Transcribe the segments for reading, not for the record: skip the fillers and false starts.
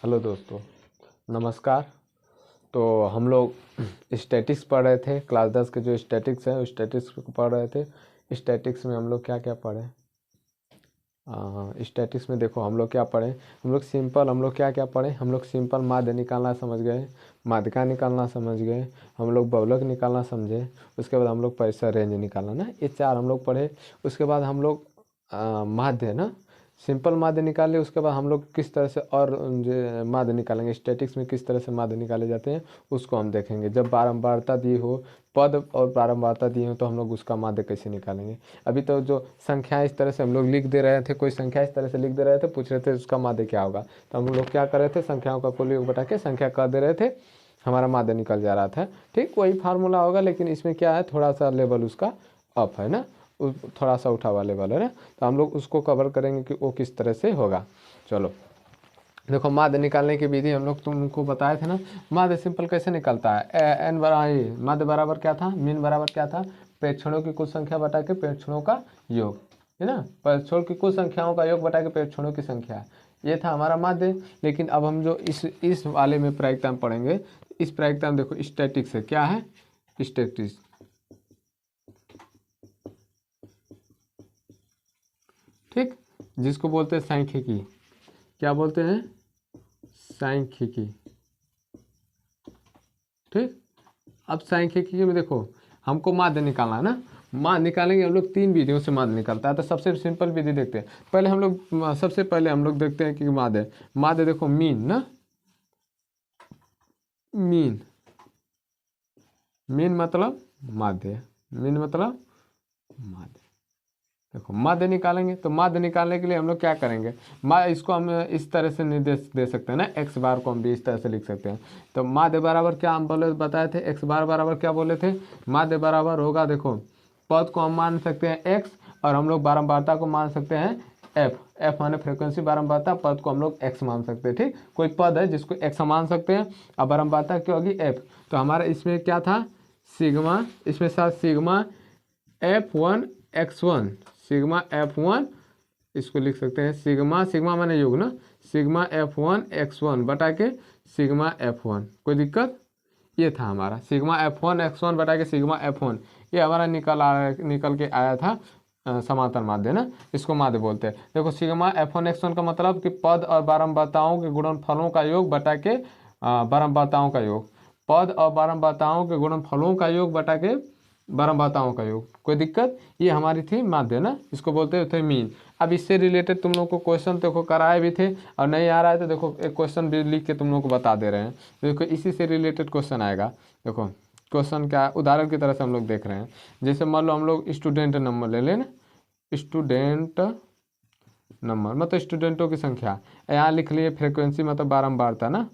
Hello दोस्तों, नमस्कार। तो हम लोग स्टैटिक्स पढ़ रहे थे। क्लास 10 के जो स्टैटिक्स है, स्टैटिक्स पढ़ रहे थे। स्टैटिक्स में हम लोग क्या क्या पढ़े? स्टैटिक्स में देखो हम लोग क्या पढ़े। हम लोग क्या क्या पढ़े। हम लोग सिंपल माध्य निकालना समझ गए, माध्यिका निकालना समझ गए, हम लोग बहुलक निकालना समझे। उसके बाद हम लोग परिसर रेंज निकालना ना, ये चार हम लोग पढ़े। उसके बाद हम लोग माध्य ना, सिंपल माध्य निकाले। उसके बाद हम लोग किस तरह से और जो माध्य निकालेंगे, स्टैटिक्स में किस तरह से माध्य निकाले जाते हैं उसको हम देखेंगे। जब बारंबारता दी हो, पद और बारंबारता दी हो, तो हम लोग उसका माध्य कैसे निकालेंगे। अभी तो जो संख्याएं इस तरह से हम लोग लिख दे रहे थे, कोई संख्या इस तरह से लिख दे रहे थे, पूछ रहे थे उसका माध्य क्या होगा, तो हम लोग क्या कर रहे थे, संख्याओं का कुल योग बटा के संख्या कर दे रहे थे, हमारा माध्य निकल जा रहा था। ठीक वही फार्मूला होगा, लेकिन इसमें क्या है, थोड़ा सा लेवल उसका अप है ना, थोड़ा सा उठा हुआ लेवल है ना। तो हम लोग उसको कवर करेंगे कि वो किस तरह से होगा। चलो देखो, माध्य निकालने की विधि हम लोग तुमको बताए थे ना। माध्य सिंपल कैसे निकलता है, एन बराबर माध्य बराबर क्या था, मीन बराबर क्या था, प्रेक्षणों की कुल संख्या बटा के प्रेक्षणों का योग, है ना। प्रेक्षणों की कुल संख्याओं का योग बटा के प्रेक्षणों की संख्या, ये था हमारा माध्य। लेकिन अब हम जो इस वाले में प्रायिकता में पढ़ेंगे, इस प्रायिकता में देखो स्टैटिक्स है, क्या है स्टैटिक्स, ठीक, जिसको बोलते हैं सांख्यिकी। क्या बोलते हैं, सांख्यिकी। ठीक, अब सांख्यिकी में देखो हमको माध्य निकालना है ना। माध्य निकालेंगे हम लोग, तीन विधियों से माध्य निकलता है। तो सबसे सिंपल विधि देखते हैं। पहले हम लोग सबसे पहले हम लोग देखते हैं कि माध्य देखो मीन ना, मीन, मीन मतलब माध्य, मीन मतलब माध्य। देखो माध्य निकालेंगे, तो माध्य निकालने के लिए हम लोग क्या करेंगे, इसको हम इस तरह से निर्देश दे सकते हैं ना, एक्स बार को हम भी इस तरह से लिख सकते हैं। तो माध्य बराबर क्या हम बोले बताए थे, एक्स बार बराबर क्या बोले थे, माध्य बराबर होगा, देखो पद को हम मान सकते हैं एक्स, और हम लोग बारंबारता को मान सकते हैं एफ। एफ माने फ्रीक्वेंसी बारंबारता, पद को हम लोग एक्स मान सकते हैं। ठीक, कोई पद है जिसको एक्स मान सकते हैं, और बारंबारता क्या होगी एफ। तो हमारा इसमें क्या था, सिग्मा, इसमें साथ sigma F1 x1, sigma F1, इसको लिख सकते हैं सिग्मा, सिग्मा माने योग ना, सिग्मा F1 x1 बटा के सिग्मा F1। कोई दिक्कत, ये था हमारा सिग्मा F1 x1 बटा के सिग्मा F1। ये हमारा निकल के आया था समांतर माध्य ना, इसको माध्य बोलते हैं। देखो सिग्मा F1 x1 का मतलब कि पद और बारंबारताओं के गुणनफलों का योग बटा के बारंबारताओं का योग, पद और बारंबारताओं के गुणनफलों का योग बटा के बारंबारताओं का योग। कोई दिक्कत, ये हमारी थी माध्य ना, इसको बोलते थे मीन। अब इससे रिलेटेड तुम लोग को क्वेश्चन देखो कराए भी थे, और नहीं आ रहा है तो देखो एक क्वेश्चन भी लिख के तुम लोग को बता दे रहे हैं। देखो इसी से रिलेटेड क्वेश्चन आएगा। देखो क्वेश्चन क्या, उदाहरण की तरह से हम लोग देख रहे हैं। जैसे मान लो हम लोग स्टूडेंट नंबर ले लें, स्टूडेंट नंबर मतलब स्टूडेंटों की संख्या, यहाँ लिख लिए फ्रीक्वेंसी मतलब बारंबारता ना,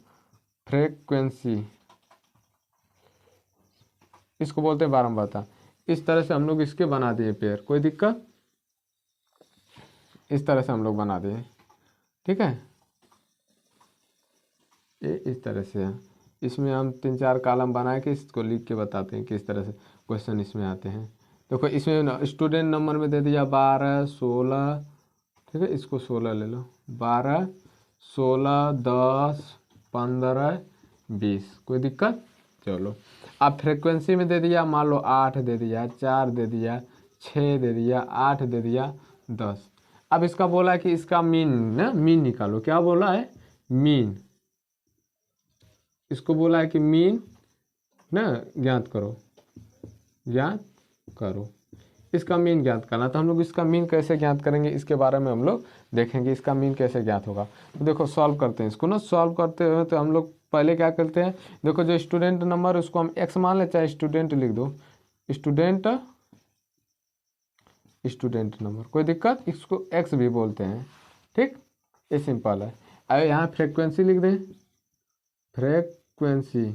फ्रीक्वेंसी, इसको बोलते हैं बारंबारता। इस तरह से हम लोग इसके बना दिए पेयर। कोई दिक्कत, इस तरह से हम लोग बना दिए, ठीक है। ये इस तरह से है, इसमें हम 3-4 कॉलम बना के इसको लिख के बताते हैं किस तरह से क्वेश्चन इसमें आते हैं। देखो इसमें स्टूडेंट नंबर में दे दिया 12 16, ठीक है, इसको 16 ले लो, 12 16 10 15 20। कोई दिक्कत, चलो। अब फ्रीक्वेंसी में दे दिया, मान लो 8 दे दिया, 4 दे दिया, 6 दे दिया, 8 दे दिया, 10। अब इसका बोला है कि इसका मीन ना, मीन निकालो। क्या बोला है, मीन, इसको बोला है कि मीन ना ज्ञात करो, ज्ञात करो, इसका मीन ज्ञात करना। तो हम लोग इसका मीन कैसे ज्ञात करेंगे, इसके बारे में हम लोग देखेंगे, इसका मीन कैसे ज्ञात होगा। तो देखो सॉल्व करते हैं इसको ना, सॉल्व करते हुए तो हम लोग पहले क्या करते हैं, देखो जो स्टूडेंट नंबर उसको हम एक्स मान ले, चाहे स्टूडेंट लिख दो, स्टूडेंट, स्टूडेंट नंबर, कोई दिक्कत, इसको एक्स भी बोलते हैं। ठीक, ये सिंपल है। अब यहाँ फ्रीक्वेंसी लिख दें, फ्रीक्वेंसी,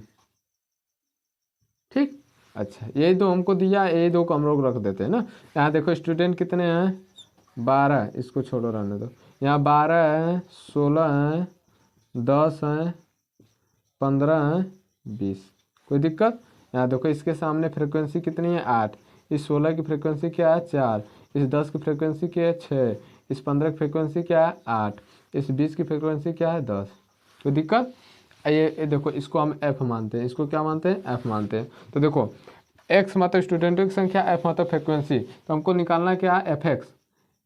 ठीक। अच्छा यही दो हमको दिया, यही दो को हम लोग रख देते हैं ना। यहाँ देखो स्टूडेंट कितने हैं, 12, इसको छोड़ो रहने दो। यहाँ 12 है, 16 है, 10 है, 15 है, 20। कोई दिक्कत, यहाँ देखो इसके सामने फ्रीक्वेंसी कितनी है, 8। इस 16 की फ्रीक्वेंसी क्या है, 4। इस 10 की फ्रीक्वेंसी क्या है, 6। इस 15 की फ्रीक्वेंसी क्या है, 8। इस 20 की फ्रीक्वेंसी क्या है, 10। कोई दिक्कत। ये देखो, इसको हम एफ मानते हैं, इसको क्या मानते हैं, एफ मानते हैं। तो देखो एक्स मतलब स्टूडेंटों की संख्या, एफ मतलब फ्रिक्वेंसी, तो हमको निकालना क्या है, एफ एक्स,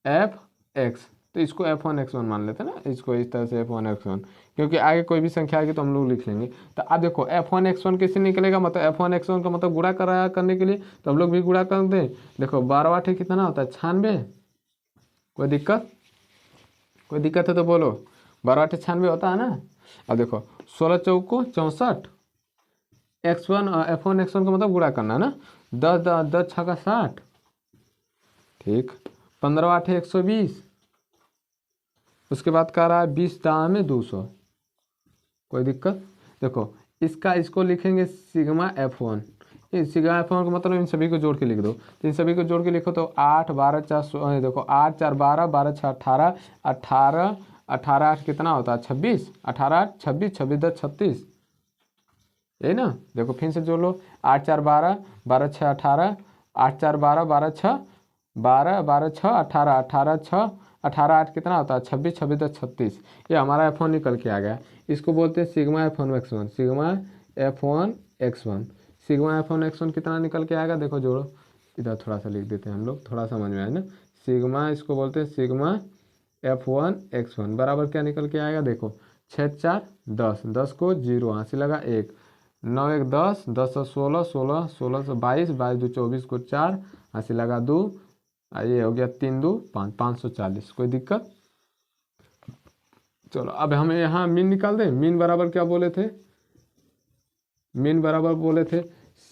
एफ एक्स। तो इसको F1 X1 मान लेते हैं ना, इसको इस तरह से F1 X1, क्योंकि आगे कोई भी संख्या आएगी तो हम लोग लिख लेंगे। तो अब देखो F1 X1 कैसे निकलेगा, मतलब F1 X1 का मतलब गुणा करने के लिए तो हम लोग भी गुणा कर दें। देखो 12 8 कितना होता है, 96। कोई दिक्कत, कोई दिक्कत है तो बोलो। 12 8 96 होता है ना। अब देखो 16 चौको 64, X1 F1 X1 का मतलब गुणा करना है ना। 10 छक्का 60, ठीक। 15 8 120, उसके बाद कह रहा है 20 दाम में 200। कोई दिक्कत। देखो इसको लिखेंगे सिग्मा F1। इस सिग्मा F1 का मतलब इन सभी को जोड़ के लिख दो। तो इन सभी को जोड़ के लिखो तो 8 12 4 देखो 8 4 12 12 6 18 18 18 8 कितना होता है 26, 18 8 26 26 10 36, यही ना। देखो फिर से जोड़ लो, 8 4 12 12 6 18 8 4 12 12 6 12 12 6 18 18 6 18 8 कितना होता है 26 26 10 36। ये हमारा F1 निकल के आ गया। इसको बोलते हैं sigma F1 X1, sigma F1 X1। Sigma F1 X1 कितना निकल के आएगा, देखो जोड़ो, इधर थोड़ा सा लिख देते हैं हम लोग, थोड़ा समझ में आए ना। सिग्मा, इसको बोलते हैं सिग्मा F1 X1 बराबर क्या निकल के आएगा, देखो 6 4 10, 10 को 0 हासिल लगा 1, 9 1 10, 10 से 16, 16 16 से 22, 22 2 24 को 4 हासिल लगा 2, ये हो गया 3 2 5, 540। कोई दिक्कत। चलो अब हमें यहाँ मीन निकाल दें। मीन बराबर क्या बोले थे, मीन बराबर बोले थे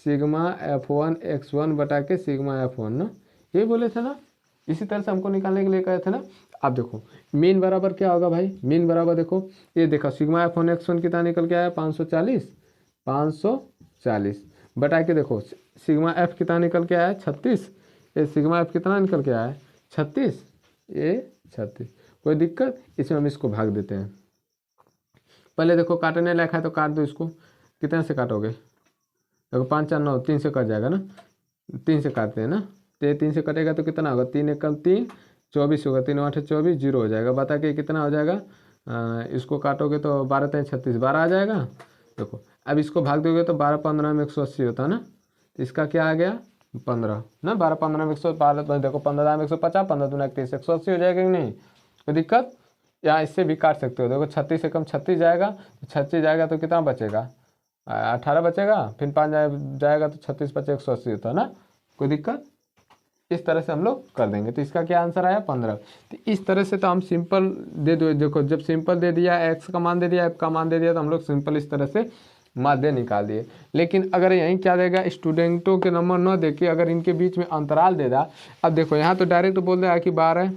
सिग्मा F1 X1 बटा के सिग्मा F1 ना, ये बोले थे ना। इसी तरह से हमको निकालने के लिए कहे थे ना। अब देखो मीन बराबर क्या होगा भाई, मीन बराबर देखो, ये देखो सिग्मा F1 X1 कितना निकल के आया 540, 540 बटा के देखो सिग्मा F कितना निकल के आया 36, ये सिग्मा F कितना निकल के आया 36, ये 36। कोई दिक्कत। इसमें हम इसको भाग देते हैं। पहले देखो काटने लायक है तो काट दो इसको, कितने से काटोगे, देखो 5 4 9 3 से कट जाएगा ना, 3 से काटते हैं ना। तो 3 से कटेगा तो कितना होगा, 3 1 3 24 होगा, 3 8 24 जीरो हो जाएगा। बता के कितना हो जाएगा, इसको काटोगे तो 12 3 36 12 आ जाएगा। देखो अब इसको भाग दोगे तो 12 15 में 180 होता है ना। तो इसका क्या आ गया 15 ना, 12 15 में 112, देखो 15 में 150, 15 दूना 30 180 हो जाएगा कि नहीं। कोई दिक्कत। यहाँ इससे भी काट सकते हो, देखो 36 से कम 36 जाएगा, तो 36 जाएगा तो कितना बचेगा 18 बचेगा, फिर 5 जाएगा तो 36 5 180 होता है ना। कोई दिक्कत। इस तरह से हम लोग कर देंगे। तो इसका क्या आंसर आया 15। तो इस तरह से तो हम सिंपल दे दो, देखो जब सिंपल दे दिया, एक्स का मान दे दिया, एफ का मान दे दिया, तो हम लोग सिंपल इस तरह से माध्य निकाल दिए। लेकिन अगर यहीं क्या देगा, स्टूडेंटों के नंबर न दे के अगर इनके बीच में अंतराल दे दा। अब देखो यहाँ तो डायरेक्ट बोल देगा कि 12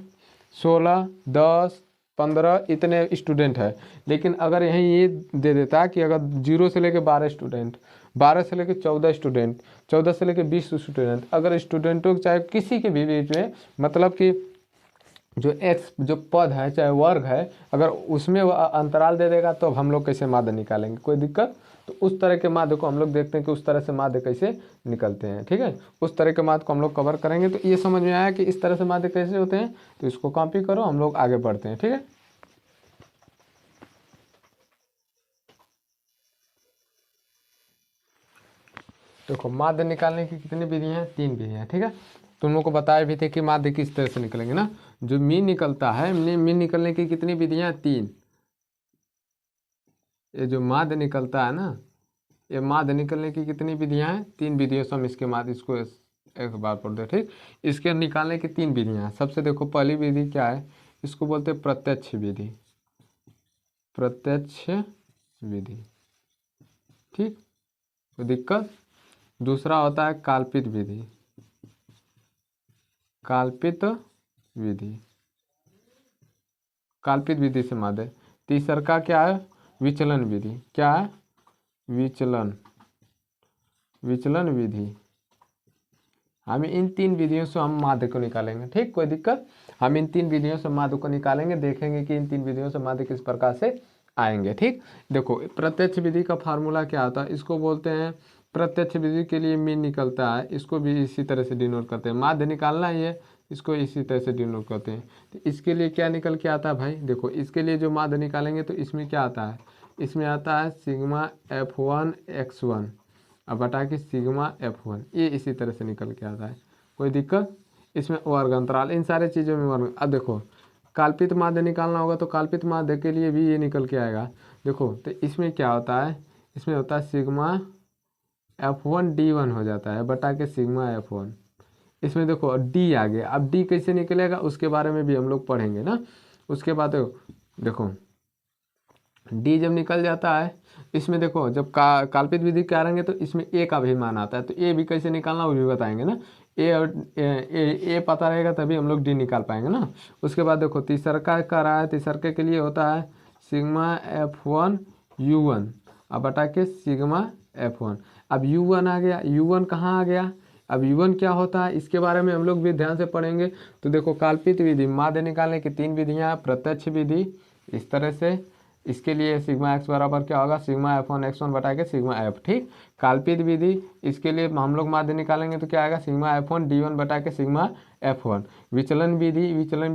16 10 15 इतने स्टूडेंट है। लेकिन अगर यहीं ये दे देता कि अगर 0 से लेकर 12 स्टूडेंट, 12 से लेकर 14 स्टूडेंट, 14 से लेकर 20 स्टूडेंट, अगर स्टूडेंटों के चाहे किसी के भी बीच में, मतलब कि जो एक्स जो पद है चाहे वर्ग है, अगर उसमें वो अंतराल दे देगा तो हम लोग कैसे माध्य निकालेंगे। कोई दिक्कत। तो उस तरह के माध्य को हम लोग देखते हैं कि उस तरह से माध्य कैसे निकलते हैं। ठीक है, उस तरह के माध्य को हम लोग कवर करेंगे। तो ये समझ में आया कि इस तरह से माध्य कैसे होते हैं। तो इसको कॉपी करो, हम लोग आगे बढ़ते हैं। ठीक है, देखो माध्य निकालने की कितनी विधियां हैं, 3 विधियां। ठीक है, तुम लोग को बताए भी थे कि माध्य किस तरह से निकलेंगे ना। जो मीन निकलता है, मीन निकलने की कितनी विधियां, 3। ये जो माध्य निकलता है ना, ये माध्य निकलने की कितनी विधियां हैं, 3 विधियों से हम इसके माध्य, इसको एक बार पढ़ दो। ठीक, इसके निकालने की 3 विधियां हैं। सबसे देखो पहली विधि क्या है, इसको बोलते हैं प्रत्यक्ष विधि, प्रत्यक्ष विधि। ठीक, कोई दिक्कत। दूसरा होता है काल्पित विधि, काल्पित विधि, काल्पित विधि से माध्य। तीसरा का क्या है, विचलन विधि। क्या है, विचलन, विचलन विधि। हम इन 3 विधियों से हम माध्य को निकालेंगे। ठीक, कोई दिक्कत। हम इन 3 विधियों से माध्य को निकालेंगे, देखेंगे कि इन 3 विधियों से माध्य किस प्रकार से आएंगे। ठीक, देखो प्रत्यक्ष विधि का फार्मूला क्या आता है, इसको बोलते हैं प्रत्यक्ष विधि के लिए मीन निकलता है, इसको भी इसी तरह से डिनोट करते हैं। माध्य निकालना ही है, इसको इसी तरह से डिनोट करते हैं। तो इसके लिए क्या निकल के आता है भाई, देखो इसके लिए जो माध्य निकालेंगे तो इसमें क्या आता है, इसमें आता है सिग्मा F1 x1 अब बटा के सिग्मा F1, ये इसी तरह से निकल के आता है। कोई दिक्कत? इसमें वर्ग अंतराल, इन सारे चीज़ों में वर्ग। अब देखो काल्पित माध्य निकालना होगा तो काल्पित माध्य के लिए भी ये निकल के आएगा। देखो तो इसमें क्या होता है, इसमें होता है सिग्मा F1 D1 हो जाता है बटा के सिग्मा F1। इसमें देखो D आ गया, अब D कैसे निकलेगा उसके बारे में भी हम लोग पढ़ेंगे ना। उसके बाद देखो D जब निकल जाता है, इसमें देखो जब काल्पित विधि करेंगे तो इसमें A का भी मान आता है, तो A भी कैसे निकालना वो भी बताएंगे ना। A और A पता रहेगा तभी हम लोग D निकाल पाएंगे ना। उसके बाद देखो तीसरका का रहा है, तीसरके के लिए होता है सिग्मा F1 U1 अब बटा के सिग्मा F1। अब U1 आ गया, U1 कहाँ आ गया, अब U1 क्या होता है इसके बारे में हम लोग भी ध्यान से पढ़ेंगे। तो देखो काल्पित विधि माध्य निकालने की 3 विधियाँ, प्रत्यक्ष विधि इस तरह से, इसके लिए सिग्मा एक्स बराबर क्या होगा सिग्मा F1 x1 बटा के सिग्मा F, ठीक। काल्पित विधि इसके लिए हम लोग माध्य निकालेंगे तो क्या आएगा सिग्मा F1 D1 बटा के सिग्मा F1। विचलन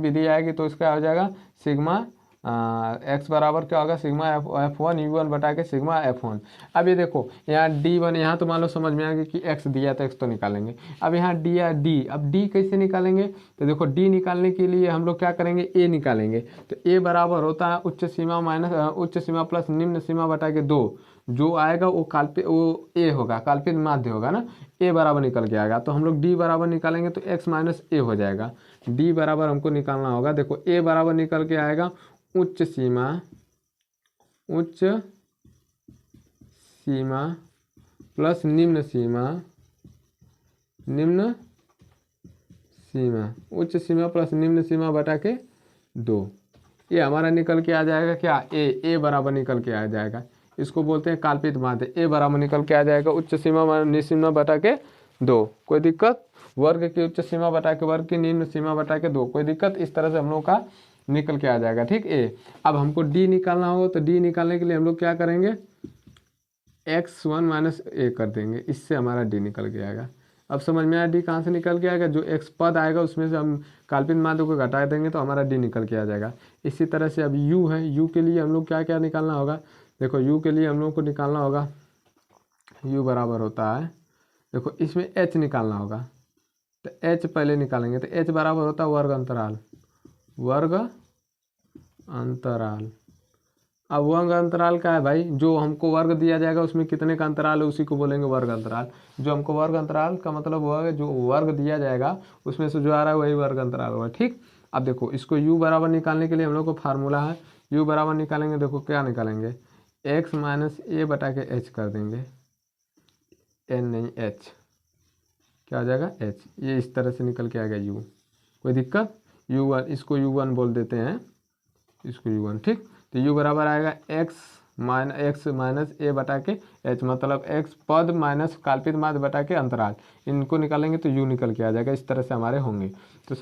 विधि आएगी तो इसका हो जाएगा सिग्मा एक्स बराबर क्या होगा सिग्मा F1 U1 बटा के सिग्मा F1। अब ये देखो यहाँ D1, यहाँ तो मान लो समझ में आ गया कि x दिया तो x तो निकालेंगे। अब यहाँ D या D, अब D कैसे निकालेंगे, तो देखो D निकालने के लिए हम लोग क्या करेंगे A निकालेंगे। तो A बराबर होता है उच्च सीमा माइनस उच्च सीमा प्लस निम्न सीमा बटा के 2, जो आएगा वो वो A होगा, काल्पित माध्य होगा ना, A बराबर निकल के आएगा। तो हम लोग D बराबर निकालेंगे तो x माइनस A हो जाएगा। D बराबर हमको निकालना होगा, देखो A बराबर निकल के आएगा उच्च सीमा प्लस निम्न सीमा उच्च सीमा प्लस निम्न सीमा बटा के 2, ये हमारा निकल के आ जाएगा क्या ए बराबर निकल के आ जाएगा। इसको बोलते हैं काल्पित माध्य। ए बराबर निकल के आ जाएगा उच्च सीमा निम्न सीमा बटा के 2, कोई दिक्कत? वर्ग की उच्च सीमा बटा के वर्ग की निम्न सीमा बटा के 2, कोई दिक्कत? इस तरह से हम लोग का निकल के आ जाएगा, ठीक। ए अब हमको D निकालना होगा तो D निकालने के लिए हम लोग क्या करेंगे x1 माइनस A कर देंगे, इससे हमारा D निकल के आएगा। अब समझ में आया D कहाँ से निकल के आएगा, जो x पद आएगा उसमें से हम काल्पित माध्य को घटा देंगे तो हमारा D निकल के आ जाएगा। इसी तरह से अब U है, U के लिए हम लोग क्या क्या निकालना होगा, देखो U के लिए हम लोग को निकालना होगा U बराबर होता है, देखो इसमें H निकालना होगा तो H पहले निकालेंगे तो H बराबर होता है वर्ग अंतराल। अब वर्ग अंतराल का है भाई, जो हमको वर्ग दिया जाएगा उसमें कितने का अंतराल है उसी को बोलेंगे वर्ग अंतराल। जो हमको वर्ग अंतराल का मतलब हुआ जो वर्ग दिया जाएगा उसमें से जो आ रहा है वही वर्ग अंतराल होगा, ठीक। अब देखो इसको U बराबर निकालने के लिए हम लोग को फार्मूला है, U बराबर निकालेंगे, देखो क्या निकालेंगे x माइनस A बटा के H कर देंगे, N नहीं H, क्या आ जाएगा H, ये इस तरह से निकल के आएगा U, कोई दिक्कत? U1, इसको U1 बोल देते हैं, इसको U1, ठीक। तो U बराबर आएगा x माइनस A बटा के H, मतलब x पद माइनस काल्पित माध्य बटा के अंतराल, इनको निकालेंगे तो U निकल के आ जाएगा। इस तरह से हमारे होंगे। तो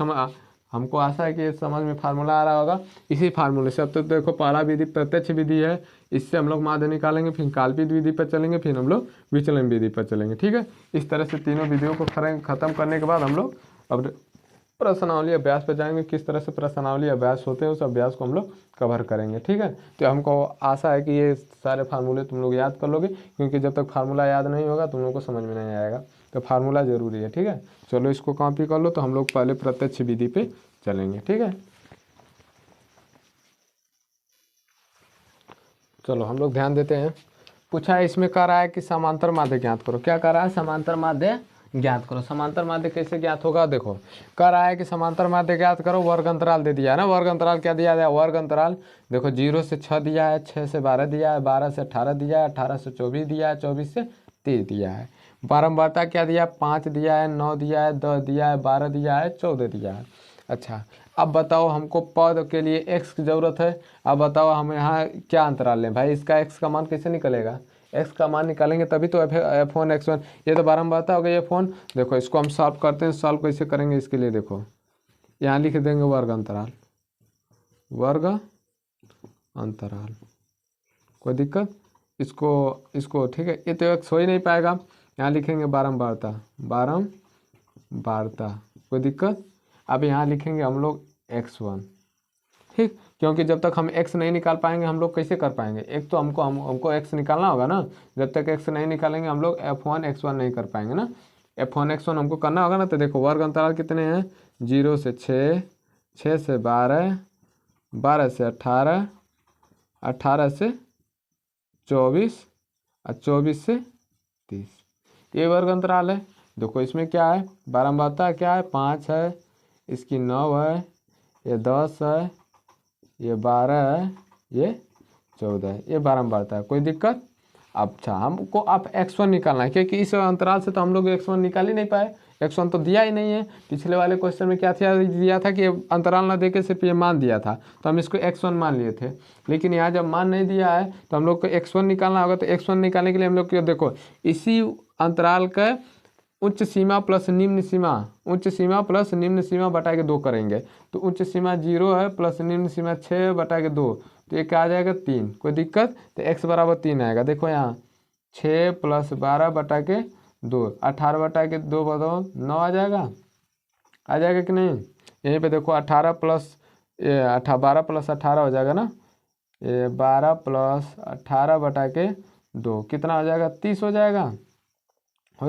हमको आशा है कि समझ में फार्मूला आ रहा होगा। इसी फार्मूले से अब तो देखो पहला विधि प्रत्यक्ष विधि है, इससे हम लोग माध्य निकालेंगे, फिर काल्पित विधि पर चलेंगे, फिर हम लोग विचलन विधि पर चलेंगे, ठीक है। इस तरह से तीनों विधियों को खत्म करने के बाद हम लोग अब प्रश्नावली अभ्यास पर जाएंगे। किस तरह से प्रश्नावली अभ्यास होते हैं उस अभ्यास को हम लोग कवर करेंगे, ठीक है। तो हमको आशा है कि ये सारे फार्मूले तुम लोग याद कर लोगे, क्योंकि जब तक फार्मूला याद नहीं होगा तुम लोग को समझ में नहीं आएगा, तो फार्मूला जरूरी है, ठीक है। चलो इसको कॉपी कर लो। तो हम लोग पहले प्रत्यक्ष विधि पे चलेंगे, ठीक है। चलो हम लोग ध्यान देते हैं। पूछा है इसमें कह रहा है कि समांतर माध्य ज्ञात करो। क्या कह रहा है, समांतर माध्य ज्ञात करो। समांतर माध्य कैसे ज्ञात होगा, देखो कह रहा है कि समांतर माध्य ज्ञात करो, वर्ग अंतराल दे दिया है ना। वर्ग अंतराल क्या दिया है, वर्ग अंतराल देखो 0 से 6 दिया है, 6 से 12 दिया है, 12 से 18 दिया है, 18 से 24 दिया है, 24 से 30 दिया है। बारंबारता क्या दिया, 5 दिया है, 9 दिया है, 10 दिया है, 12 दिया है, 14 दिया है। अच्छा अब बताओ हमको पद के लिए x की ज़रूरत है। अब बताओ हम यहाँ क्या अंतराल लें भाई, इसका x का मान कैसे निकलेगा, x का मान निकालेंगे तभी तो f1 x1, ये तो बारंबारता हो गई f1। देखो इसको हम सॉल्व करते हैं, सॉल्व कैसे करेंगे इसके लिए देखो यहाँ लिख देंगे वर्ग अंतराल, कोई दिक्कत? इसको ठीक है, ये तो x हो ही नहीं पाएगा, यहाँ लिखेंगे बारंबारता, कोई दिक्कत? अब यहाँ लिखेंगे हम लोग x1, ठीक, क्योंकि जब तक हम x नहीं निकाल पाएंगे हम लोग कैसे कर पाएंगे, एक तो हमको x निकालना होगा ना, जब तक x नहीं निकालेंगे हम लोग f1 x1 नहीं कर पाएंगे ना, f1 x1 हमको करना होगा ना। तो देखो वर्ग अंतराल कितने हैं, 0 से 6, 6 से 12, 12 से 18, 18 से 24 और 24 से 30, ये वर्ग अंतराल है। देखो इसमें क्या है, बारंबारता क्या है, 5 है, इसकी 9 है, ये 10 है, ये 12 है, ये 14 है, ये बारंबारता है, कोई दिक्कत। अच्छा हमको अब x1 निकालना है, क्योंकि इस अंतराल से तो हम लोग x1 निकाल ही नहीं पाए, x1 तो दिया ही नहीं है। पिछले वाले क्वेश्चन में क्या दिया था कि अंतराल ना देके सिर्फ ये मान दिया था, तो हम इसको x1 मान लिए थे। लेकिन यहाँ जब मान नहीं दिया है तो हम लोग को x1 निकालना होगा। तो x1 निकालने के लिए हम लोग क्यों, देखो इसी अंतराल का उच्च सीमा प्लस निम्न सीमा, उच्च सीमा प्लस निम्न सीमा बटा के 2 करेंगे। तो उच्च सीमा 0 है प्लस निम्न सीमा 6 बटा के 2, तो ये क्या आ जाएगा 3, कोई दिक्कत। तो x बराबर 3 आएगा। देखो यहाँ 6 प्लस 12 बटा के 2, 18 बटा के 2 बताओ 9 आ जाएगा कि नहीं। यहीं पे देखो 18 प्लस 12 प्लस 18 हो जाएगा ना, ये 12 प्लस 18 बटा के 2 कितना हो जाएगा, 30 हो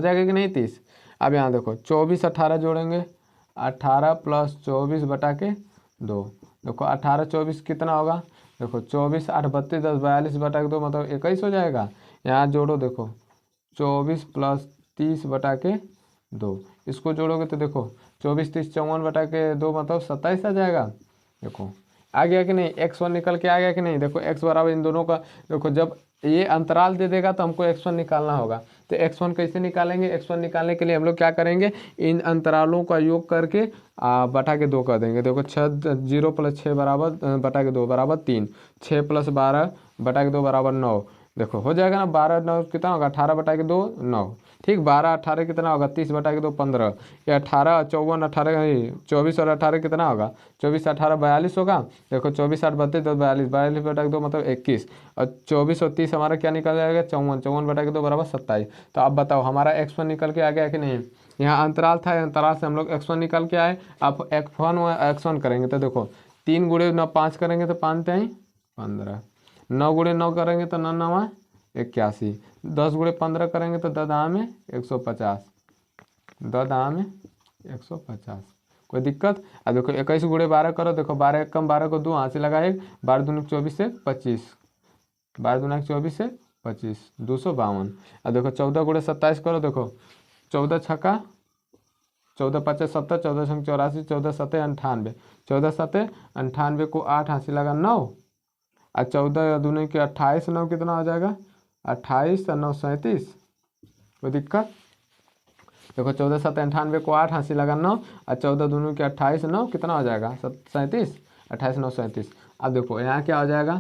जाएगा कि नहीं 30। अब यहाँ देखो 24 18 जोड़ेंगे, 18 प्लस 24 बटा के 2, देखो 18 24 कितना होगा, देखो 24 8 32 10 42 बटा के 2 मतलब 21 हो जाएगा। यहाँ जोड़ो देखो 24 प्लस 30 बटा के 2, इसको जोड़ोगे तो देखो 24 30 54 बटा के 2 मतलब 27 आ जाएगा। देखो आ गया कि नहीं, x1 निकल के आ गया कि नहीं। देखो x बराबर इन दोनों का, देखो जब ये अंतराल दे देगा तो हमको x1 निकालना होगा। तो x1 कैसे निकालेंगे, x1 निकालने के लिए हम लोग क्या करेंगे, इन अंतरालों का योग करके बटा के 2 कर देंगे। देखो 0 प्लस 6 बराबर बटा के 2 बराबर 3, 6 प्लस 12 बटा के 2 बराबर 9। देखो हो जाएगा ना, 12 9 कितना होगा, 18 बटा के 2 9, ठीक। 12 18 कितना होगा, 30 बटा के 2 15, ये 18 54 18 24 और 18 कितना होगा, 24 18 42 होगा। देखो 24 8 32 10 42, 42 बटा के 2 मतलब 21, और 24 और 30 हमारा क्या निकल जाएगा, 54, 54 बटा के 2 बराबर 27। तो अब बताओ हमारा x1 निकल के आ गया कि नहीं। यहाँ अंतराल था, अंतराल से हम लोग x1 निकल के आए। अब x1 करेंगे तो देखो 3 गुणे 9 5 करेंगे तो 5 3 15, 9 गुणे 9 करेंगे तो 9 9 81, 10 गुणे 15 करेंगे तो 10 दाम में 150, 10 दाम में 150, कोई दिक्कत। अब देखो 21 गुणे 12 करो, देखो 12 1 कम 12 को 2 हाथ से लगा 1, 12 दूनी 24 से 25, 12 दूना 24 से 25 252। अब देखो 14 गुणे 27 करो, देखो 14 छक्का 14 5 70, 14 छंग 84, 14 7 98, 14 7 98 को 8 हाथ से लगा 9, और 14 दूनी के 28 9 कितना हो जाएगा, 28 और 9 37, कोई दिक्कत। देखो 14 7 98 को 8 हाथ से लगा 9, और 14 दूनी के 28 9 कितना हो जाएगा 37, 28 9 37। अब देखो यहाँ क्या हो जाएगा,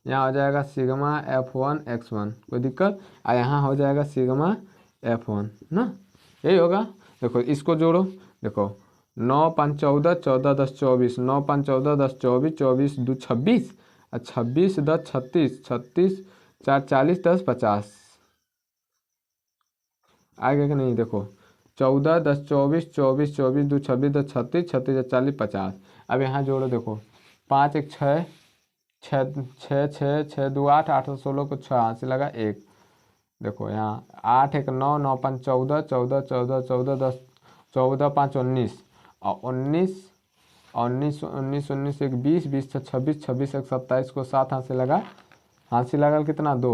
यहाँ हो जाएगा सिग्मा f1 x1, कोई दिक्कत। और यहाँ हो जाएगा सिग्मा f1 ना, यही होगा। देखो इसको जोड़ो, देखो 9 5 14 14 10 24, 9 5 14 10 24, 24 2 26, और 26 10 36, 36 4 40 10 50 आ गया कि नहीं। देखो 14 10 24, 24 24 2 26 10 36, 36 40 50। अब यहाँ जोड़ो, देखो 5 1 6 6 6 6 6 2 8, 8 16 को 6 हाथ से लगा 1, देखो यहाँ 8 1 9 9 5 14, 14 14 14 10 14 5 19, और 19 19 19 19 1 20 20 26 26 1 27 को 7 हाथ से लगा कितना 2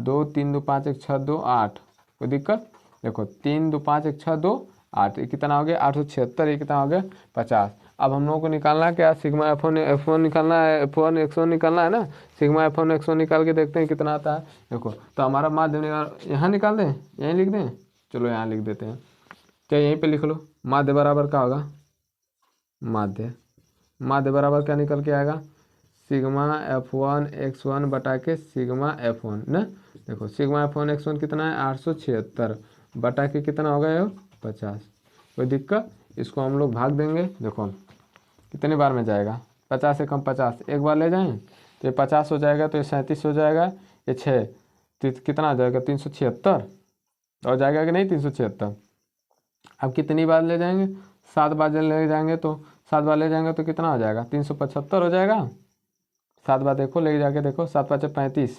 2 3 2 5 1 6 2 8, कोई दिक्कत। देखो 3 2 5 1 6 2 8, ये कितना हो गया 876, ये कितना हो गया 50। अब हम लोगों को निकालना है क्या, सिग्मा f1 निकालना है, f1 x1 निकालना है ना। सिग्मा f1 x1 निकाल के देखते हैं कितना आता है। देखो तो हमारा माध्य यहाँ निकाल दें, यहीं लिख दें, चलो यहाँ लिख देते हैं, क्या यहीं पे लिख लो। माध्य बराबर क्या होगा, माध्य बराबर क्या निकल के आएगा, सिग्मा f1 x1 बटा के सिग्मा f1 ना। देखो सिग्मा f1 x1 कितना है 876 बटा के कितना होगा ये 50, कोई दिक्कत। इसको हम लोग भाग देंगे, देखो कितने बार में जाएगा, 50 से कम 50 एक बार ले जाएं तो ये 50 हो जाएगा, तो ये 37 हो जाएगा, ये 6 कितना आ जाएगा 376 और जाएगा कि नहीं 376। अब कितनी बार ले जाएंगे, 7 बार ले जाएंगे, तो 7 बार ले जाएंगे तो कितना हो जाएगा 375 हो जाएगा। 7 बार देखो, ले जाके देखो, 7 5 35,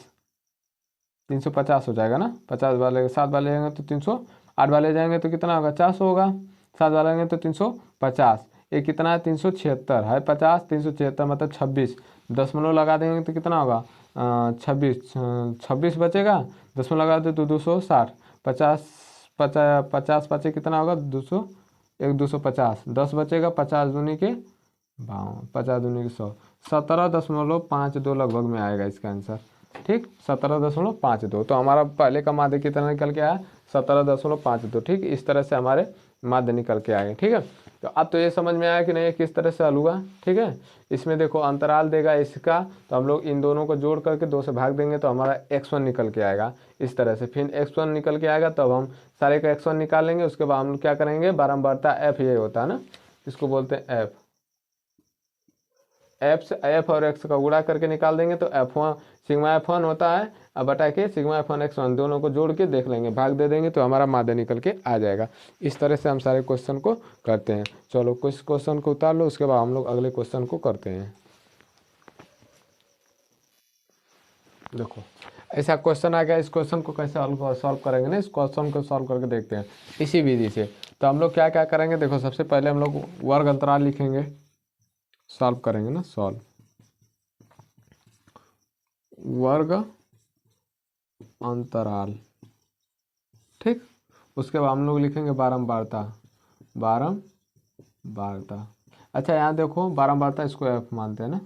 350 हो जाएगा ना। 50 बार लेंगे, 7 बार ले जाएंगे तो 300, 8 बार ले जाएंगे तो कितना होगा, 400 होगा। 7 बार लेंगे तो 350, ये कितना है 376 है, 50 376 मतलब 26, दशमलव लगा देंगे तो कितना होगा 26, 26 बचेगा, दशमलव लगा दे तो 260, 50 50 50 बचे कितना होगा 200, 250, 10 बचेगा, 50 दूनी के 52, 50 दूनी के 100, 17.52 लगभग में आएगा इसका आंसर। ठीक, 17.52। तो हमारा पहले का माध्य कितना निकल के आया, 17.52। ठीक, इस तरह से हमारे माध्य निकल के आए। ठीक है, तो अब तो ये समझ में आया कि नहीं किस तरह से हल हुआ। ठीक है, इसमें देखो अंतराल देगा इसका, तो हम लोग इन दोनों को जोड़ करके 2 से भाग देंगे तो हमारा x1 निकल के आएगा इस तरह से। फिर x1 निकल के आएगा तब हम सारे का x1 निकाल लेंगे। उसके बाद हम लोग क्या करेंगे, बारंबारता f ये होता है ना, इसको बोलते हैं f, एफ से एफ और एक्स का गुणा करके निकाल देंगे तो F1 सिग्मा F1 होता है, अब बटा के सिग्मा F1 x1 दोनों को जोड़ के देख लेंगे, भाग दे देंगे तो हमारा माध्य निकल के आ जाएगा। इस तरह से हम सारे क्वेश्चन को करते हैं। चलो कुछ क्वेश्चन को उतार लो, उसके बाद हम लोग अगले क्वेश्चन को करते हैं। देखो ऐसा क्वेश्चन आ गया, इस क्वेश्चन को कैसे सॉल्व करेंगे ना, इस क्वेश्चन को सॉल्व करके देखते हैं इसी विधि से। तो हम लोग क्या क्या करेंगे, देखो सबसे पहले हम लोग वर्ग अंतराल लिखेंगे, सॉल्व करेंगे ना, सॉल्व वर्ग अंतराल। ठीक, उसके बाद हम लोग लिखेंगे बारंबारता, बारंबारता। अच्छा यहाँ देखो बारंबारता, इसको f मानते हैं ना।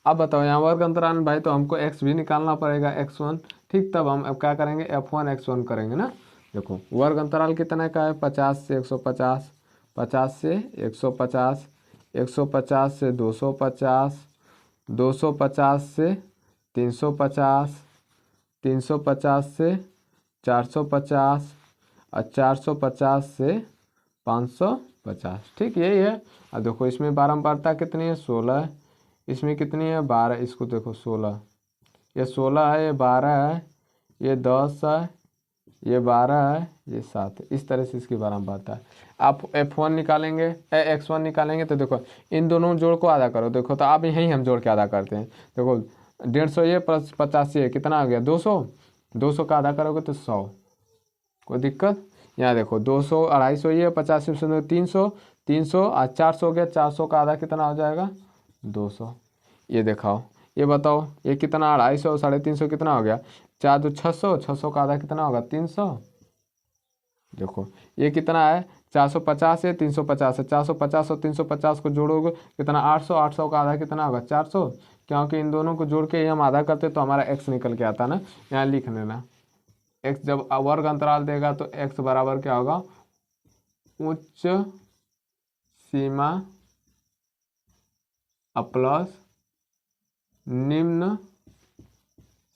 अब बताओ यहाँ वर्ग अंतराल भाई, तो हमको x भी निकालना पड़ेगा, x1। ठीक, तब हम अब क्या करेंगे, f1 x1 करेंगे ना। देखो वर्ग अंतराल कितना का है, 50 से 150, 50 से 150, 150 से 250, 250 से 350, 350 से 450 और 450 से 550। ठीक, यही है। अब देखो इसमें बारंबारता कितनी है, 16 है, इसमें कितनी है 12, इसको देखो 16, ये 16 है, ये 12 है, ये 10 है, ये 12 है, ये 7 है। इस तरह से इसकी बारंबारता है। आप F1 निकालेंगे, x1 निकालेंगे तो देखो इन दोनों जोड़ को आधा करो। देखो तो आप यहीं हम जोड़ के आधा करते हैं। देखो 150 ये प्लस 50 ये कितना आ गया 200, 200 का आधा करोगे तो 100, कोई दिक्कत। यहाँ देखो 200, 250 ये 50 से 300, 300 और 400 हो गया, 400 का आधा कितना हो जाएगा 200। ये दिखाओ, ये बताओ ये कितना, 250 350 कितना हो गया, 4 2 600, 600 का आधा कितना होगा 300। देखो ये कितना है 450 है, 350 है, 450 और 350 को जोड़ोगे कितना 800, 800 का आधा कितना होगा 400, क्योंकि इन दोनों को जोड़ के ही हम आधा करते तो हमारा x निकल के आता ना। यहाँ लिख लेना, x जब वर्ग अंतराल देगा तो x बराबर क्या होगा, उच्च सीमा प्लस निम्न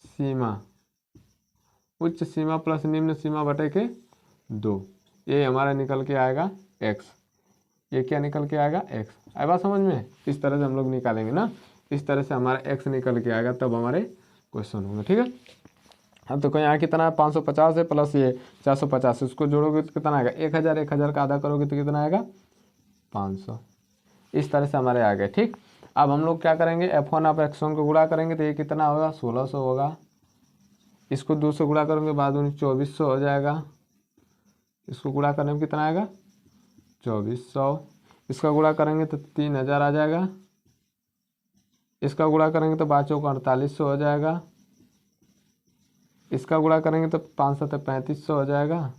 सीमा, उच्च सीमा प्लस निम्न सीमा बटे के 2, ये हमारा निकल के आएगा x। ये क्या निकल के आएगा x। आए बात समझ में, इस तरह से हम लोग निकालेंगे ना, इस तरह से हमारा x निकल के आएगा, तब हमारे क्वेश्चन होंगे। ठीक है, अब तो यहाँ कितना है 550 है प्लस ये 450, उसको जोड़ोगे तो कितना आएगा 1000, 1000 का आधा करोगे तो कितना आएगा 500। इस तरह से हमारे आ गए। ठीक, अब हम लोग क्या करेंगे, F1 आप x1 को गुणा करेंगे तो ये कितना होगा 1600 होगा, इसको 2 से गुणा करेंगे बाद में 2400 हो जाएगा, इसको गुणा करने में कितना आएगा 2400, इसका गुणा करेंगे तो 3000 आ जाएगा, इसका गुणा करेंगे तो 5 चौक 4800 हो जाएगा, इसका गुणा करेंगे तो 5 7 3500 हो जाएगा।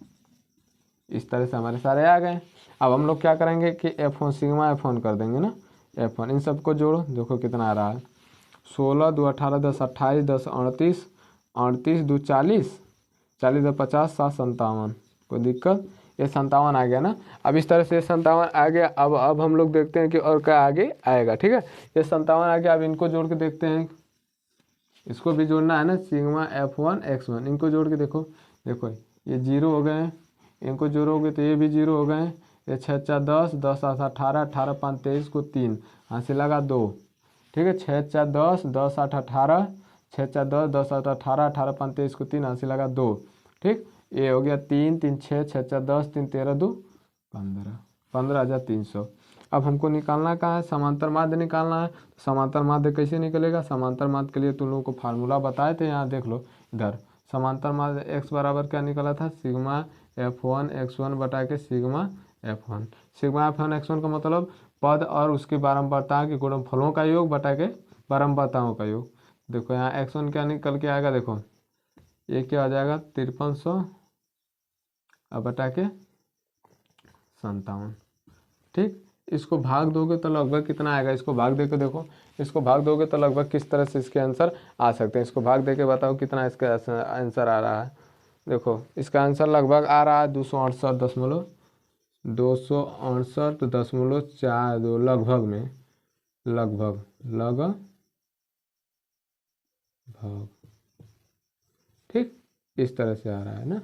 इस तरह से हमारे सारे आ गए। अब हम लोग क्या करेंगे कि F1 सिग्मा F1 कर देंगे ना, F1 इन सबको जोड़ो, देखो कितना आ रहा है 16 2 18 10 28 10 38 38 2 40 40 2 50 7 57, कोई दिक्कत। ये 57 आ गया ना। अब इस तरह से 57 आ गया। अब हम लोग देखते हैं कि और क्या आगे आएगा। ठीक है, ये 57 आ गया, अब इनको जोड़ के देखते हैं, इसको भी जोड़ना है ना, सिग्मा F1 x1 इनको जोड़ के देखो, देखो ये 0 हो गए, इनको जोड़ोगे तो ये भी 0 हो गए, ये 6 4 10 10 8 18 18 5 23 को 3 यहाँ से लगा 2। ठीक है, 6 4 10 10 8 18 6 4 10 10 8 18 18 5 23 को 3 यहाँ से लगा 2। ठीक, ये हो गया 3 3 6 6 4 10 3 13 2 15, 15,300। अब हमको निकालना कहाँ है, समांतर माध्य निकालना है। तो समांतर माध्य कैसे निकलेगा, समांतर माध्य के लिए तुम लोगों को फार्मूला बताए थे, यहाँ देख लो इधर। समांतर माध्य एक्स बराबर क्या निकला था, सिग्मा F1 x1 बटा के sigma F1। Sigma F1 x1 का मतलब पद और उसकी बारंबारता के गुणनफलों का योग बटा के बारंबारताओं का योग। देखो यहाँ x1 क्या निकल के आएगा, देखो ये क्या आ जाएगा 5300 अब बटा के 57। ठीक, इसको भाग दोगे तो लगभग कितना आएगा, इसको भाग दे के देखो, इसको भाग दोगे तो लगभग किस तरह से इसके आंसर आ सकते हैं। इसको भाग दे के बताओ कितना इसका आंसर आ रहा है। देखो इसका आंसर लगभग आ रहा है 268.42, लगभग में, लगभग ठीक, इस तरह से आ रहा है ना,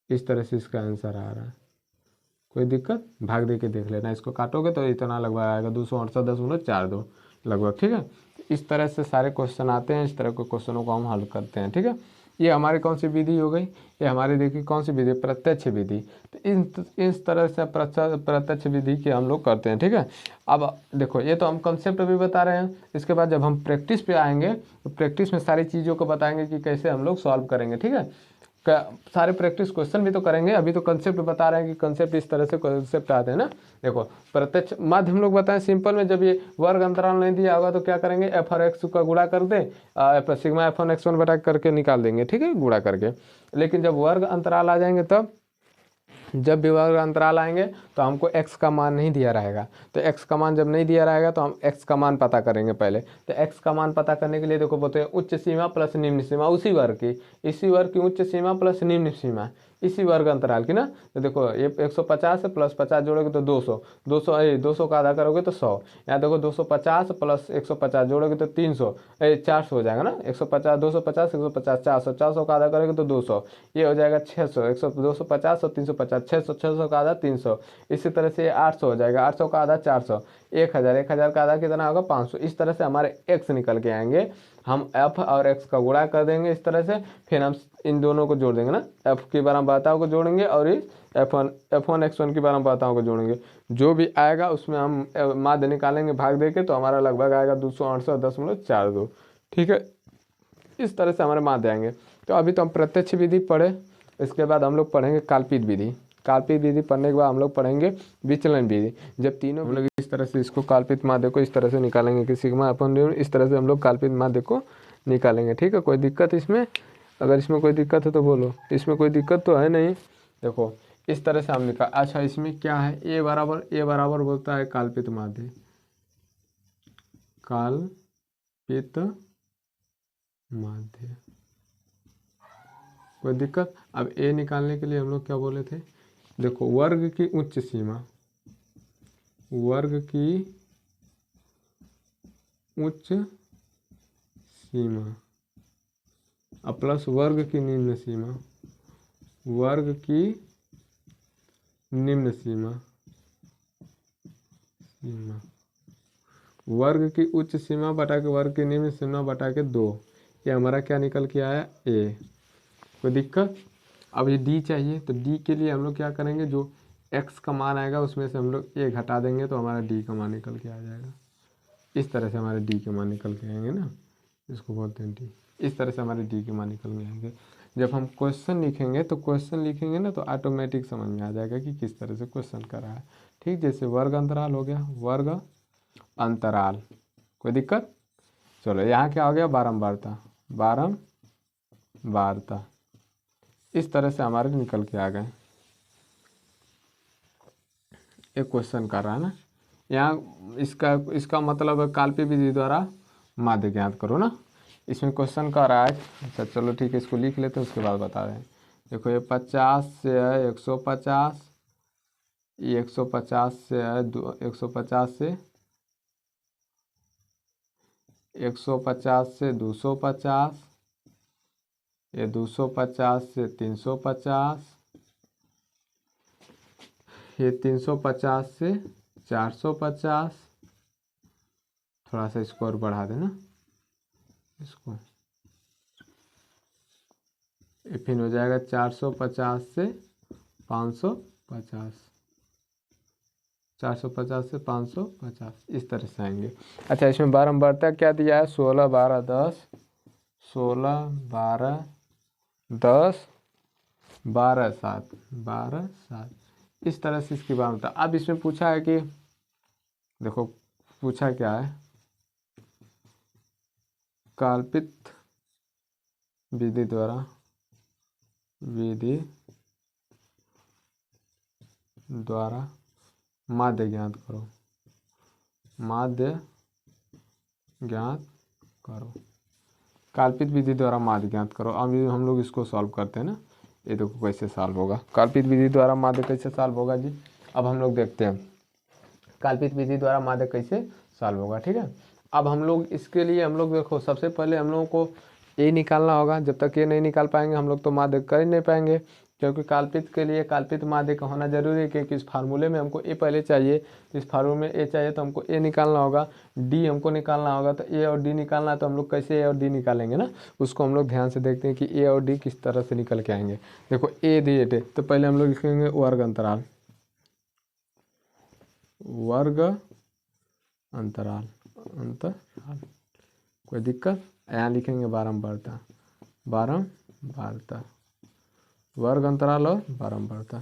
इस तरह से इसका आंसर आ रहा है। कोई दिक्कत, भाग दे के देख लेना, इसको काटोगे तो इतना लगभग आएगा 268.42 लगभग। ठीक है, इस तरह से सारे क्वेश्चन आते हैं, इस तरह के क्वेश्चनों को हम हल करते हैं। ठीक है, ये हमारी कौन सी विधि हो गई, ये हमारी देखिए कौन सी विधि, प्रत्यक्ष विधि। तो इस तरह से प्रत्यक्ष विधि की हम लोग करते हैं। ठीक है, अब देखो ये तो हम कंसेप्ट भी बता रहे हैं, इसके बाद जब हम प्रैक्टिस पे आएंगे तो प्रैक्टिस में सारी चीज़ों को बताएंगे कि कैसे हम लोग सॉल्व करेंगे। ठीक है, सारे प्रैक्टिस क्वेश्चन भी तो करेंगे, अभी तो कंसेप्ट बता रहे हैं कि कंसेप्ट इस तरह से कंसेप्ट आते हैं ना। देखो प्रत्यक्ष माध्य हम लोग बताएं सिंपल में, जब ये वर्ग अंतराल नहीं दिया होगा तो क्या करेंगे, एफ और एक्स का गुणा कर दे, सिग्मा F1 x1 बटा करके निकाल देंगे। ठीक है, गुणा करके। लेकिन जब वर्ग अंतराल आ जाएंगे तब, जब भी वर्ग अंतराल आएंगे तो हमको x का मान नहीं दिया रहेगा, तो x का मान जब नहीं दिया रहेगा तो हम x का मान पता करेंगे पहले। तो x का मान पता करने के लिए देखो बोलते हैं उच्च सीमा प्लस निम्न सीमा, उसी वर्ग की, इसी वर्ग की उच्च सीमा प्लस निम्न सीमा, इसी वर्ग अंतराल की ना। तो देखो ये 150 है प्लस 50 जोड़ोगे तो 200, 200 का आधा करोगे तो 100। यहाँ देखो 250 प्लस 150 जोड़ोगे तो 300, 400 हो जाएगा ना। 150 250 150 400, 400 का आधा करोगे तो 200, ये हो जाएगा 600, 250 और 350, 600, 600 का आधा 300। इसी तरह से 800 हो जाएगा, 800 का आधा 400, 1000, 1000 का आधा कितना होगा 500। इस तरह से हमारे x निकल के आएंगे, हम f और x का गुणा कर देंगे इस तरह से, फिर हम इन दोनों को जोड़ देंगे ना, f की बारंबारताओं को जोड़ेंगे और इस F1 x1 की बारंबारताओं को जोड़ेंगे। जो भी आएगा उसमें हम माध्य निकालेंगे भाग देके, तो हमारा लगभग आएगा 268.42। ठीक है, इस तरह से हमारे माध्य आएंगे। तो अभी तो हम प्रत्यक्ष विधि पढ़े, इसके बाद हम लोग पढ़ेंगे काल्पित विधि। काल्पित विधि पढ़ने के बाद हम लोग पढ़ेंगे विचलन विधि। जब तीनों हम लोग इस तरह से इसको काल्पित माध्य को इस तरह से निकालेंगे कि सिग्मा अपन, इस तरह से हम लोग काल्पित माध्य को निकालेंगे। ठीक है, कोई दिक्कत इसमें, अगर इसमें कोई दिक्कत है तो बोलो, इसमें कोई दिक्कत तो है नहीं। देखो इस तरह से हम निकाल, अच्छा इसमें क्या है, ए बराबर बोलता है काल्पित माध्य, काल्पित माध्य, कोई दिक्कत। अब ए निकालने के लिए हम लोग क्या बोले थे, देखो वर्ग की उच्च सीमा, वर्ग की उच्च सीमा और प्लस वर्ग की निम्न सीमा, वर्ग की निम्न सीमा, वर्ग की उच्च सीमा बटा के वर्ग की निम्न सीमा बटा के 2, ये हमारा क्या निकल के आया ए। कोई दिक्कत। अब ये डी चाहिए, तो डी के लिए हम लोग क्या करेंगे, जो एक्स का मान आएगा उसमें से हम लोग ए घटा देंगे तो हमारा डी का मान निकल के आ जाएगा। इस तरह से हमारे डी के मान निकल के आएंगे ना, इसको बोलते हैं डी। इस तरह से हमारे डी के मान निकल के आएंगे। जब हम क्वेश्चन लिखेंगे तो क्वेश्चन लिखेंगे ना तो ऑटोमेटिक समझ में आ जाएगा कि किस तरह से क्वेश्चन कर रहा है। ठीक, जैसे वर्ग अंतराल हो गया, वर्ग अंतराल, कोई दिक्कत। चलो यहाँ क्या हो गया, बारंबारता, बारंबारता, इस तरह से हमारे निकल के आ गए। एक क्वेश्चन कर रहा है ना यहाँ, इसका मतलब है काल्पनिक विधि द्वारा माध्य ज्ञात करो ना, इसमें क्वेश्चन कर रहा है। अच्छा चलो ठीक है, इसको लिख लेते हैं उसके बाद बता रहे हैं। देखो ये 50 से है 150, ये 150 से है 150 से 150 से 250, ये 250 से 350, ये 350 से 450, थोड़ा सा इसको और बढ़ा देना इसको, ये फिर हो जाएगा 450 से 550, 450 से 550 इस तरह से आएंगे। अच्छा, इसमें बारंबारता क्या दिया है? 16 12 10, 16 12 10 12 7, 12 7 इस तरह से इसकी बारंबारता। अब इसमें पूछा है कि देखो पूछा क्या है, कल्पित विधि द्वारा माध्य ज्ञात करो, माध्य ज्ञात करो, कल्पित विधि द्वारा माध्य ज्ञात करो। अब हम लोग इसको सॉल्व करते हैं ना, ये देखो कैसे सॉल्व होगा। कल्पित विधि द्वारा माध्य कैसे सॉल्व होगा जी? अब हम लोग देखते हैं कल्पित विधि द्वारा माध्य कैसे सॉल्व होगा। ठीक है, अब हम लोग इसके लिए हम लोग देखो सबसे पहले हम लोगों को ए निकालना होगा। जब तक ये नहीं निकाल पाएंगे हम लोग तो माध्य कर ही नहीं पाएंगे, क्योंकि कल्पित के लिए कल्पित माध्य का होना जरूरी है, क्योंकि इस फार्मूले में हमको ए पहले चाहिए। इस फार्मूले में ए चाहिए तो हमको ए निकालना होगा, डी हमको निकालना होगा। तो ए और डी निकालना है तो हम लोग कैसे ए और डी निकालेंगे ना, उसको हम लोग ध्यान से देखते हैं कि ए और डी किस तरह से निकल के आएंगे। देखो ए दिए थे तो पहले हम लोग लिखेंगे वर्ग अंतराल, वर्ग अंतराल, अंतराल कोई दिक्कत? यहाँ लिखेंगे बारंबारता, बारंबारता, वर्ग अंतराल और बारंबारता,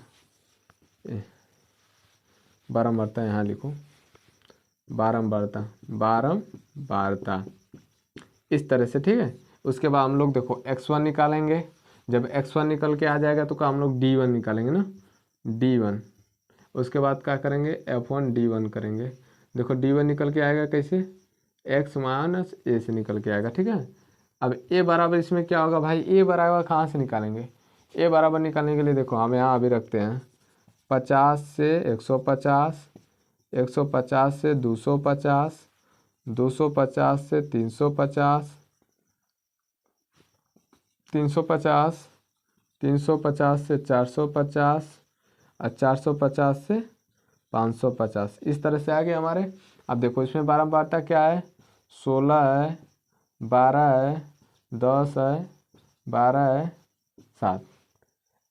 बारंबारता यहाँ लिखो, बारंबारता, बारंबारता इस तरह से। ठीक है, उसके बाद हम लोग देखो x1 निकालेंगे। जब x1 निकल के आ जाएगा तो क्या हम लोग d1 निकालेंगे ना, d1। उसके बाद क्या करेंगे, f1 d1 करेंगे। देखो d1 निकल के आएगा कैसे, x माइनस ए से निकल के आएगा। ठीक है, अब a बराबर इसमें क्या होगा भाई, a बराबर कहाँ से निकालेंगे? a बराबर निकालने के लिए देखो हम यहाँ अभी रखते हैं 50 से 150, 150 से 250, 250 से 350, 350, 350 से 450 और 450 से 550 इस तरह से आ गए हमारे। अब देखो इसमें बारंबारता क्या है, 16 है, 12 है, 10 है, 12 है, 7।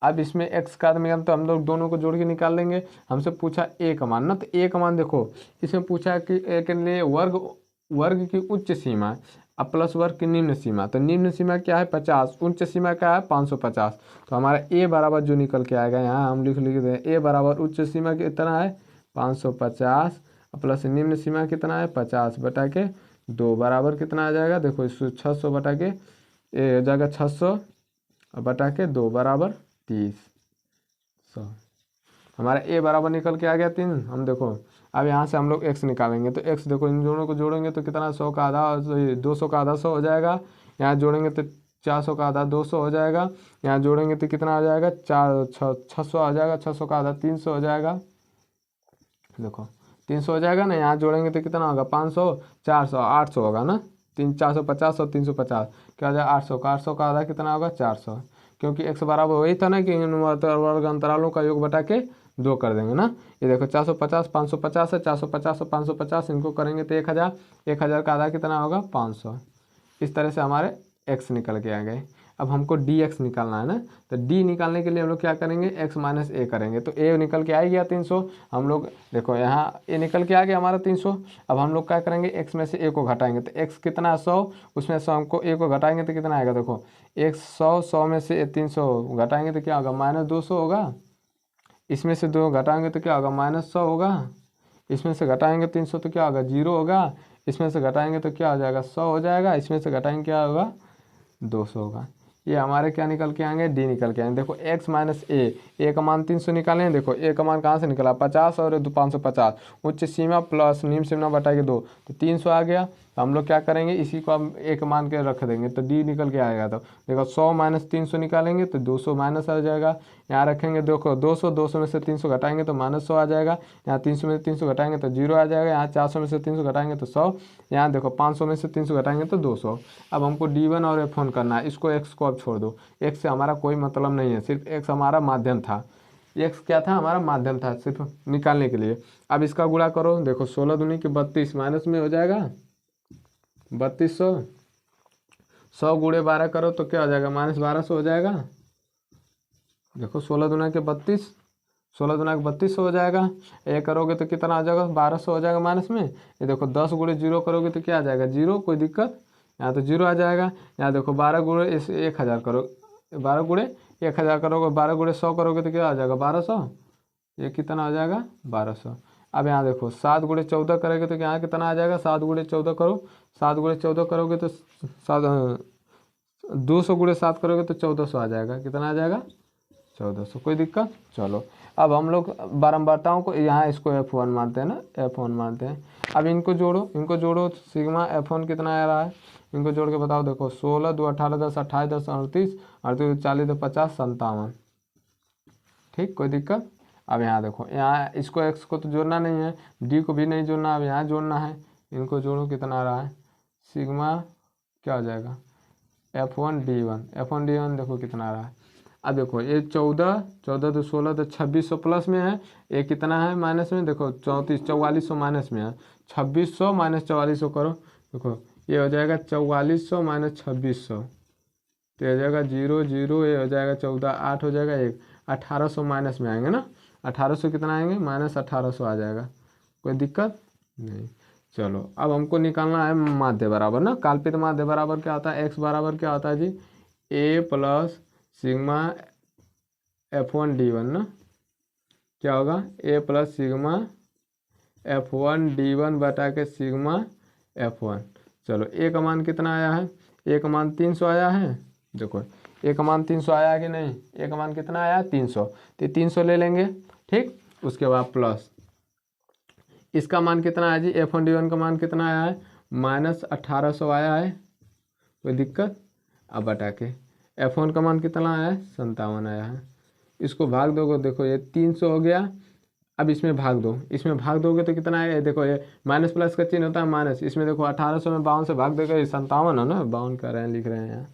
अब इसमें x का नियम तो हम लोग दोनों को जोड़ के निकाल लेंगे। हमसे पूछा ए का मान ना, तो ए का मान देखो इसमें पूछा कि ए के लिए वर्ग की उच्च सीमा अब प्लस वर्ग की निम्न सीमा। तो निम्न सीमा क्या है 50, उच्च सीमा क्या है 550। तो हमारा ए बराबर जो निकल के आएगा यहाँ हम लिख दें, ए बराबर उच्च सीमा कितना है 550 प्लस निम्न सीमा कितना है 50 बटा के 2 बराबर कितना आ जाएगा, देखो इसको 600 बटा के ए हो जाएगा 600 बटा के 2 बराबर 30। हमारा ए बराबर निकल के आ गया 3। हम देखो अब यहाँ से हम लोग x निकालेंगे, तो x देखो इन दोनों को जोड़ेंगे तो कितना 100 का आधा 200 का आधा 100 हो जाएगा। यहाँ जोड़ेंगे तो 400 का आधा 200 हो जाएगा। यहाँ जोड़ेंगे तो कितना आ जाएगा 600 आ जाएगा, 600 का आधा 300 हो जाएगा। देखो 300 हो जाएगा ना, यहाँ जोड़ेंगे तो कितना होगा 500, 400, 800 होगा ना, 450 और 350 क्या हो जाएगा 800 का, 800 का आधा कितना होगा 400, क्योंकि x बराबर वही था ना कि वर्ग अंतरालों का योग बटा के 2 कर देंगे ना। ये देखो 450 550 है, 450 और 550 इनको करेंगे तो 1000, 1000 का आधा कितना होगा 500। इस तरह से हमारे x निकल के आ गए। अब हमको dx निकालना है ना, तो d निकालने के लिए हम लोग क्या करेंगे x माइनस ए करेंगे। तो a निकल के आ गया 300, हम लोग देखो यहाँ a निकल के आ गया हमारा 300। अब हम लोग क्या करेंगे x में से a को घटाएंगे, तो x कितना 100, उसमें से हमको a को घटाएंगे तो कितना आएगा, देखो 100, 100 में से 300 घटाएंगे तो क्या होगा -200 होगा। इसमें से 2 घटाएंगे तो क्या होगा -100 होगा। इसमें से घटाएंगे 300 तो क्या होगा 0 होगा। इसमें से घटाएंगे तो क्या हो जाएगा 100 हो जाएगा। इसमें से घटाएंगे क्या होगा 200 होगा। ये हमारे क्या निकल के आएंगे डी निकल के आएंगे। देखो x माइनस ए का मान 300 निकालें। देखो ए का मान कहाँ से निकला 50 और 550 उच्च सीमा प्लस निम्न सीमा बटा के 2 तो 300 आ गया। तो हम लोग क्या करेंगे इसी को हम ए का मान के रख देंगे तो डी निकल के आएगा। तो देखो 100 माइनस 300 निकालेंगे तो 200 माइनस आ जाएगा। यहाँ रखेंगे देखो 200, 200 में से 300 घटाएंगे तो -100 आ जाएगा। यहाँ 300 में से 300 घटाएंगे तो 0 आ जाएगा। यहाँ 400 में से 300 घटाएंगे तो 100। यहाँ देखो 500 में से 300 घटाएंगे तो 200। अब हमको D1 और F1 करना है। इसको x को अब छोड़ दो, x से हमारा कोई मतलब नहीं है, सिर्फ x हमारा माध्यम था। x क्या था हमारा माध्यम था सिर्फ निकालने के लिए। अब इसका गुणा करो। देखो 16 दूनी के 32 माइनस में हो जाएगा 3200। 100 गुणे 12 करो तो क्या हो जाएगा -1200 हो जाएगा। देखो 16 दूना के 32 16 दुना 3200 हो जाएगा। ये करोगे तो कितना आ जाएगा 1200 हो जाएगा माइनस में। ये देखो 10 गुणे 0 करोगे तो क्या आ जाएगा 0, कोई दिक्कत, यहाँ तो 0 आ जाएगा। यहाँ देखो 12 गुणे इस 1000 करो, 12 गुणे 1000 करोगे, 12 गुणे 100 करोगे तो क्या आ जाएगा 1200, ये कितना आ जाएगा 1200। अब यहाँ देखो 7 गुणे 14 करोगे तो यहाँ कितना आ जाएगा 7 गुणे 14 करो, 7 गुणे 14 करोगे तो 200 गुणे 7 करोगे तो 1400 आ जाएगा, कितना आ जाएगा 1400, कोई दिक्कत। चलो अब हम लोग बारंबारताओं को यहाँ इसको F1 मानते हैं ना, F1 मानते हैं। अब इनको जोड़ो तो सिग्मा F1 कितना आ रहा है, इनको जोड़ के बताओ। देखो 16 2 18 10 28 10 38 38 40 तो 50 57, ठीक, कोई दिक्कत। अब यहाँ देखो, यहाँ इसको x को तो जोड़ना नहीं है, d को भी नहीं जोड़ना, अब यहाँ जोड़ना है। इनको जोड़ो कितना आ रहा है सिग्मा क्या हो जाएगा F1 D1 देखो कितना आ रहा है। अब देखो ये 14 तो 16 तो 2600 प्लस में है, ये कितना है माइनस में, देखो 4400 माइनस में है। 2600 माइनस 4400 करो, देखो ये हो जाएगा 4400 माइनस 2600, तो हो जाएगा 0 0, ये हो जाएगा 14 8 हो जाएगा 1, 1800 माइनस में आएंगे ना, 1800 कितना आएंगे माइनस 1800 आ जाएगा, कोई दिक्कत नहीं। चलो अब हमको निकालना है माध्य बराबर ना, काल्पित माध्य बराबर क्या होता है, x बराबर क्या होता है जी a plus sigma F1 D1 ना, क्या होगा a plus sigma F1 D1 बटा के सिग्मा F1। चलो a का मान कितना आया है, a का मान 300 आया है, देखो a का मान 300 आया कि नहीं, a का मान कितना आया 300, तो 300 ले लेंगे, ठीक। उसके बाद प्लस इसका मान कितना आया जी F1 D1 का मान कितना आया है माइनस 1800 आया है, कोई दिक्कत। अब बटा के F1 का मान कितना आया है 57 आया है, इसको भाग दोगे, देखो ये 300 हो गया। अब इसमें भाग दो, इसमें भाग दोगे तो कितना आएगा, देखो ये माइनस प्लस का चिन्ह होता है माइनस, इसमें देखो 1800 में 52 से भाग देगा, ये 57 है ना, 52 कर रहे हैं लिख रहे हैं यहाँ,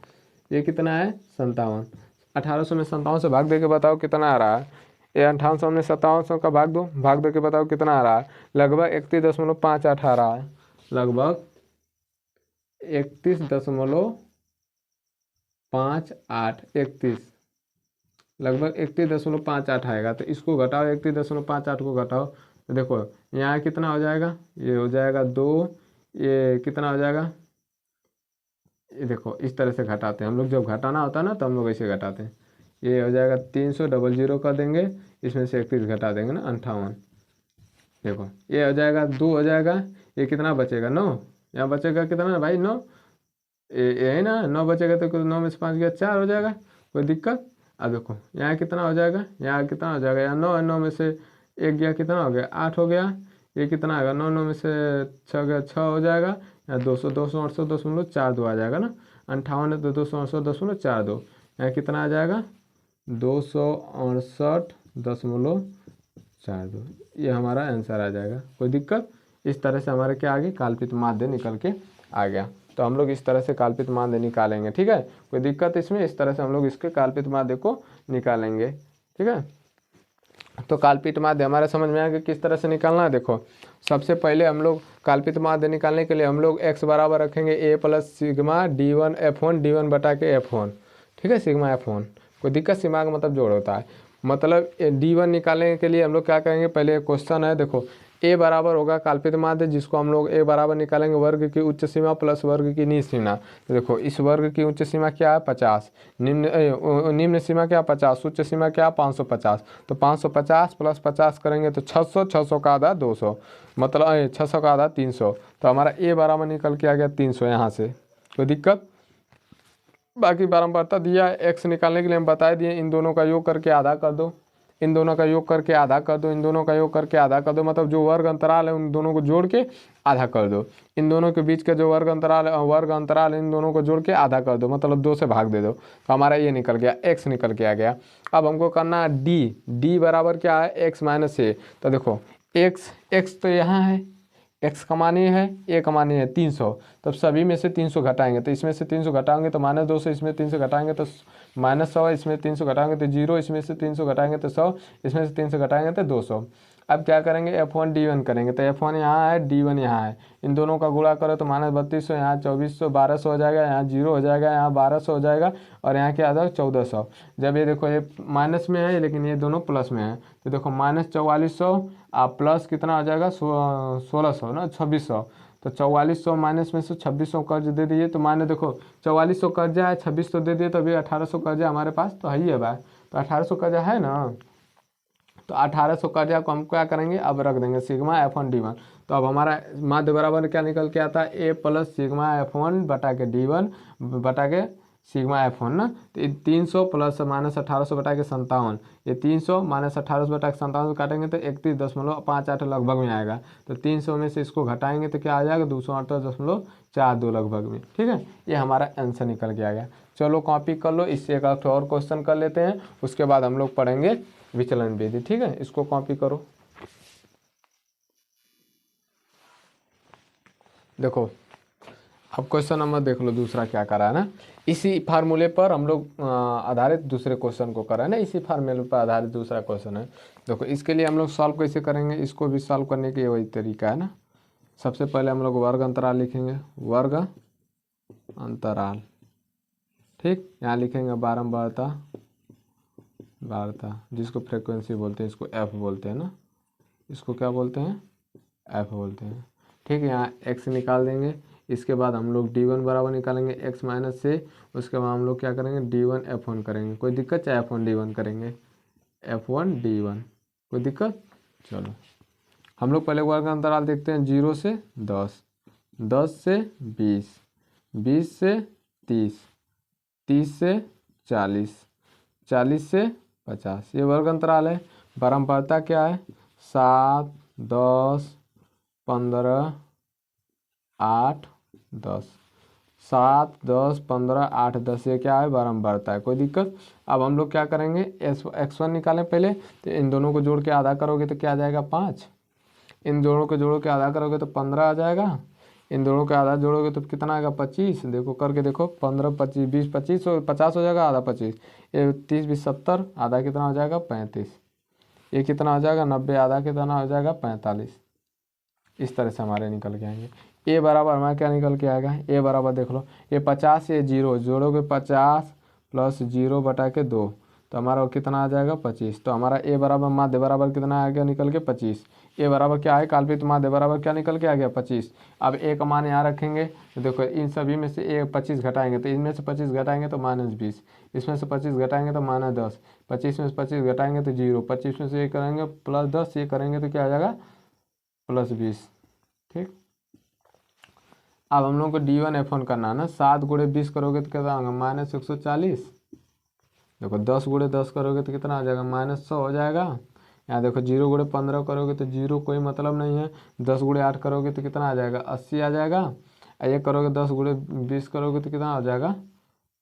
ये कितना है 57। 1800 में 57 से भाग दे के बताओ कितना आ रहा है, ये 5800 में 5700 का भाग दे के बताओ कितना आ रहा है, लगभग 31.58 आ रहा है, लगभग 31.58 लगभग 31.58 आएगा। तो इसको घटाओ, 31.58 को घटाओ तो देखो यहाँ कितना हो जाएगा, ये हो जाएगा 2, ये कितना हो जाएगा, ये देखो इस तरह से घटाते हैं हम लोग, जब घटाना होता है ना तो हम लोग ऐसे घटाते हैं। ये हो जाएगा 300 00 कर देंगे, इसमें से 31 घटा देंगे ना 58, देखो ये हो जाएगा 2 हो जाएगा, ये कितना बचेगा 9, यहाँ बचेगा कितना भाई 9, ये है ना 9 बचेगा तो 9 में से 5 गया 4 हो जाएगा, कोई दिक्कत। अब देखो यहाँ कितना हो जाएगा, यहाँ कितना हो जाएगा, यहाँ 9 है, 9 में से 1 गया कितना हो गया 8 हो गया, ये कितना आएगा 9 9 में से 6 गया 6 हो जाएगा, यहाँ 268.42 आ जाएगा ना, 58 है तो 268.42, यहाँ कितना आ जाएगा 268.42, ये हमारा आंसर आ जाएगा, कोई दिक्कत। इस तरह से हमारे क्या आ गई काल्पित माध्य निकल के आ गया। तो हम लोग इस तरह से काल्पित माध्य निकालेंगे, ठीक है, कोई दिक्कत इसमें, इस तरह से हम लोग इसके काल्पित माध्य को निकालेंगे, ठीक है। तो काल्पित माध्य हमारे समझ में आया कि किस तरह से निकालना है। देखो सबसे पहले हम लोग काल्पित माध्य निकालने के लिए हम लोग x बराबर रखेंगे a plus sigma D1 F1 D1 बटा के F1, ठीक है, सिग्मा F1, कोई दिक्कत, सिग्मा का मतलब जोड़ होता है, मतलब D1 निकालने के लिए हम लोग क्या करेंगे, पहले क्वेश्चन है देखो a बराबर होगा काल्पित माध्य, जिसको हम लोग a बराबर निकालेंगे वर्ग की उच्च सीमा प्लस वर्ग की निम्न सीमा। तो देखो इस वर्ग की उच्च सीमा क्या है 50, निम्न सीमा क्या 50, उच्च सीमा क्या 550, तो 550 प्लस 50 करेंगे तो 600, 600 का आधा 200, मतलब 600 का आधा 300, तो हमारा a बराबर निकल के आ गया 300 यहाँ से, कोई दिक्कत। बाकी बारंबारता दिया x निकालने के लिए हम बता दिए, इन दोनों का योग करके आधा कर दो, इन दोनों का योग करके आधा कर दो, इन दोनों का योग करके आधा कर दो, मतलब जो वर्ग अंतराल है उन दोनों को जोड़ के आधा कर दो, इन दोनों के बीच का जो वर्ग अंतराल है इन दोनों को जोड़ के आधा कर दो, मतलब 2 से भाग दे दो, तो हमारा ये निकल गया x निकल के आ गया। अब हमको करना है d बराबर क्या है x माइनस a, तो देखो x तो यहाँ है, x का मान ये है, a का मान ये है 300, तब सभी में से 300 घटाएंगे, तो इसमें से 300 घटाएंगे तो -200, इसमें 300 घटाएंगे तो -100, इसमें 300 घटाएंगे तो 0, इसमें से 300 घटाएंगे तो 100, इसमें से 300 घटाएंगे तो 200। अब क्या करेंगे, F1 D1 करेंगे, तो F1 यहाँ है, D1 यहाँ है, इन दोनों का गुणा करो तो -3200, यहाँ 2400, 1200 हो जाएगा, यहाँ 0 हो जाएगा, यहाँ 1200 हो जाएगा, और यहाँ क्या आ जाएगा 1400। जब ये देखो ये माइनस में है लेकिन ये दोनों प्लस में है, तो देखो -4400 आप प्लस कितना हो जाएगा 1600 ना 2600, तो 4400 माइनस में से 2600 कर्ज दे दिए, तो माने देखो 4400 कर्जा है, 2600 दे दिए, तो अभी 1800 कर्जा हमारे पास तो है ही है भाई, तो 1800 कर्जा है ना, तो 1800 कर्जा को हम क्या करेंगे, अब रख देंगे सिग्मा F1 D1। तो अब हमारा माध्य बराबर क्या निकल के आता है, ए प्लस सिग्मा F1 बटा के D1 बटा के सिग्मा F1 ना, तो 300 प्लस -1800 बटा के 57, ये 300 -1800 बटा के 57 काटेंगे तो 31.58 लगभग में आएगा, तो 300 में से इसको घटाएंगे तो क्या आ जाएगा 238.42 लगभग में। ठीक है, ये हमारा आंसर निकल के आ गया। चलो कॉपी कर लो, इससे एक और क्वेश्चन कर लेते हैं, उसके बाद हम लोग पढ़ेंगे विचलन विधि। ठीक है, इसको कॉपी करो। देखो अब क्वेश्चन नंबर देख लो, दूसरा क्या करा है ना, इसी फार्मूले पर हम लोग आधारित दूसरे क्वेश्चन को करा है ना, इसी फार्मूले पर आधारित दूसरा क्वेश्चन है। देखो इसके लिए हम लोग सॉल्व कैसे करेंगे, इसको भी सॉल्व करने के वही तरीका है ना। सबसे पहले हम लोग वर्ग अंतराल लिखेंगे, वर्ग अंतराल, ठीक, यहाँ लिखेंगे बारंबारता, जिसको फ्रीक्वेंसी बोलते हैं, इसको एफ बोलते हैं ना, इसको क्या बोलते हैं, एफ बोलते हैं। ठीक है, यहाँ एक्स निकाल देंगे, इसके बाद हम लोग D1 बराबर निकालेंगे x माइनस से, उसके बाद हम लोग क्या करेंगे D1 F1 करेंगे, कोई दिक्कत, चाहे F1 D1 करेंगे, F1 D1 कोई दिक्कत। चलो हम लोग पहले वर्ग अंतराल देखते हैं, 0 से 10, 10 से 20, 20 से 30, 30 से 40, 40 से 50, ये वर्ग अंतराल है। बारंबारता क्या है, 7, 10, 15, 8, 10, 7, 10, 15, 8, 10, ये क्या है, बारंबारता है, कोई दिक्कत। अब हम लोग क्या करेंगे, x1 निकालें पहले, तो इन दोनों को जोड़ के आधा करोगे तो क्या आ जाएगा 5, इन दोनों को जोड़ के आधा करोगे तो 15 आ जाएगा, इन दोनों का आधा जोड़ोगे तो कितना आएगा 25, देखो करके देखो, 15, 25, 20, 25, 50 हो जाएगा, आधा 25, ये 30, 20, 70, आधा कितना हो जाएगा 35, ये कितना हो जाएगा 90, आधा कितना हो जाएगा 45। इस तरह से हमारे निकल के आएंगे। ए बराबर हमारा क्या निकल के आएगा, ए बराबर देख लो, ये 50, ये 0 जोड़ोगे 50 प्लस 0 बटा के 2, तो हमारा कितना आ जाएगा 25। तो हमारा ए बराबर माध्य बराबर कितना आ गया निकल के 25। ए बराबर क्या है, काल्पनिक माध्य बराबर क्या निकल के आ गया 25। अब ए का मान यहाँ रखेंगे, तो देखो इन सभी में से ए 25 घटाएंगे, तो इनमें से 25 घटाएंगे तो -20, इसमें से 25 घटाएंगे तो -10, 25 में से 25 घटाएंगे तो 0, 25 में से ये करेंगे +10, ये करेंगे तो क्या आ जाएगा +20। ठीक, अब हम लोग को D1 F1 करना है ना, 7 गुणे 20 करोगे तो कितना होगा -140, देखो 10 गुणे 10 करोगे तो कितना आ जाएगा -100 हो जाएगा। यहाँ देखो 0 गुणे 15 करोगे तो 0 कोई मतलब नहीं है, 10 गुणे 8 करोगे तो कितना आ जाएगा 80 आ जाएगा, ये करोगे 10 गुणे 20 करोगे तो कितना आ जाएगा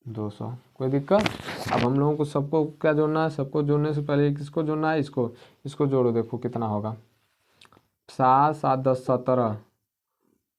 200, कोई दिक्कत। अब हम लोगों को सबको क्या जोड़ना है, सबको जोड़ने से पहले किसको जोड़ना है, इसको जोड़ो, देखो कितना होगा, 7, 7, 10, 17,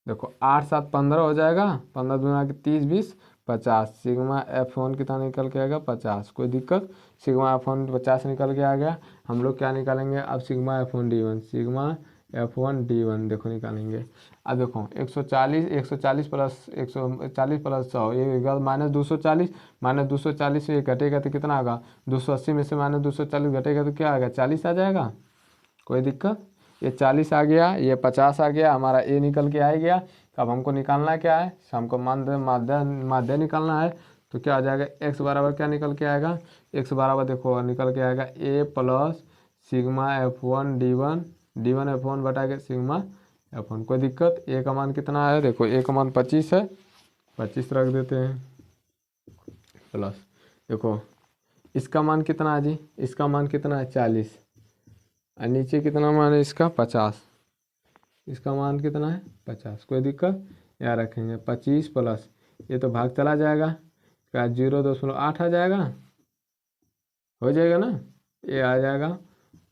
देखो 8, 7, 15 हो जाएगा, 15 दूना के 30, 20, 50, सिग्मा F1 कितना निकल के आएगा 50, कोई दिक्कत। सिग्मा F1 50 निकल के आ गया। हम लोग क्या निकालेंगे अब, sigma F1 D1, sigma F1 D1 देखो निकालेंगे। अब देखो 140 प्लस 140 प्लस 100, ये -240, -240 से ये घटेगा तो कितना आएगा 280 में से -240 घटेगा तो क्या आएगा 40 आ जाएगा, कोई दिक्कत। ये 40 आ गया, ये 50 आ गया, हमारा ए निकल के आ गया। अब हमको निकालना क्या है, हमको माध्य निकालना है, तो क्या आ जाएगा x बराबर क्या निकल के आएगा, x बराबर देखो निकल के आएगा a plus sigma F1 D1 F1 बटा के सिग्मा F1, कोई दिक्कत। a का मान कितना है, देखो a का मान 25 है, 25 रख देते हैं, प्लस देखो इसका मान कितना है जी, इसका मान कितना है 40, और नीचे कितना मान है इसका 50, इसका मान कितना है 50, कोई दिक्कत। यहाँ रखेंगे 25 प्लस, ये तो भाग चला जाएगा, क्या 0.8 आ जाएगा, हो जाएगा ना, ये आ जाएगा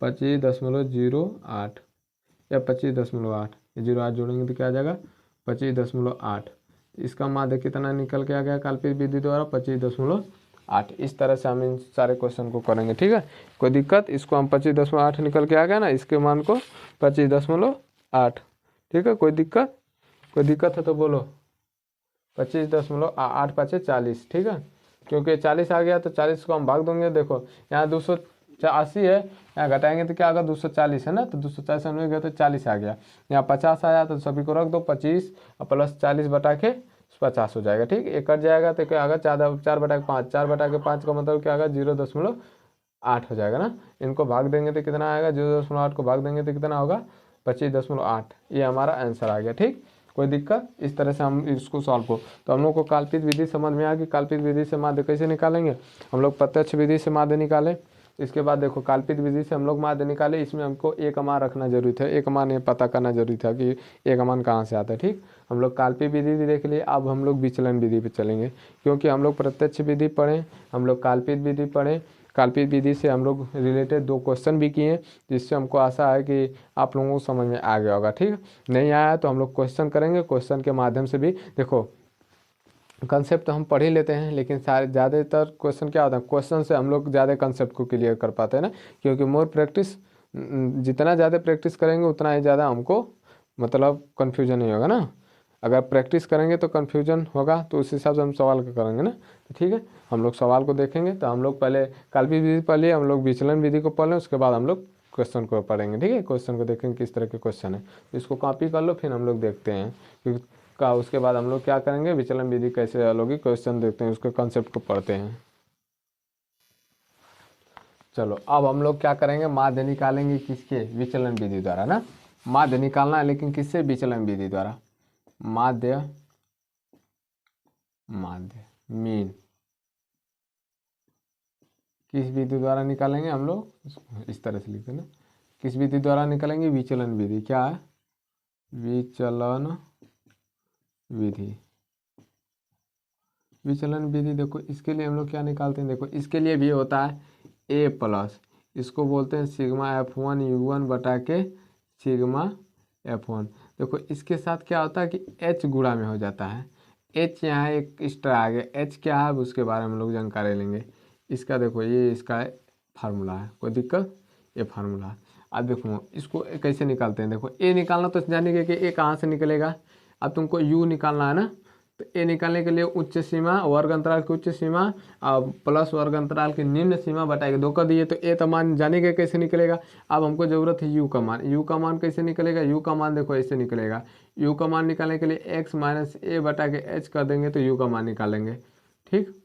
25.08 या 25.8, ये 0.8 जोड़ेंगे तो क्या आ जाएगा 25.8। इसका माध्य कितना निकल के आ गया काल्पनिक विधि द्वारा 25.8, 8। इस तरह से हम इन सारे क्वेश्चन को करेंगे। ठीक है, कोई दिक्कत? इसको हम 25.8 निकल के आ गया ना, इसके मान को 25.8। ठीक है, कोई दिक्कत? कोई दिक्कत है तो बोलो। 25.8 5 40। ठीक है, क्योंकि 40 आ गया तो 40 को हम भाग देंगे। देखो यहाँ 280 है, यहाँ घटाएंगे तो क्या आएगा? 240 है ना, तो 240 में गया तो 40 आ गया। यहाँ 50 आया तो सभी को रख दो, 25 और प्लस 40 बटा के 50 हो जाएगा। ठीक, एक कट जाएगा तो क्या आएगा? 4 बटा के 5, 4 बटा के 5 का मतलब क्या आएगा? 0.8 हो जाएगा ना। इनको भाग देंगे तो कितना आएगा? 0.8 को भाग देंगे तो कितना होगा? 25.8। ये हमारा आंसर आ गया। ठीक, कोई दिक्कत? इस तरह से हम इसको सॉल्व हो। तो हम लोग को कल्पित विधि समझ में आ गई। कल्पित विधि से माध्य कैसे निकालेंगे? हम लोग प्रत्यक्ष विधि से माध्य निकालें। इसके बाद देखो कल्पित विधि से हम लोग माध्य निकाले, इसमें हमको एक मान रखना जरूरी था। एक मान ये पता करना जरूरी था कि एक मान कहाँ से आता है। ठीक, हम लोग कल्पित विधि भी देख लिए, अब हम लोग विचलन विधि पे चलेंगे, क्योंकि हम लोग प्रत्यक्ष विधि पढ़ें, हम लोग कल्पित विधि पढ़ें। कल्पित विधि से हम लोग रिलेटेड 2 क्वेश्चन भी किए, जिससे हमको आशा है कि आप लोगों को समझ में आ गया होगा। ठीक, नहीं आया तो हम लोग क्वेश्चन करेंगे, क्वेश्चन के माध्यम से भी। देखो कंसेप्ट तो हम पढ़ ही लेते हैं, लेकिन सारे ज़्यादातर क्वेश्चन क्या होता है? क्वेश्चन से हम लोग ज़्यादा कंसेप्ट को क्लियर कर पाते हैं ना, क्योंकि मोर प्रैक्टिस, जितना ज़्यादा प्रैक्टिस करेंगे उतना ही ज़्यादा हमको मतलब कन्फ्यूजन नहीं होगा ना। अगर प्रैक्टिस करेंगे तो कन्फ्यूजन होगा, तो उस हिसाब से हम सवाल करेंगे ना। तो ठीक है, हम लोग सवाल को देखेंगे। तो हम लोग पहले कल्पित विधि पढ़ लिए, हम लोग विचलन विधि को पढ़ लें, उसके बाद हम लोग क्वेश्चन को पढ़ेंगे। ठीक है, क्वेश्चन को देखेंगे किस तरह के क्वेश्चन है, इसको कॉपी कर लो, फिर हम लोग देखते हैं का। उसके बाद हम लोग क्या करेंगे? विचलन विधि कैसे हल होगी, क्वेश्चन देखते हैं, उसके कॉन्सेप्ट को पढ़ते हैं। चलो अब हम लोग क्या करेंगे? माध्य निकालेंगे किसके? विचलन विधि द्वारा ना। माध्य निकालना है, लेकिन किससे? विचलन विधि द्वारा। माध्य, माध्य मीन किस विधि द्वारा निकालेंगे हम लोग? इस तरह से लिखते हैं ना, किस विधि द्वारा निकालेंगे? विचलन विधि। क्या है? विचलन विधि। विचलन विधि देखो, इसके लिए हम लोग क्या निकालते हैं? देखो इसके लिए भी होता है ए प्लस, इसको बोलते हैं सिग्मा F1 U1 बटा के सिग्मा F1। देखो इसके साथ क्या होता है कि H गुणा में हो जाता है। H यहाँ एक एक्स्ट्रा आ गया, H क्या है उसके बारे में हम लोग जानकारी लेंगे। इसका देखो ये इसका फार्मूला है, कोई दिक्कत? ये फार्मूला है। अब देखो इसको कैसे निकालते हैं? देखो ए निकालना तो जानेंगे कि ए कहाँ से निकलेगा। अब तुमको यू निकालना है ना, तो ए निकालने के लिए उच्च सीमा, वर्ग अंतराल की उच्च सीमा और प्लस वर्ग अंतराल की निम्न सीमा बताएगी। दो कर दिए तो ए तो मान जानेंगे कैसे निकलेगा। अब हमको जरूरत है यू का मान। यू का मान कैसे निकलेगा? यू का मान देखो ऐसे निकलेगा। यू का मान निकालने के लिए एक्स माइनस ए बटा के एच कर देंगे तो यू का मान निकालेंगे। ठीक,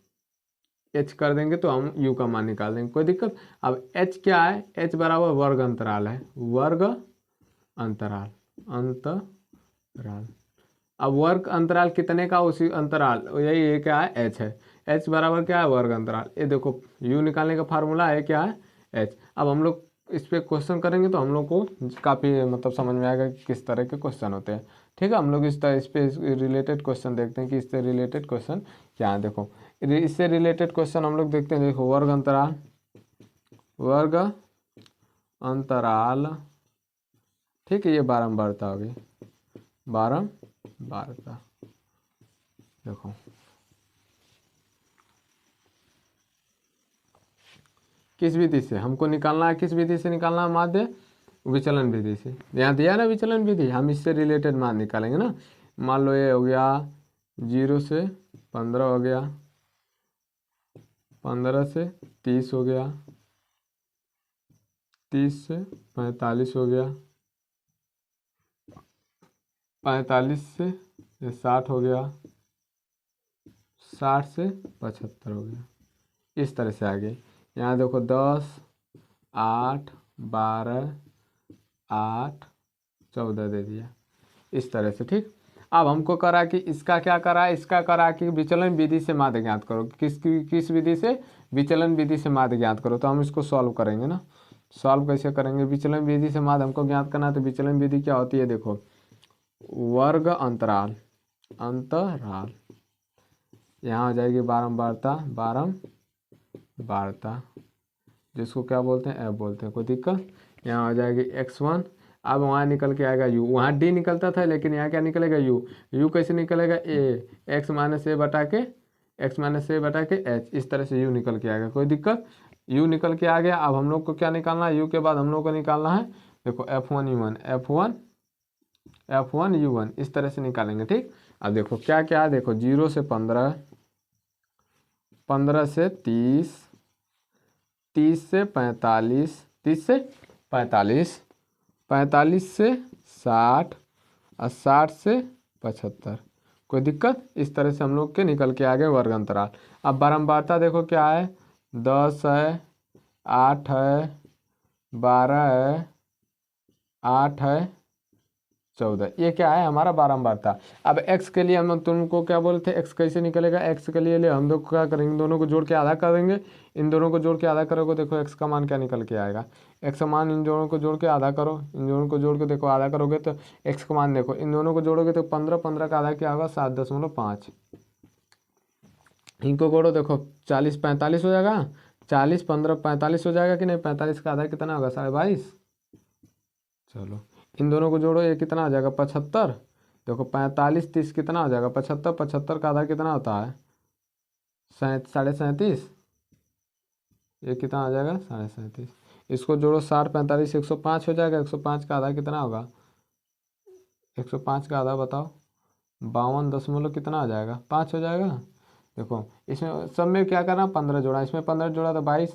एच कर देंगे तो हम यू का मान निकाल देंगे, कोई दिक्कत? अब एच क्या है? एच बराबर वर्ग अंतराल है, वर्ग अंतराल, अंतराल। अब वर्ग अंतराल कितने का? उसी अंतराल, यही ये क्या है? एच है। एच बराबर क्या है? वर्ग अंतराल। ये देखो यू निकालने का फार्मूला है क्या है? एच। अब हम लोग इस पर क्वेश्चन करेंगे तो हम लोग को काफ़ी मतलब समझ में आएगा कि किस तरह के क्वेश्चन होते हैं। ठीक है, हम लोग इस पे रिलेटेड क्वेश्चन देखते हैं कि इससे रिलेटेड क्वेश्चन क्या है। देखो इससे रिलेटेड क्वेश्चन हम लोग देखते हैं। देखो वर्ग अंतराल, वर्ग अंतराल। ठीक है, ये बारंबारता होगी, बारंबारता। देखो किस विधि से हमको निकालना है? किस विधि से निकालना है माध्य? विचलन विधि से। यहाँ दिया ना विचलन विधि, हम इससे रिलेटेड मान निकालेंगे ना। मान लो ये हो गया 0 से 15 हो गया, 15 से 30 हो गया, 30 से 45 हो गया, 45 से 60 हो गया, 60 से 75 हो गया। इस तरह से आगे यहाँ देखो 10, 8, 12, 8, 14 दे दिया, इस तरह से। ठीक, अब हमको करा कि इसका क्या करा? इसका करा कि विचलन विधि से माध्य ज्ञात करो। किस विधि से? विचलन विधि से माध्य ज्ञात करो। तो हम इसको सॉल्व करेंगे ना। सॉल्व कैसे करेंगे? विचलन विधि से माध्य हमको ज्ञात करना है, तो विचलन विधि क्या होती है? देखो वर्ग अंतराल, अंतराल यहाँ हो जाएगी बारंबारता, बारंबारता, जिसको क्या बोलते हैं? एफ बोलते हैं, कोई दिक्कत? यहाँ हो जाएगी x1। अब वहाँ निकल के आएगा u, वहाँ d निकलता था लेकिन यहाँ क्या निकलेगा? u। u कैसे निकलेगा? a, x माइनस ए बटा के एक्स माइनस ए बटा के एच, इस तरह से यू निकल के आएगा, कोई दिक्कत। यू निकल के आ गया। अब हम लोग को क्या निकालना है, यू के बाद हम लोग को निकालना है देखो F1 U1, F1 U1 इस तरह से निकालेंगे, ठीक। अब देखो क्या क्या है, देखो 0 से 15, 15 से 30, 30 से 45, 30 से 45, 45 से 60 और 60 से 75, कोई दिक्कत। इस तरह से हम लोग के निकल के आ गए वर्ग अंतराल। अब बारंबारता देखो क्या है, 10 है, 8 है, 12 है, 8 है, 14, ये क्या है हमारा बारंबारता। अब x के लिए हम तुमको क्या बोलते थे, x कैसे निकलेगा, x के लिए हम लोग क्या करेंगे, दोनों को जोड़ के आधा कर देंगे। इन दोनों को जोड़ के आधा करोगे देखो x का मान क्या निकल के आएगा, x का मान इन दोनों को जोड़ के आधा करो, इन दोनों को जोड़ के देखो आधा करोगे तो x का मान देखो, इन दोनों को जोड़ोगे तो 15, 15 का आधा क्या होगा 7.5, इनको जोड़ो देखो 40, 45 हो जाएगा, 40, 15, 45 हो जाएगा कि नहीं, 45 का आधा कितना होगा 22.5। चलो इन दोनों को जोड़ो, ये कितना आ जाएगा 75, देखो 45, 30 कितना हो जाएगा 75, 75 का आधा कितना होता है 37.5, ये कितना आ जाएगा 37.5। इसको जोड़ो 60, 45, 105 हो जाएगा, 105 का आधा कितना होगा, 105 का आधा बताओ 52 दशमलव कितना आ जाएगा 5 हो जाएगा। देखो इसमें सब में क्या करना, 15 जोड़ा, इसमें 15 जोड़ा तो 22,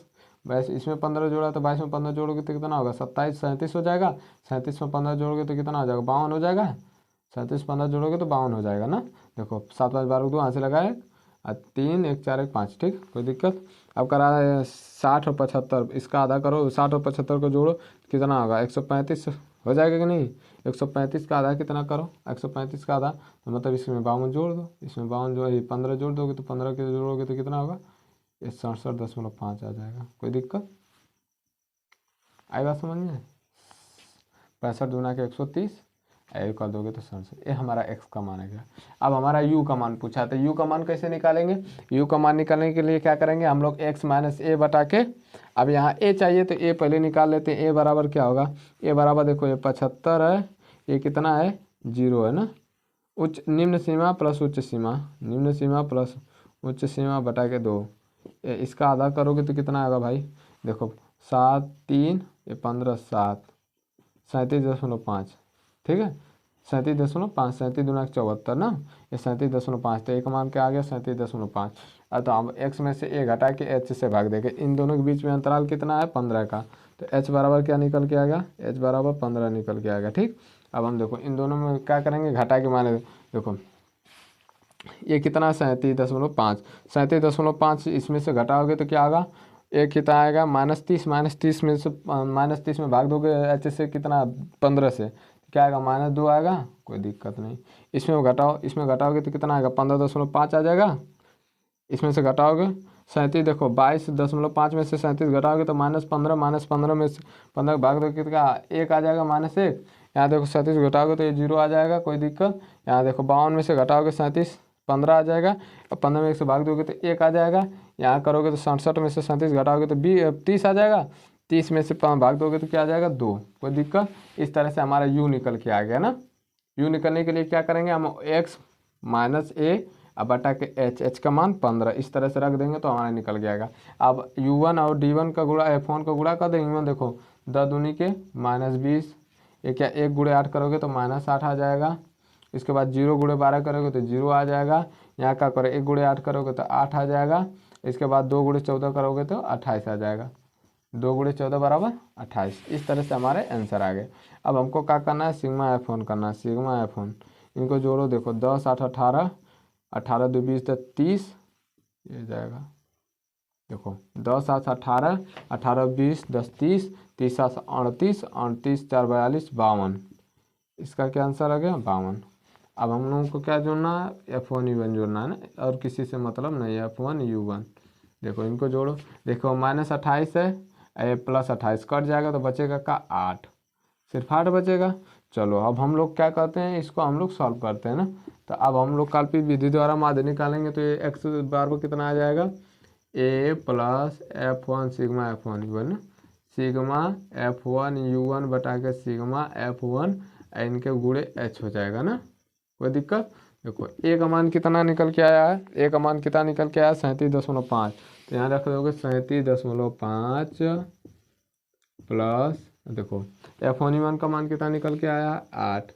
वैसे इसमें 15 जोड़ा तो 22 में 15 जोड़ोगे तो कितना होगा 27, 37 हो जाएगा, 37 में 15 जोड़ोगे तो कितना हो जाएगा 52 हो जाएगा, 37 15 जोड़ोगे तो 52 हो जाएगा ना। देखो 7, 5, 12 2 यहाँ से लगाए, 3, 1, 4, 1, 5, ठीक, कोई दिक्कत। अब करा 60 और 75, इसका आधा करो, 60 और 75 को जोड़ो कितना होगा 135 हो जाएगा कि नहीं, 135 का आधा कितना करो, 135 का आधा तो मतलब इसमें 52 जोड़ दो, इसमें 52 जो है 15 जोड़ दोगे तो 15 के जोड़ोगे तो कितना होगा, ये 67.5 आ जाएगा, कोई दिक्कत आई बात समझ में। 65 दूना के 130, ए कर दोगे तो 67, ये हमारा x का मान है गया। अब हमारा u का मान पूछा, तो u का मान कैसे निकालेंगे, u का मान निकालने के लिए क्या करेंगे हम लोग, x माइनस ए बटा के, अब यहाँ a चाहिए तो a पहले निकाल लेते हैं, a बराबर क्या होगा, a बराबर देखो ये 75 है, ये कितना है 0 है ना, उच्च निम्न सीमा प्लस उच्च सीमा, निम्न सीमा प्लस उच्च सीमा बटा के 2, इसका आधा करोगे तो कितना आएगा भाई, देखो 7, 3, ये 15, 7, 37.5, ठीक है 37.5, 37 दूना 74 ना, ये 37.5, तो एक मान के आ गया 37.5। अब तो हम x में से a घटा के h से भाग देंगे, इन दोनों के बीच में अंतराल कितना है 15 का, तो h बराबर क्या निकल के आएगा, h बराबर 15 निकल के आएगा, ठीक। अब हम देखो इन दोनों में क्या करेंगे, घटा के माने देखो ये कितना 37.5, 37.5 इसमें से घटाओगे तो क्या होगा, एक कितना आएगा -30, -30 में से -30 में भाग दोगे एच से कितना 15 से क्या आएगा -2 आएगा, कोई दिक्कत नहीं। इसमें घटाओ, इसमें घटाओगे तो कितना आएगा 15.5 आ जाएगा, इसमें से घटाओगे 37, देखो 22.5 में से 37 घटाओगे तो -15, -15 में से 15 भाग दो कितना 1 आ जाएगा -1, यहाँ देखो 37 घटाओगे तो ये 0 आ जाएगा, कोई दिक्कत। यहाँ देखो 52 में से घटाओगे 37, 15 आ जाएगा, और 15 में 1 से भाग दोगे तो 1 आ जाएगा, यहाँ करोगे तो 67 में से 37 घटाओगे तो 30 आ जाएगा, 30 में से भाग दोगे तो क्या आ जाएगा 2, कोई दिक्कत। इस तरह से हमारा u निकल के आ गया ना। u निकलने के लिए क्या करेंगे हम, x माइनस ए अब बटा के h का मान 15 इस तरह से रख देंगे तो हमारा निकल जाएगा। अब u1 और d1 का गुणा f1 का गुणा कर देंगे, देखो 10 दूनी के -20, ये क्या 1 गुणे 8 करोगे तो -8 आ जाएगा, इसके बाद 0 गुणे 12 करोगे तो 0 आ जाएगा, यहाँ क्या करो 1 गुणे 8 करोगे तो 8 आ जाएगा, इसके बाद 2 गुणे 14 करोगे तो 28 आ जाएगा, 2 गुणे 14 बराबर 28। इस तरह से हमारे आंसर आ गए। अब हमको क्या करना है, सिग्मा f1 करना है, सिग्मा f1 इनको जोड़ो, देखो 10, 8, 18, 18 2 20 30, ये जाएगा देखो 10, 8, 18, 18 20 10 30, 30 7 38, 38 4 42 52, इसका क्या आंसर आ गया 52। अब हम लोगों को क्या जोड़ना है, F1U1 जोड़ना है ना, और किसी से मतलब नहीं, F1U1 देखो इनको जोड़ो, देखो -28 है, +28 कट जाएगा तो बचेगा का 8, सिर्फ 8 बचेगा। चलो अब हम लोग क्या करते हैं, इसको हम लोग सॉल्व करते हैं ना, तो अब हम लोग कल्पित विधि द्वारा माध्य निकालेंगे, तो ये x बराबर कितना आ जाएगा, a + F1 सिग्मा F1U1 ना, सिग्मा F1U1 बटा के सिग्मा F1 इनके गुणे h हो जाएगा ना, कोई दिक्कत। देखो ए का मान कितना निकल के आया है, ए का मान कितना निकल के आया 37.5। तो यहाँ रख दोगे 37.5 प्लस, देखो F1 का मान कितना निकल के आया 8।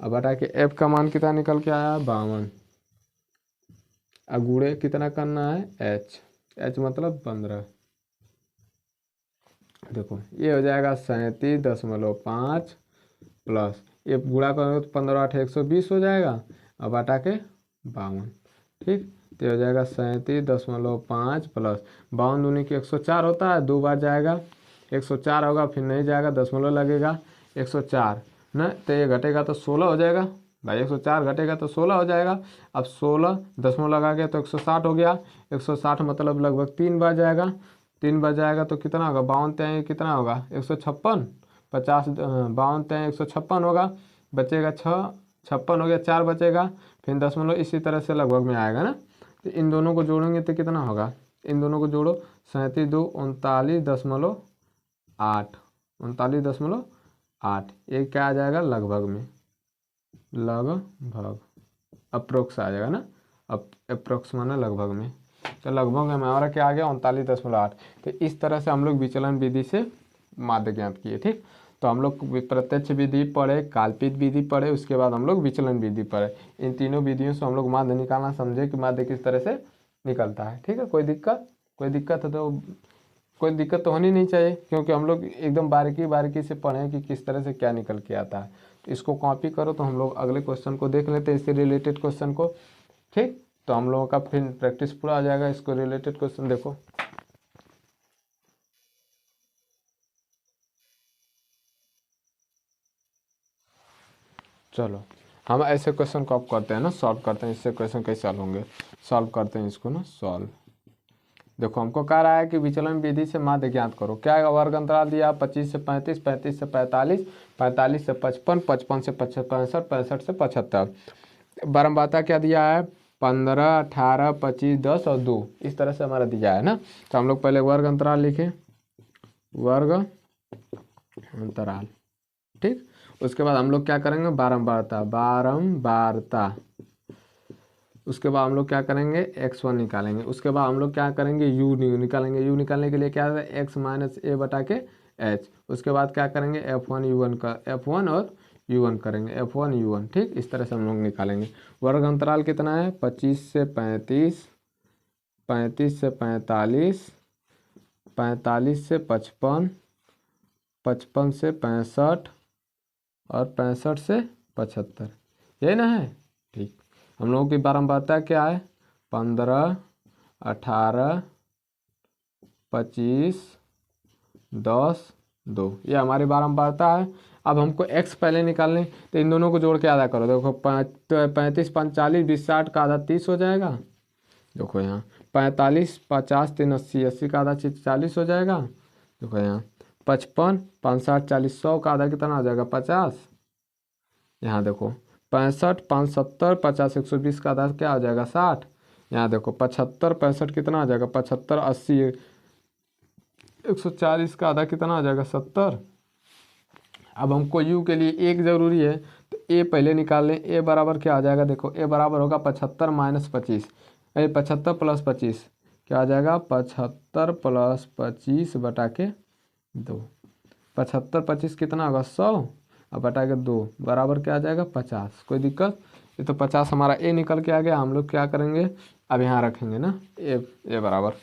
अब हटा के एफ का मान कितना निकल के आया 52। अब गुणे कितना करना है एच, एच मतलब 15। देखो ये हो जाएगा 37.5 प्लस ये गुणा करोगे तो 15 8 120 हो जाएगा। अब हटा के 52, ठीक। तो ये हो जाएगा 37.5 प्लस 52 दूनी की 104 होता है, 2 बार जाएगा 104 होगा, फिर नहीं जाएगा दशमलव लगेगा 104 ना, तो ये घटेगा तो 16 हो जाएगा भाई, 104 घटेगा तो 16 हो जाएगा। अब 16 दशमलव लगा के तो 160 हो गया, 160 मतलब लगभग 3 बार जाएगा, 3 बार जाएगा तो कितना होगा 52 3 कितना होगा 156, 50 52 3 156 होगा, बचेगा 56 हो गया, 4 बचेगा, फिर दशमलव इसी तरह से लगभग में आएगा ना। तो इन दोनों को जोड़ेंगे तो कितना होगा, इन दोनों को जोड़ो 37 2 39.8, 39.8, ये क्या आ जाएगा लगभग में, लगभग अप्रोक्स आ जाएगा ना, अब अप्रोक्स माना लगभग में, तो लगभग में हमारा क्या आ गया 39.8। तो इस तरह से हम लोग विचलन विधि से माध्य ज्ञात किए, ठीक। तो हम लोग प्रत्यक्ष विधि पढ़े, काल्पनिक विधि पढ़े, उसके बाद हम लोग विचलन विधि पढ़े। इन तीनों विधियों से हम लोग माध्य निकालना समझे कि माध्य किस तरह से निकलता है, ठीक है। कोई दिक्कत है तो कोई दिक्कत तो होनी नहीं चाहिए, क्योंकि हम लोग एकदम बारीकी से पढ़ें कि किस तरह से क्या निकल के आता है। तो इसको कॉपी करो, तो हम लोग अगले क्वेश्चन को देख लेते हैं, इससे रिलेटेड क्वेश्चन को, ठीक। तो हम लोगों का फिर प्रैक्टिस पूरा आ जाएगा। इसको रिलेटेड क्वेश्चन देखो, चलो हम ऐसे क्वेश्चन को अब करते हैं ना, सॉल्व करते हैं, इससे क्वेश्चन कैसे सॉल्व होंगे, सॉल्व करते हैं इसको ना सॉल्व। देखो हमको कह रहा है कि विचलन विधि से माध्य ज्ञात करो। क्या वर्ग अंतराल दिया 25 से 35, 35 से 45, 45 से 55, 55 से 65, 65 से 75। बारंबारता क्या दिया है 15, 18, 25, 10 और 2, इस तरह से हमारा दिया है ना। तो हम लोग पहले वर्ग अंतराल लिखें, वर्ग अंतराल, ठीक। उसके बाद हम लोग क्या करेंगे बारंबारता, उसके बाद हम लोग क्या करेंगे x1 निकालेंगे। उसके बाद हम लोग क्या करेंगे u निकालेंगे। u निकालने के लिए क्या है x माइनस ए बटा के h। उसके बाद क्या करेंगे f1 u1 का f1 और u1 करेंगे, f1 u1, ठीक। इस तरह से हम लोग निकालेंगे। वर्ग अंतराल कितना है 25 से 35, 35 से 45, 45 से 55, 55 से 65 और 65 से 75, यही ना है, ठीक। हम लोगों की बारंबारता क्या है 15, 18, 25, 10, 2, ये हमारी बारंबारता है। अब हमको x पहले निकालने, तो इन दोनों को जोड़ के आधा करो। देखो 35 45 20 60 का आधा 30 हो जाएगा। देखो यहाँ 45 50 3 80, 80 का आधा 40 हो जाएगा। देखो यहाँ 55 5 60 40 100 का आधा कितना हो जाएगा 50। यहाँ देखो 65 5 70 50 120 का आधा क्या हो जाएगा 60। यहाँ देखो 75 65 कितना आ जाएगा 75 80 140 का आधा कितना आ जाएगा 70। अब हमको u के लिए एक ज़रूरी है, तो a पहले निकाल लें। a बराबर क्या आ जाएगा, देखो a बराबर होगा 75 माइनस 25, 75 प्लस 25 क्या आ जाएगा 75 प्लस 25 बटा के 2, 75 25 कितना होगा 100, अब बटा के 2 बराबर क्या आ जाएगा 50। कोई दिक्कत, ये तो 50 हमारा ए निकल के आ गया। हम लोग क्या करेंगे अब यहाँ रखेंगे ना ए बराबर,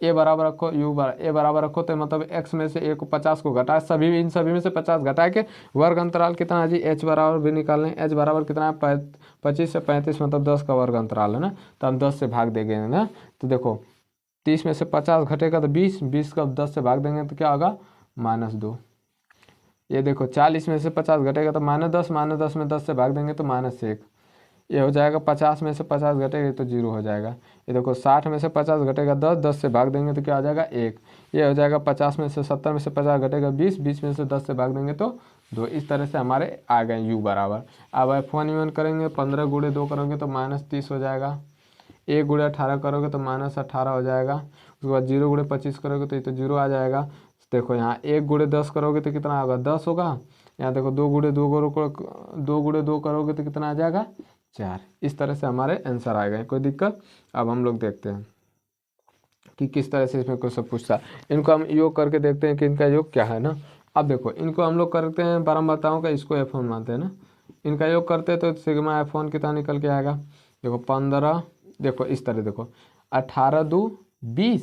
ए बराबर रखो ए बराबर रखो, तो मतलब x में से ए को 50 को घटाए, सभी इन सभी में से 50 घटा के वर्ग अंतराल कितना है जी h बराबर भी निकाल लें। h बराबर कितना है 25 से 35 मतलब 10 का वर्ग अंतराल है ना, तो हम 10 से भाग देंगे ना। तो देखो 30 में से 50 घटेगा तो 20, 20 का 10 से भाग देंगे तो क्या होगा -2। ये देखो 40 में से 50 घटेगा तो -10, -10 में 10 से भाग देंगे तो -1। ये हो जाएगा 50 में से 50 घटेगा तो 0 हो जाएगा। ये देखो 60 में से 50 घटेगा 10, 10 से भाग देंगे तो क्या आ जाएगा 1। ये हो जाएगा 50 में से 70 में से 50 घटेगा 20, 20 में से 10 से भाग देंगे तो 2। इस तरह से हमारे आ गए u बराबर। अब f1 u1 करेंगे, 15 गुणे 2 करोगे तो -30 हो जाएगा। 1 गुणे 18 करोगे तो -18 हो जाएगा। उसके बाद 0 गुणे 25 करोगे तो ये तो 0 आ जाएगा। देखो यहाँ 1 गुणे 10 करोगे तो कितना होगा 10 होगा। यहाँ देखो 2 गुणे 2 करोगे तो कितना आ जाएगा 4। इस तरह से हमारे आंसर आएगा, कोई दिक्कत। अब हम लोग देखते हैं कि किस तरह से इसमें क्वेश्चन पूछता है। इनको हम योग करके देखते हैं कि इनका योग क्या है ना। अब देखो इनको हम लोग करते हैं परम्पराओं का, इसको F1 मानते हैं ना। इनका योग करते हैं तो सिग्मा F1 कितना निकल के आएगा, देखो 15, देखो इस तरह देखो 18 2 20,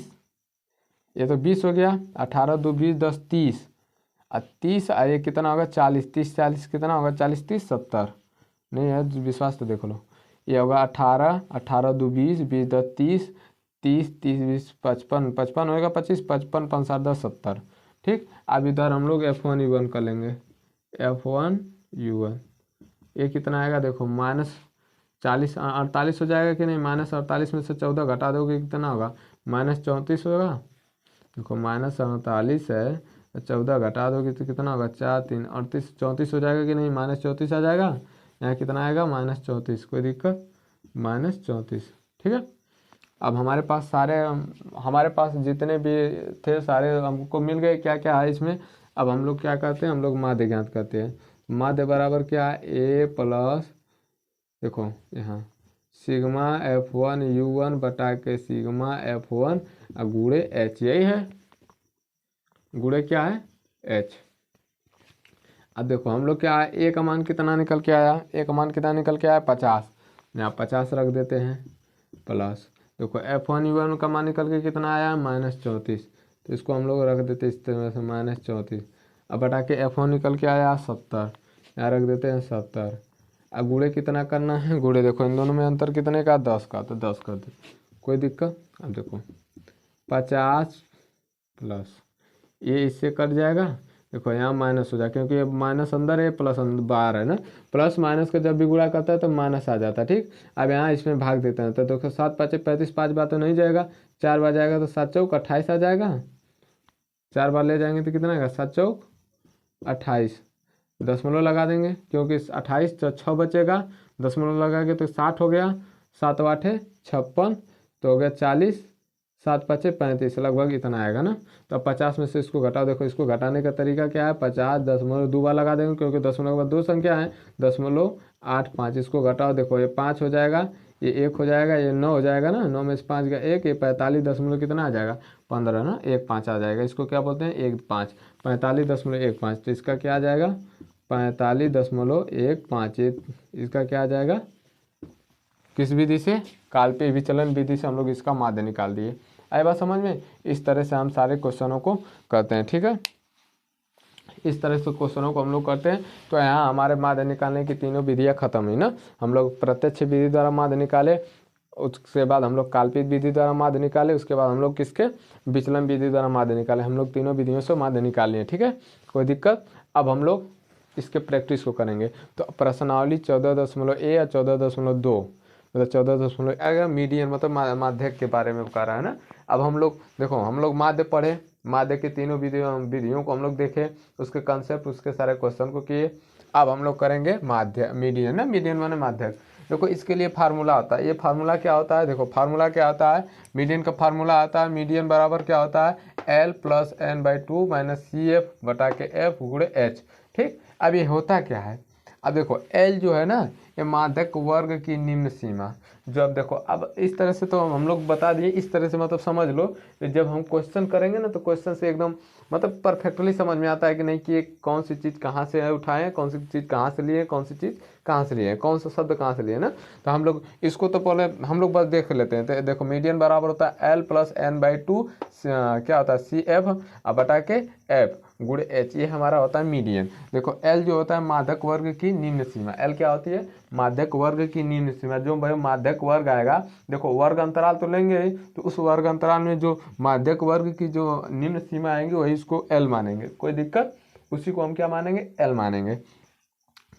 ये तो 20 हो गया, 18 2 20 10 30, और 30 ये कितना होगा 40, 30 40 कितना होगा 40 30 70, नहीं है विश्वास तो देख लो। ये होगा 18 18 2 20 20 10 30 30 30 20 55 55 होएगा 25 55 5 7 10 70। ठीक, अब इधर हम लोग F1 U1 कर लेंगे, F1 U1 ये कितना आएगा देखो -40 48 हो जाएगा कि नहीं, -48 में से 14 घटा दोगे कितना होगा -34 होगा। देखो -48 है, 14 घटा दोगे तो कितना होगा 4 3 38 34 हो जाएगा कि नहीं, -34 आ जाएगा। यहाँ कितना आएगा -34, कोई दिक्कत, -34। ठीक है, अब हमारे पास जितने भी थे सारे हमको मिल गए, क्या क्या है इसमें। अब हम लोग क्या करते हैं, हम लोग माध्य ज्ञात करते हैं। माध्य बराबर क्या है, A प्लस, देखो यहाँ सिग्मा F1 U1 बटा के सिग्मा F1 गुणे H, यही है गुणे क्या है H। अब देखो हम लोग क्या है, A का मान कितना निकल के आया, A का मान कितना निकल के आया 50, यहाँ 50 रख देते हैं प्लस, देखो F1 U1 का मान निकल के कितना आया -34, तो इसको हम लोग रख देते इस तरह से -34। अब बटा के F1 निकल के आया 70, यहाँ रख देते हैं 70। अब गुणे कितना करना है, गुणे देखो इन दोनों में अंतर कितने का 10 का, तो 10 कर दे, कोई दिक्कत। अब देखो 50 प्लस ये इससे कट जाएगा, देखो यहाँ माइनस हो जाए क्योंकि ये माइनस अंदर है प्लस बाहर है ना, प्लस माइनस का जब भी गुणा करता है तो माइनस आ जाता है। ठीक, अब यहाँ इसमें भाग देते हैं तो देखो 7 5 35, 5 बार तो नहीं जाएगा, 4 बार जाएगा तो 7 चौक 28 आ जाएगा, 4 बार ले जाएंगे तो कितना आएगा 7 चौक 28, दशमलव लगा देंगे क्योंकि 28 तो 6 बचेगा, दशमलव लगा के तो 60 हो गया, 7 8 56 तो हो गया 40, 7 5 35, लगभग इतना आएगा ना। तो अब 50 में से इसको घटाओ, देखो इसको घटाने का तरीका क्या है, 50 दशमलव 2 बार लगा देंगे क्योंकि दशमलव के बाद 2 संख्या है, 0.85, इसको घटाओ देखो ये 5 हो जाएगा, ये 1 हो जाएगा, ये 9 हो जाएगा ना, 9 में से 5 का 1, ये 45 दशमलव कितना आ जाएगा 15 ना, 1 5 आ जाएगा, इसको क्या बोलते हैं 1 5, 45.15, तो इसका क्या आ जाएगा 45.15, इसका क्या आ जाएगा, किस विधि से, काल्पनिक विचलन विधि से हम लोग इसका माध्य निकाल दिए। आई बात समझ में, इस तरह से हम सारे क्वेश्चनों को करते हैं। ठीक है, इस तरह से क्वेश्चनों को हम लोग करते हैं। तो यहाँ हमारे माध्य निकालने की तीनों विधियाँ खत्म हुई ना, हम लोग प्रत्यक्ष विधि द्वारा माध्य निकाले, उसके बाद हम लोग काल्पनिक विधि द्वारा माध्य निकाले, उसके बाद हम लोग किसके विचलन विधि द्वारा माध्य निकाले, हम लोग तीनों विधियों से माध्य निकाल लिए। ठीक है, कोई दिक्कत। अब हम लोग इसके प्रैक्टिस को करेंगे। तो प्रश्नावली 14.A या 14.2 मतलब 14.1 अगर मीडियन मतलब माध्यक के बारे में बता रहा है ना। अब हम लोग देखो, हम लोग माध्य पढ़े, माध्य के तीनों विधियों को हम लोग देखे, उसके कंसेप्ट उसके सारे क्वेश्चन को किए। अब हम लोग करेंगे माध्य मीडियन ना, मीडियन माने माध्यक। देखो इसके लिए फार्मूला होता है, ये फार्मूला क्या होता है, देखो फार्मूला क्या होता है, मीडियन का फार्मूला आता है, मीडियन बराबर क्या होता है L + n/2 - CF बटा के F गुणे H। ठीक, अब ये होता क्या है, अब देखो L जो है ना ये माध्यक वर्ग की निम्न सीमा, जो अब देखो अब इस तरह से तो हम लोग बता दिए, इस तरह से मतलब समझ लो कि जब हम क्वेश्चन करेंगे ना तो क्वेश्चन से एकदम मतलब परफेक्टली समझ में आता है कि नहीं कि ये कौन सी चीज़ कहाँ से उठाए, कौन सी चीज़ कहाँ से लिए, कौन सी चीज़ कहाँ से लिए, कौन सा शब्द कहाँ से लिए ना। तो हम लोग इसको तो पहले हम लोग बस देख लेते हैं। तो देखो मीडियन बराबर होता है L + n/2 क्या होता है CF बटा के F गुणे H, ये हमारा होता है मीडियन। देखो L जो होता है माध्यक वर्ग की निम्न सीमा, L क्या होती है माध्यक वर्ग की निम्न सीमा, जो भाई माध्यक वर्ग आएगा, देखो वर्ग अंतराल तो लेंगे ही, तो उस वर्ग अंतराल में जो माध्यक वर्ग की जो निम्न सीमा आएंगी वही इसको L मानेंगे, कोई दिक्कत, उसी को हम क्या मानेंगे L मानेंगे।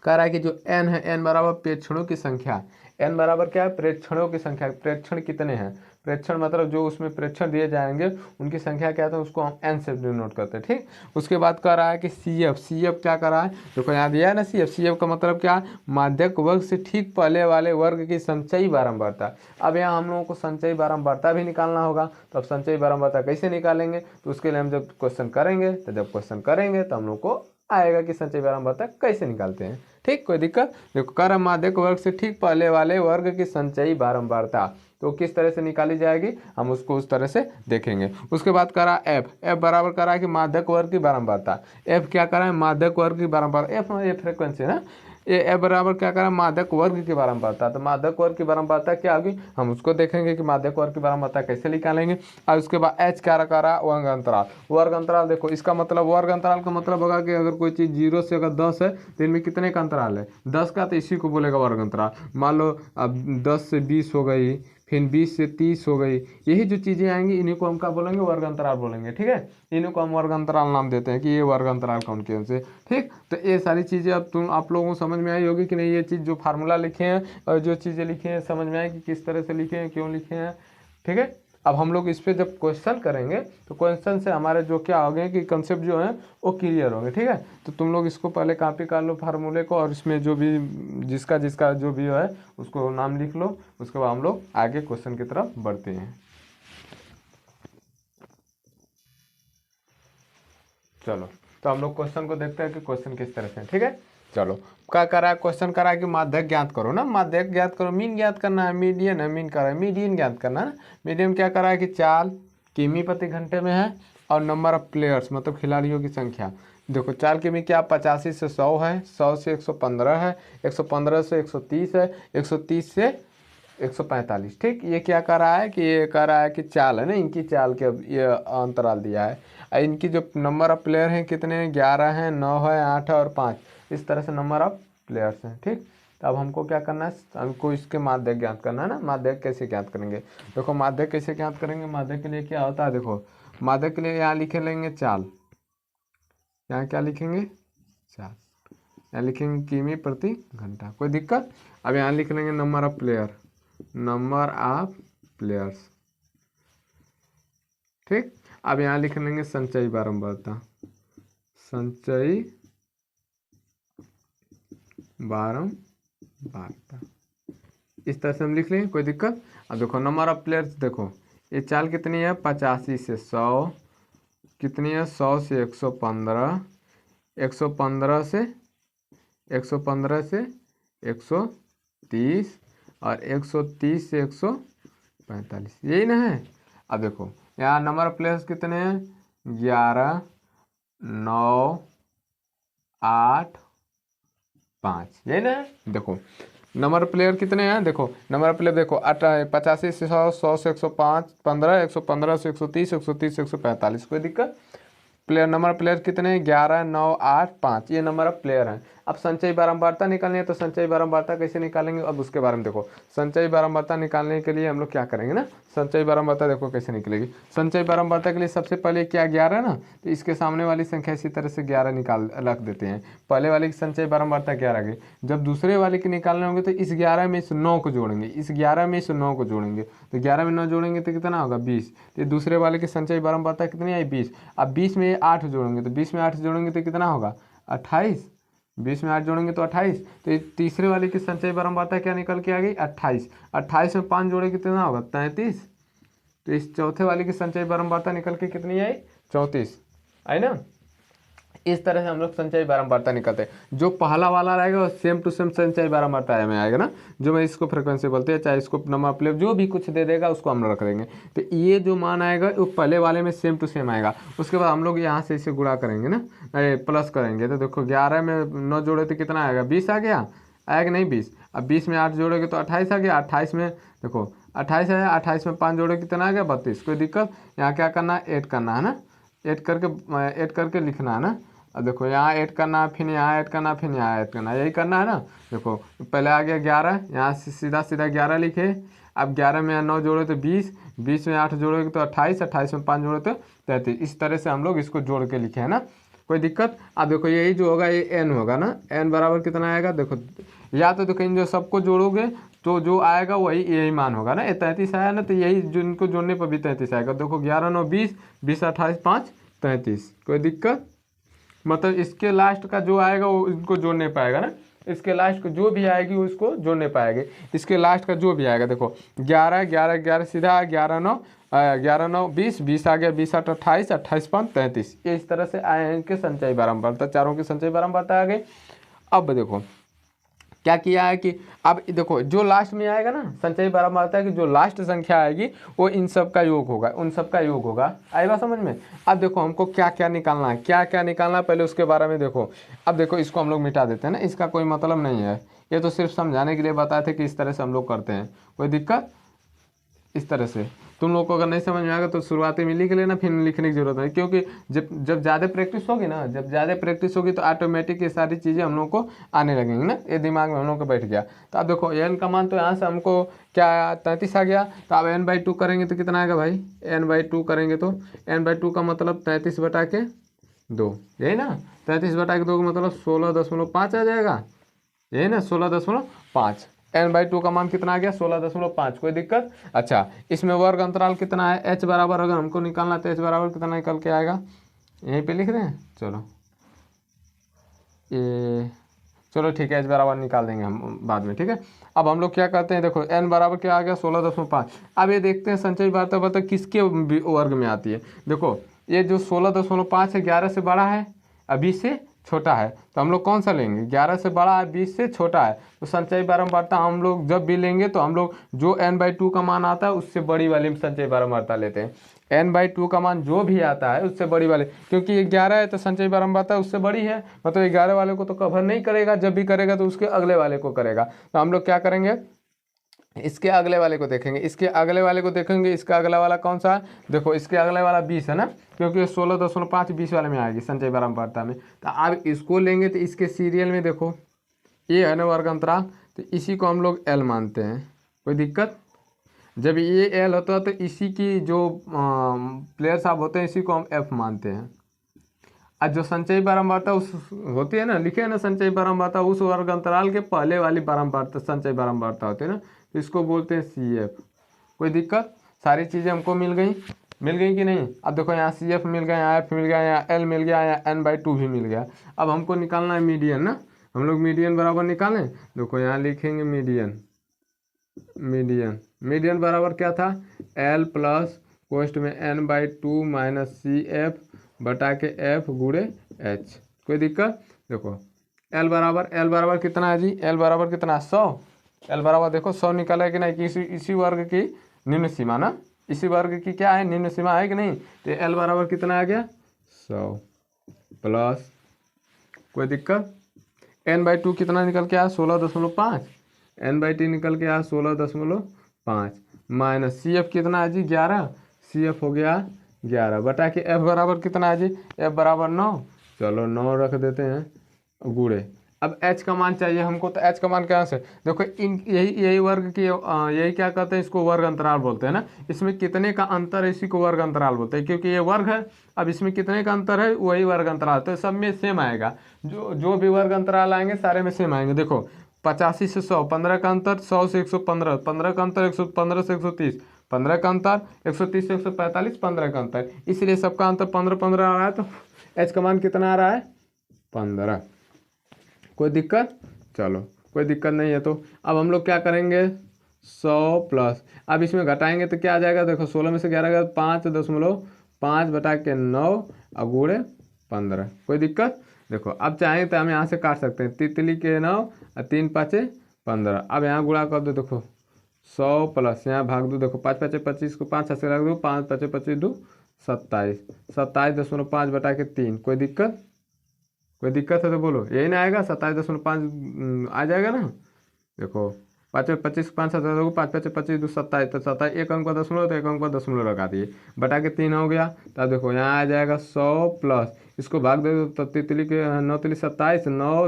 कह रहा है कि जो n है, n बराबर प्रेक्षणों की संख्या, n बराबर क्या है प्रेक्षणों की संख्या, प्रेक्षण कितने हैं, प्रेक्षण मतलब जो उसमें प्रेक्षण दिए जाएंगे उनकी संख्या क्या है, उसको हम n से डिनोट करते हैं। ठीक, उसके बाद कह रहा है कि CF क्या कर रहा है, देखो यहाँ दिया है ना CF का मतलब क्या है माध्यक वर्ग से ठीक पहले वाले वर्ग की संचयी बारंबारता। अब यहाँ हम लोगों को संचयी बारंबारता भी निकालना होगा, तो अब संचयी बारंबारता कैसे निकालेंगे, तो उसके लिए हम जब क्वेश्चन करेंगे तो हम लोग को आएगा कि संचयी बारंबारता कैसे निकालते हैं। ठीक, कोई दिक्कत? देखो कर माध्यक वर्ग से ठीक पहले वाले वर्ग की संचयी बारंबारता तो किस तरह से निकाली जाएगी, हम उसको उस तरह से देखेंगे। उसके बाद करा एफ बराबर करा कि माध्यक वर्ग की बारंबारता। एफ क्या करा है, माध्यक वर्ग की बारंबारता, एफ ये फ्रिक्वेंसी ना, ये एफ बराबर क्या करा, माध्यक वर्ग की बारंबारता। तो माध्यक वर्ग की बारंबारता क्या होगी, हम उसको देखेंगे कि माध्यक वर्ग की बारंबारता कैसे निकालेंगे। और उसके बाद एच क्या करा, वर्ग अंतराल। वर्ग अंतराल देखो इसका मतलब, वर्ग अंतराल का मतलब होगा कि अगर कोई चीज़ 0 से अगर 10 है तो इनमें कितने का अंतराल है, 10 का, तो इसी को बोलेगा वर्ग अंतराल। मान लो अब 10 से 20 हो गई, फिर 20 से 30 हो गई, यही जो चीज़ें आएंगी इन्हीं को हम क्या बोलेंगे, वर्ग अंतराल बोलेंगे। ठीक है, इन्हीं को हम वर्ग अंतराल नाम देते हैं कि ये वर्ग अंतराल कौन से। ठीक, तो ये सारी चीज़ें अब आप लोगों को समझ में आई होगी कि नहीं, ये चीज़ जो फार्मूला लिखे हैं और जो चीज़ें लिखे हैं समझ में आए कि किस तरह से लिखे हैं, क्यों लिखे हैं। ठीक है, अब हम लोग इस पर जब क्वेश्चन करेंगे तो क्वेश्चन से हमारे जो क्या हो गए कि कंसेप्ट जो है वो क्लियर होंगे। ठीक है, तो तुम लोग इसको पहले कॉपी कर लो फार्मूले को, और इसमें जो भी जिसका जिसका जो भी है उसको नाम लिख लो। उसके बाद हम लोग आगे क्वेश्चन की तरफ बढ़ते हैं। चलो, तो हम लोग क्वेश्चन को देखते हैं कि क्वेश्चन किस तरह से। ठीक है, चलो क्या करा है, क्वेश्चन करा है कि माध्यक ज्ञात करो ना, माध्यक ज्ञात करो, मीन ज्ञात करना है, मीडियन है, मीन करा है, मीडियन ज्ञात करना है ना। मीडियन क्या करा है कि चाल किमी प्रति घंटे में है, और नंबर ऑफ प्लेयर्स मतलब खिलाड़ियों की संख्या। देखो चाल किमी क्या 85 से 100 है, 100 से 115 है, 115 से 130 है, 130 से 145। ठीक, ये क्या कर रहा है कि ये कर रहा है कि चाल है ना, इनकी चाल के ये अंतराल दिया है। इनकी जो नंबर ऑफ प्लेयर हैं कितने हैं, 11 हैं, 9 है, 8 है और 5, इस तरह से नंबर ऑफ प्लेयर्स हैं। ठीक, तो अब हमको क्या करना है, हमको इसके माध्यक ज्ञात करना है ना। माध्यक कैसे ज्ञात करेंगे, देखो माध्यक कैसे ज्ञात करेंगे, माध्यक के लिए क्या होता है, देखो माध्यक के लिए यहाँ लिखे लेंगे चाल, यहाँ क्या लिखेंगे, चाल, यहाँ लिखेंगे किमी प्रति घंटा, कोई दिक्कत। अब यहाँ लिख लेंगे number of player, number of players. ठीक, अब यहाँ लिख लेंगे संचयी बारंबारता, संचयी बारंबारता, इस तरह से हम लिख लेंगे, कोई दिक्कत। अब देखो नंबर ऑफ प्लेयर्स, देखो ये चाल कितनी है, 85 से 100, कितनी है, 100 से 115, 115 से 115 से 130, और 130 से 145, यही ना है। अब देखो यहाँ नंबर ऑफ प्लेयर्स कितने हैं, 11, 9, 8, 5, यही ना है। देखो नंबर प्लेयर कितने हैं, देखो नंबर प्लेयर देखो 85 से 100, 100 से 105, 15, 115 से 130, 130 से 145, कोई दिक्कत। प्लेयर नंबर प्लेयर कितने हैं, 11, 9, 8, 5, ये नंबर ऑफ प्लेयर हैं। अब संचयी बारंबारता निकालनी है, तो संचयी बारंबारता कैसे निकालेंगे, अब उसके बारे में देखो। संचयी बारंबारता निकालने के लिए हम लोग क्या करेंगे ना, संचयी बारंबारता देखो कैसे निकलेगी। संचयी बारंबारता के लिए सबसे पहले क्या 11 ना, तो इसके सामने वाली संख्या इसी तरह से 11 निकाल रख देते हैं। पहले वाले की संचयी बारंबारता 11 गई, जब दूसरे वाले के निकालने होंगे तो इस 11 में इस 9 को जोड़ेंगे, इस 11 में इस 9 को जोड़ेंगे, तो 11 में 9 जोड़ेंगे तो कितना होगा, 20। तो दूसरे वाले की संचयी बारंबारता कितनी आई, 20। अब 20 में 8 जोड़ेंगे, तो 20 में 8 जोड़ेंगे तो कितना होगा, 28। 20 में 8 जोड़ेंगे तो 28। तो तीसरे वाले की संचयी बारंबारता क्या निकल के आ गई, 28। 28 में 5 जोड़े कितना होगा, 33। तो इस चौथे वाले की संचयी बारंबारता निकल के कितनी आई, 34 आई ना। इस तरह से हम लोग संचयी बारंबारता निकलते हैं। जो पहला वाला रहेगा वो सेम टू सेम संचयी बारंबारता में आएगा ना, जो मैं इसको फ्रिक्वेंसी बोलते हैं, चाहे इसको नंबर प्लेयर जो भी कुछ दे देगा उसको हम लोग रख देंगे। तो ये जो मान आएगा वो पहले वाले में सेम टू सेम आएगा। उसके बाद हम लोग यहाँ से इसे गुणा करेंगे ना, प्लस करेंगे, तो देखो 11 में 9 जोड़े तो कितना आएगा, 20 आ गया, आएगा नहीं 20। अब 20 में 8 जोड़ेगे तो 28 आ गया, 28 में देखो 28 आया, 28 में 5 जोड़े कितना आ गया, 32। कोई दिक्कत, यहाँ क्या करना है, ऐड करना है ना, ऐड करके लिखना है ना। अब देखो यहाँ ऐड करना है, फिर यहाँ ऐड करना, फिर यहाँ ऐड करना, यही करना है ना। देखो पहले आ गया 11, यहाँ से सीधा सीधा 11 लिखे। अब 11 में 9 जोड़े तो 20, 20 में 8 जोड़ेगे तो 28, 28 में 5 जोड़े तो 33। इस तरह से हम लोग इसको जोड़ के लिखे है ना, कोई दिक्कत। अब देखो यही जो होगा ये n होगा ना, n बराबर कितना आएगा, देखो या तो देखो इन जो सबको जोड़ोगे तो जो आएगा वही यही मान होगा ना, ये 33 आया ना, तो यही जो इनको जोड़ने पर भी 33 आएगा। देखो 11, 9, 20, 20, 28, 5, 33, कोई दिक्कत। मतलब इसके लास्ट का जो आएगा वो इनको जोड़ नहीं पाएगा ना, इसके लास्ट को जो भी आएगी वो इसको जोड़ नहीं पाएगी। इसके लास्ट का जो भी आएगा, देखो 11, 11, 11 सीधा 11, 9, 11, 9, 20, 20 आ गया, 20, 8, 28, 28, 5, 33। ये इस तरह से आए हैं इनके संचयी बारंबारता, चारों की संचयी बारंबारता आ गई। अब देखो क्या किया है कि अब देखो जो लास्ट में आएगा ना, संचयी बारंबारता की जो लास्ट संख्या आएगी वो इन सब का योग होगा, उन सब का योग होगा। आई बात समझ में। अब देखो हमको क्या क्या निकालना है, क्या क्या निकालना है पहले उसके बारे में देखो। अब देखो इसको हम लोग मिटा देते हैं ना, इसका कोई मतलब नहीं है, ये तो सिर्फ समझाने के लिए बताए थे कि इस तरह से हम लोग करते हैं। कोई दिक्कत? इस तरह से तुम लोग को अगर नहीं समझ में आएगा तो शुरुआती में लिख लेना, फिर लिखने की जरूरत नहीं, क्योंकि जब जब ज़्यादा प्रैक्टिस होगी ना, जब ज़्यादा प्रैक्टिस होगी तो ऑटोमेटिक ये सारी चीज़ें हम लोग को आने लगेंगी ना, ये दिमाग में हम लोग को बैठ गया। तो अब देखो एन का मान तो यहाँ से हमको क्या 33 आ गया, तो अब n/2 करेंगे तो कितना आएगा भाई, n/2 करेंगे तो n/2 का मतलब 33/2, यही ना। 33/2 का मतलब 16.5 आ जाएगा, यही ना, 16.5। n/2 का मान कितना आ गया, 16.5। कोई दिक्कत? अच्छा, इसमें वर्ग अंतराल कितना है, h बराबर अगर हमको निकालना तो h बराबर कितना निकल के आएगा, यहीं पे लिख दें। चलो ये चलो ठीक है, h बराबर निकाल देंगे हम बाद में, ठीक है। अब हम लोग क्या करते हैं, देखो n बराबर क्या आ गया, 16.5। अब ये देखते हैं संचयी बारंबारता किसके वर्ग में आती है। देखो ये जो 16.5 है 11 से बड़ा है, अभी से छोटा है, तो हम लोग कौन सा लेंगे, 11 से बड़ा है 20 से छोटा है। तो संचयी बारंबारता हम लोग जब भी लेंगे तो हम लोग जो n/2 का मान आता है उससे बड़ी वाली संचयी बारंबारता लेते हैं। n/2 का मान जो भी आता है उससे बड़ी वाले, क्योंकि ये 11 है तो संचयी बारंबारता उससे बड़ी है, मतलब 11 वाले को तो कवर नहीं करेगा, जब भी करेगा तो उसके अगले वाले को करेगा। तो हम लोग क्या करेंगे, इसके अगले वाले को देखेंगे, इसके अगले वाले को देखेंगे। इसका अगला वाला कौन सा है, देखो इसके अगले वाला 20 है ना, क्योंकि 16.5 20 वाले में आएगी संचयी बारंबारता में। तो अब इसको लेंगे तो इसके सीरियल में देखो ये है ना वर्ग अंतराल, तो इसी को हम लोग एल मानते हैं। कोई दिक्कत? जब ये एल होता है तो इसी की जो प्लेयर साहब होते हैं इसी को हम एफ मानते हैं। आज जो संचयी बारंबारता उस होती है ना, लिखे है ना संचयी बारंबारता, उस वर्ग अंतराल के पहले वाली बारंबारता संचयी बारंबारता होती है ना, तो इसको बोलते हैं CF। कोई दिक्कत? सारी चीज़ें हमको मिल गई कि नहीं। अब देखो यहाँ CF मिल गया, यहाँ F मिल गया, यहाँ L मिल गया, यहाँ n/2 भी मिल गया। अब हमको निकालना है मीडियन ना, हम लोग मीडियन बराबर निकालें। देखो यहाँ लिखेंगे मीडियन बराबर क्या था, L प्लस कोष्ट में n/2 माइनस CF बटा के F गुणे H। कोई दिक्कत? देखो L बराबर कितना है जी, L बराबर कितना, 100। L बराबर देखो 100 निकला है कि नहीं, कि इसी वर्ग की निम्न सीमा ना, इसी वर्ग की क्या है, निम्न सीमा है कि नहीं। तो L बराबर कितना आ गया, 100 प्लस, कोई दिक्कत, n/2 कितना निकल के आया, 16.5, n/2 निकल के आया 16.5 माइनस CF कितना है जी, 11, CF हो गया 11 बटा के F बराबर कितना है जी, F बराबर 9। चलो 9 रख देते हैं गुणे। अब H का मान चाहिए हमको, तो H का मान कहाँ से, देखो इन यही वर्ग की यही क्या कहते हैं, इसको वर्ग अंतराल बोलते हैं ना। इसमें कितने का अंतर है इसी को वर्ग अंतराल बोलते हैं, क्योंकि ये वर्ग है। अब इसमें कितने का अंतर है वही वर्ग अंतराल, तो सब में सेम आएगा, जो भी वर्ग अंतराल आएंगे सारे में सेम आएंगे। देखो 85 से 100, 15 का अंतर, 100 से 115, 15 का अंतर, 115 से 130, 15 का अंतर, 130 से 145, 15 का अंतर, इसलिए सबका अंतर 15 आ रहा है। तो H का मान कितना आ रहा है, 15। कोई दिक्कत? चलो कोई दिक्कत नहीं है। तो अब हम लोग क्या करेंगे, 100 प्लस, अब इसमें घटाएंगे तो क्या आ जाएगा, देखो 16 में से 11 गया 5.5 बटा के 9 और गुणे 15। कोई दिक्कत? देखो अब चाहें तो हम यहाँ से काट सकते हैं, तितली के 9 और 3 5 15। अब यहाँ गुणा कर दो, देखो 100 प्लस यहाँ भाग दो, देखो 5 5 25 को 5 से रख दो, 5 5 25 2 27, 27.5 बटा के 3। कोई दिक्कत? कोई दिक्कत है तो बोलो, यही ना आएगा 27.5 आ जाएगा ना। देखो 5 25 5 7 5 5 25 2 27, तो 27 एक अंक का दशमलव, तो एक अंक का दशमलव लगा दिए, बटा के 3 हो गया। तब देखो यहाँ आ जाएगा 100 प्लस, इसको भाग दे दो तो तितली के 9 तिली 27, 9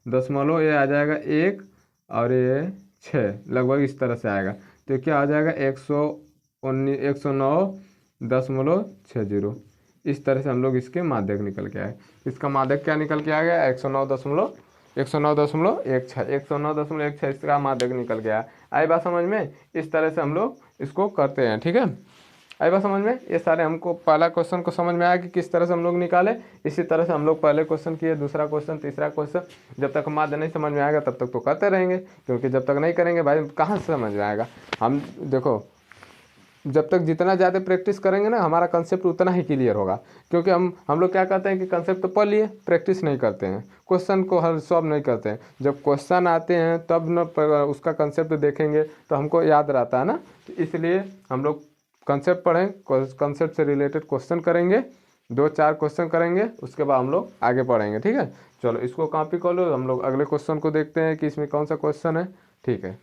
दशमलव ये आ जाएगा 1 और ये 6, लगभग इस तरह से आएगा। तो क्या आ जाएगा 109.60। इस तरह से हम लोग इसके माध्यक निकल के आए। इसका माध्यक क्या निकल के आ गया, 109.16 इसका माध्यक निकल गया। आई बात समझ में? इस तरह से हम लोग इसको करते हैं, ठीक है। आई बात समझ में? ये सारे हमको पहला क्वेश्चन को समझ में आया कि किस तरह से हम लोग निकाले। इसी तरह से हम लोग पहले क्वेश्चन किए, दूसरा क्वेश्चन, तीसरा क्वेश्चन। जब तक माध्य नहीं समझ में आएगा तब तक तो करते रहेंगे, क्योंकि जब तक नहीं करेंगे भाई कहाँ से समझ में आएगा। हम देखो जब तक जितना ज़्यादा प्रैक्टिस करेंगे ना हमारा कंसेप्ट उतना ही क्लियर होगा। क्योंकि हम लोग क्या करते हैं कि कंसेप्ट तो पढ़ लिए, प्रैक्टिस नहीं करते हैं, क्वेश्चन को हल सॉल्व नहीं करते हैं। जब क्वेश्चन आते हैं तब न उसका कंसेप्ट देखेंगे तो हमको याद रहता है ना। तो इसलिए हम लोग कंसेप्ट पढ़ें, कंसेप्ट से रिलेटेड क्वेश्चन करेंगे, 2-4 क्वेश्चन करेंगे, उसके बाद हम लोग आगे पढ़ेंगे। ठीक है, चलो इसको कॉपी कर लो, हम लोग अगले क्वेश्चन को देखते हैं कि इसमें कौन सा क्वेश्चन है। ठीक है,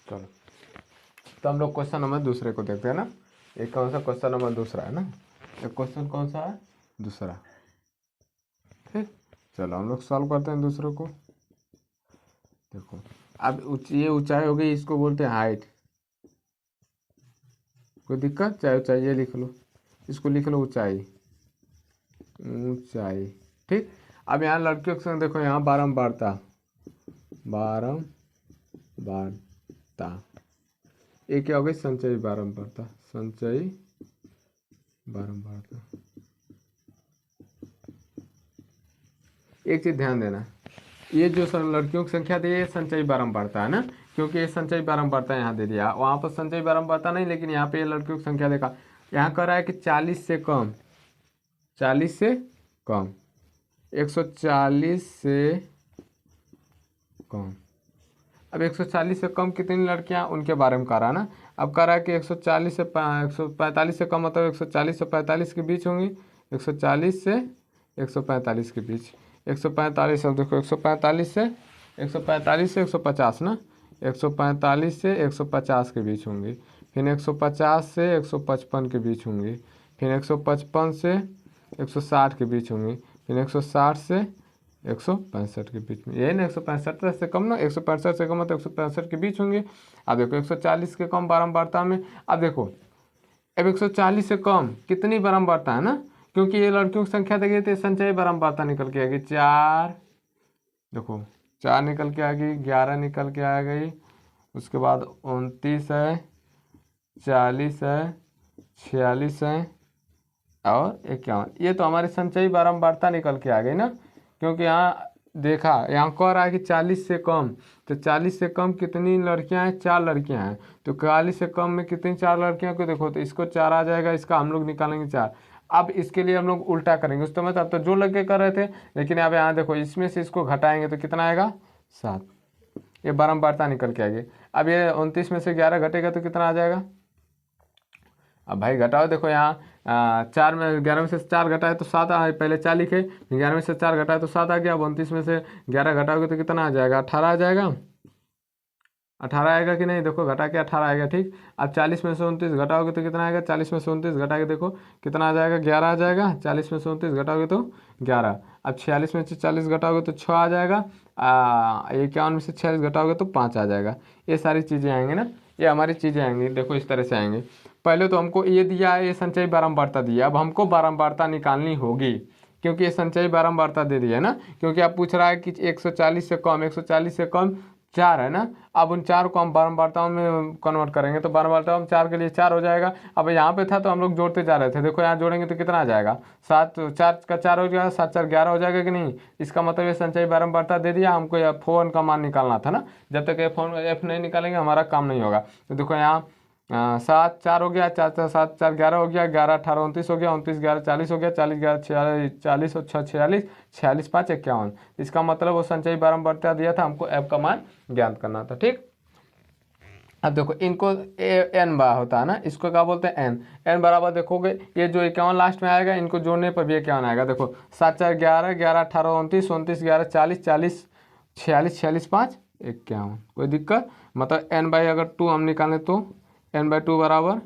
चलो तो हम लोग क्वेश्चन नंबर दूसरे को देखते हैं ना। एक कौन सा क्वेश्चन नंबर दूसरा है ना, एक क्वेश्चन कौन सा है, दूसरा। ठीक, चलो हम लोग सॉल्व करते हैं दूसरे को। देखो अब ये ऊंचाई हो गई, इसको बोलते हैं हाइट। कोई दिक्कत, चाहे ऊंचाई ये लिख लो, इसको लिख लो ऊंचाई, ऊंचाई। ठीक, अब यहाँ लड़कियों के संग देखो, यहाँ बारंबारता, बारंबारता, ये क्या हो गई, संचयी बारंबारता, संचयी बारंबारता। एक चीज ध्यान देना, ये जो लड़कियों की संख्या दी है ये संचयी बारंबारता है ना, क्योंकि ये संचयी बारंबारता यहाँ दे दिया, वहाँ पर संचयी बारंबारता नहीं, लेकिन यहाँ पे ये लड़कियों की संख्या देखा, यहाँ कह रहा है कि 40 से कम, 40 से कम, 140 से कम। अब 140 से कम कितनी लड़कियां, उनके बारे में कह रहा है ना। अब कह रहा है कि 140 से 145 से कम, मतलब 140 से 45 के बीच होंगी, 140 से 145 के बीच, 145। अब देखो 145 से 150 ना, 145 से 150 के बीच होंगी, फिर 150 से 155 के बीच होंगी, फिर 155 से 160 के बीच होंगी, फिर 160 से 165 के बीच में, यही ना 165 से कम ना, 165 से कम तो 165 के बीच होंगे। अब देखो 140 के कम बारंबारता में, अब देखो अब 140 से कम कितनी बारंबारता है ना, क्योंकि ये लड़कियों की संख्या देखिए तो संचयी बारंबारता निकल के आ गई 4, देखो 4 निकल के आ गई, 11 निकल के आ गई, उसके बाद 29 है, 40 है, 46 है और 51। ये तो हमारी संचयी बारंबारता निकल के आ गई ना, क्योंकि यहाँ देखा, यहाँ कह रहा है कि 40 से कम, तो 40 से कम कितनी लड़कियां हैं, 4 लड़कियां हैं। तो 41 से कम में कितनी 4 लड़कियों को देखो, तो इसको 4 आ जाएगा, इसका हम लोग निकालेंगे 4। अब इसके लिए हम लोग उल्टा करेंगे, उस समय तो अब तो जो लड़के कर रहे थे, लेकिन अब यहाँ देखो इसमें से इसको घटाएंगे तो कितना आएगा, 7। ये बारंबारता निकल के आएगी। अब ये 29 में से 11 घटेगा तो कितना आ जाएगा, अब भाई घटाओ, देखो यहाँ 4 में 11 में से 4 घटाए तो 7 आए, पहले 4 लिखे, 11 में से 4 घटाए तो 7 आ गया। अब 29 में से 11 घटाओगे तो कितना आ जाएगा, 18 आ जाएगा, 18 आएगा कि नहीं, देखो घटा के 18 आएगा। ठीक, अब 40 में से 29 घटाओगे तो कितना आएगा, 40 में से 29 घटा के देखो कितना आ जाएगा, 11 आ जाएगा। 40 में से 29 घटाओगे तो 11। अब 46 में से 40 घटाओगे तो 6 आ जाएगा, 51 में से 46 घटाओगे तो 5 आ जाएगा। ये सारी चीज़ें आएंगी ना, ये हमारी चीज़ें आएंगी, देखो इस तरह से आएंगे। पहले तो हमको ये दिया है, ये संचयी बारंबारता दिया, अब हमको बारंबारता निकालनी होगी, क्योंकि ये संचयी बारंबारता दे दी है ना, क्योंकि आप पूछ रहा है कि 140 से कम, 140 से कम 4 है ना। अब उन 4 को हम बारंबारताओं में कन्वर्ट करेंगे तो बारंबारताओं में 4 के लिए 4 हो जाएगा। अब यहाँ पे था तो हम लोग जोड़ते जा रहे थे, देखो यहाँ जोड़ेंगे तो कितना आ जाएगा, 7, 4 का 4 हो जाएगा, 7 4 11 हो जाएगा कि नहीं। इसका मतलब ये संचयी बारंबारता दे दिया, हमको F1 का मान निकालना था ना। जब तक F नहीं निकालेंगे हमारा काम नहीं होगा। तो देखो यहाँ 7 4 हो गया, 4 7 4 11 हो गया, 11 18 29 हो गया, 29 11 40 हो गया, 40 11 40 और 6 46, 46 5 51। इसका मतलब वो संचयी बारंबारता दिया था, हमको F का मान ज्ञात करना था। ठीक, अब देखो इनको n बार होता है ना, इसको क्या बोलते हैं n बराबर देखोगे ये जो 51 लास्ट में आएगा, इनको जोड़ने पर भी 51 आएगा। देखो 7 4 11 11 18 29 29 11 40 40 46 46 5 51। कोई दिक्कत, मतलब n बाई अगर 2 हम निकालें तो n/2 बराबर